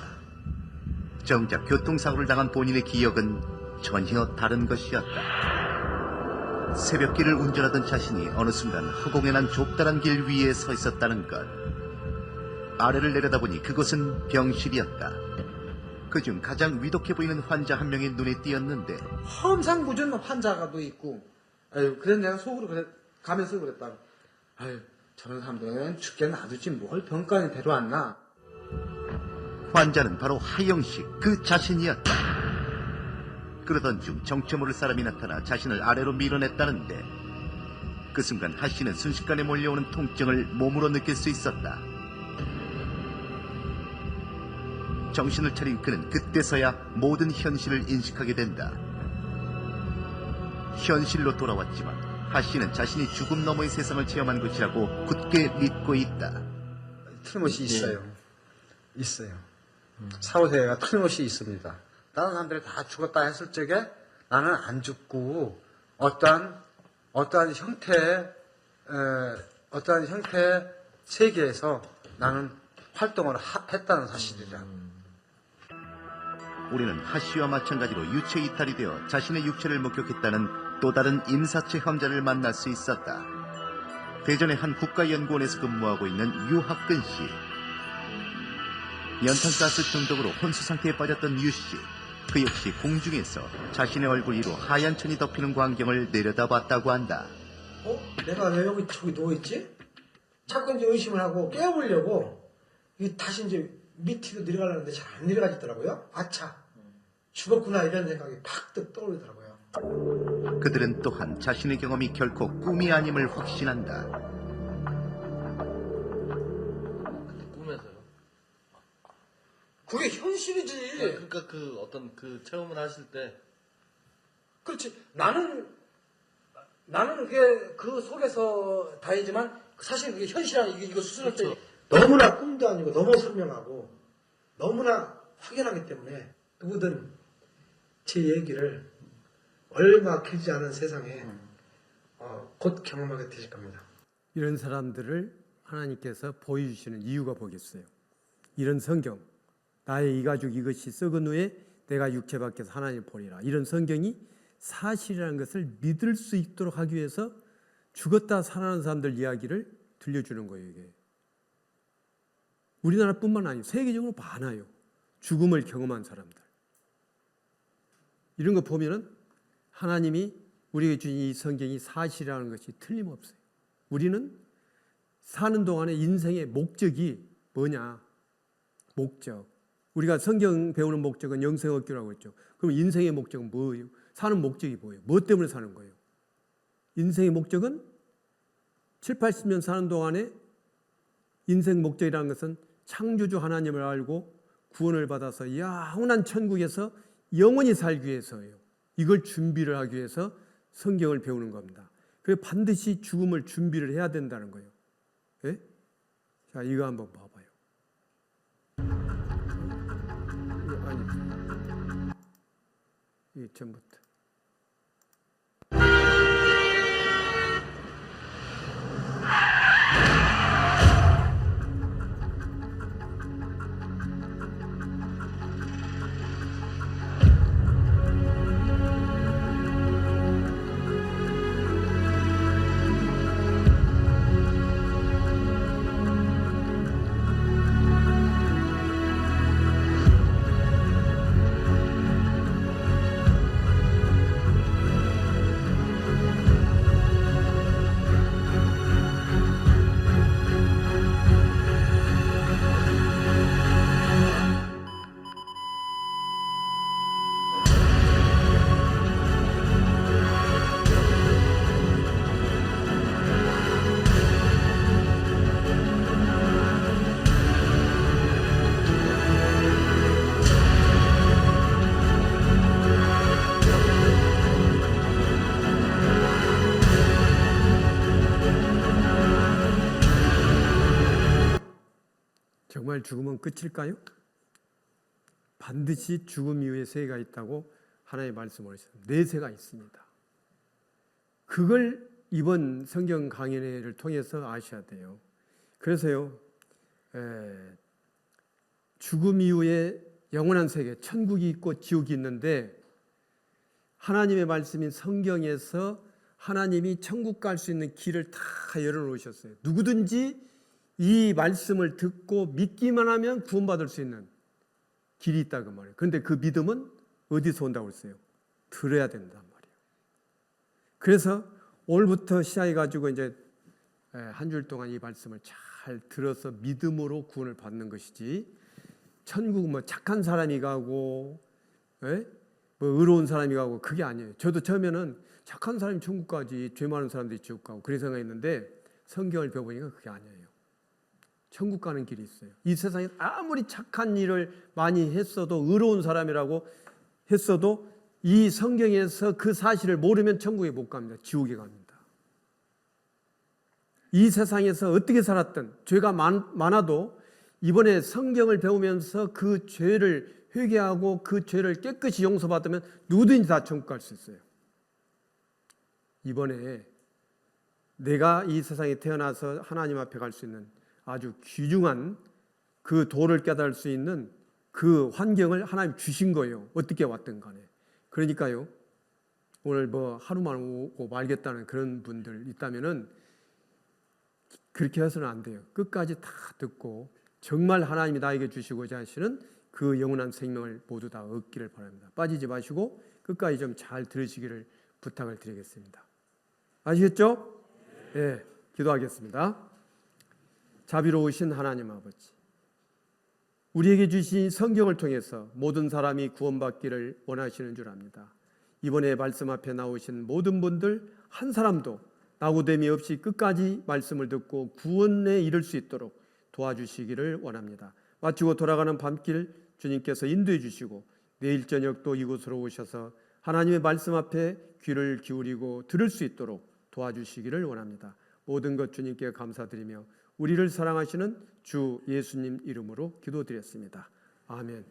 정작 교통사고를 당한 본인의 기억은 전혀 다른 것이었다. 새벽길을 운전하던 자신이 어느 순간 허공에 난 좁다란 길 위에 서 있었다는 것. 아래를 내려다보니 그곳은 병실이었다. 그중 가장 위독해 보이는 환자 한 명이 눈에 띄었는데 항상 무슨 환자가 또 있고. 아유, 그래서 내가 속으로 가면서 그랬다. 아유, 저런 사람들은 죽게 놔두지 뭘 병간에 데려왔나. 환자는 바로 하영식 그 자신이었다. 그러던 중 정체 모를 사람이 나타나 자신을 아래로 밀어냈다는데 그 순간 하 씨는 순식간에 몰려오는 통증을 몸으로 느낄 수 있었다. 정신을 차린 그는 그때서야 모든 현실을 인식하게 된다. 현실로 돌아왔지만 하 씨는 자신이 죽음 너머의 세상을 체험한 것이라고 굳게 믿고 있다. 틀림없이 있어요. 있어요. 사후세계가 틀림없이 있습니다. 다른 사람들이 다 죽었다 했을 적에 나는 안 죽고 어떠한 형태의 세계에서 나는 활동을 했다는 사실이라. 우리는 하 씨와 마찬가지로 유체 이탈이 되어 자신의 육체를 목격했다는 또 다른 임사체험자를 만날 수 있었다. 대전의 한 국가연구원에서 근무하고 있는 유학근 씨. 연탄가스 중독으로 혼수 상태에 빠졌던 유 씨. 그 역시 공중에서 자신의 얼굴 위로 하얀 천이 덮이는 광경을 내려다봤다고 한다. 내가 왜 여기 저기 누워있지? 자꾸 이제 의심을 하고 깨워보려고 다시 이제 밑으로 내려가려는데 잘 안 내려가지더라고요. 아차. 죽었구나 이런 생각이 팍 떠오르더라고요. 그들은 또한 자신의 경험이 결코 꿈이 아님을 확신한다. 꿈에서요. 그게 현실이지. 그러니까 그 어떤 그 체험을 하실 때 그렇지. 나는 그게 그 속에서 다이지만 사실 그게 현실이야. 이거 수술할 때 너무나 꿈도 아니고 너무 선명하고 너무나 확연하기 때문에 누구든 제 얘기를 얼마 길지 않은 세상에 곧 경험하게 되실 겁니다. 이런 사람들을 하나님께서 보여주시는 이유가 뭐겠어요? 이런 성경, 나의 이 가죽 이것이 썩은 후에 내가 육체 밖에서 하나님을 보리라. 이런 성경이 사실이라는 것을 믿을 수 있도록 하기 위해서 죽었다 살아난 사람들 이야기를 들려주는 거예요. 이게 우리나라뿐만 아니고 세계적으로 많아요. 죽음을 경험한 사람들. 이런 거 보면은 하나님이 우리에게 주신 이 성경이 사실이라는 것이 틀림없어요. 우리는 사는 동안에 인생의 목적이 뭐냐? 목적. 우리가 성경 배우는 목적은 영생 얻기라고 했죠. 그럼 인생의 목적은 뭐예요? 사는 목적이 뭐예요? 뭐 때문에 사는 거예요? 인생의 목적은 7, 80년 사는 동안에 인생 목적이라는 것은 창조주 하나님을 알고 구원을 받아서 영원한 천국에서 영원히 살기 위해서예요. 이걸 준비를 하기 위해서 성경을 배우는 겁니다. 그래서 반드시 죽음을 준비를 해야 된다는 거예요. 예? 자, 이거 한번 봐봐요. 아니, 이게 전부터. 정말 죽음은 끝일까요? 반드시 죽음 이후에 세계가 있다고 하나님 말씀을 하셨습니다. 내세가 있습니다. 그걸 이번 성경 강연회를 통해서 아셔야 돼요. 그래서요, 죽음 이후에 영원한 세계, 천국이 있고 지옥이 있는데 하나님의 말씀인 성경에서 하나님이 천국 갈 수 있는 길을 다 열어놓으셨어요. 누구든지 이 말씀을 듣고 믿기만 하면 구원받을 수 있는 길이 있다고 말해요. 그런데 그 믿음은 어디서 온다고 했어요? 들어야 된단 말이에요. 그래서 오늘부터 시작해가지고 이제 한 주일 동안 이 말씀을 잘 들어서 믿음으로 구원을 받는 것이지, 천국 뭐 착한 사람이 가고 뭐 의로운 사람이 가고 그게 아니에요. 저도 처음에는 착한 사람이 천국 가지 죄 많은 사람들이 지옥 가고 그렇게 생각했는데 성경을 배워보니까 그게 아니에요. 천국 가는 길이 있어요. 이 세상에 아무리 착한 일을 많이 했어도, 의로운 사람이라고 했어도 이 성경에서 그 사실을 모르면 천국에 못 갑니다. 지옥에 갑니다. 이 세상에서 어떻게 살았든 죄가 많아도 이번에 성경을 배우면서 그 죄를 회개하고 그 죄를 깨끗이 용서받으면 누구든지 다 천국 갈 수 있어요. 이번에 내가 이 세상에 태어나서 하나님 앞에 갈 수 있는 아주 귀중한 그 도를 깨달을 수 있는 그 환경을 하나님 주신 거예요. 어떻게 왔든 간에. 그러니까요, 오늘 뭐 하루만 오고 말겠다는 그런 분들 있다면은 그렇게 해서는 안 돼요. 끝까지 다 듣고 정말 하나님이 나에게 주시고자 하시는 그 영원한 생명을 모두 다 얻기를 바랍니다. 빠지지 마시고 끝까지 좀 잘 들으시기를 부탁을 드리겠습니다. 아시겠죠? 예, 기도하겠습니다. 자비로우신 하나님 아버지, 우리에게 주신 성경을 통해서 모든 사람이 구원받기를 원하시는 줄 압니다. 이번에 말씀 앞에 나오신 모든 분들 한 사람도 나고됨이 없이 끝까지 말씀을 듣고 구원에 이를 수 있도록 도와주시기를 원합니다. 마치고 돌아가는 밤길 주님께서 인도해 주시고 내일 저녁도 이곳으로 오셔서 하나님의 말씀 앞에 귀를 기울이고 들을 수 있도록 도와주시기를 원합니다. 모든 것 주님께 감사드리며 우리를 사랑하시는 주 예수님 이름으로 기도드렸습니다. 아멘.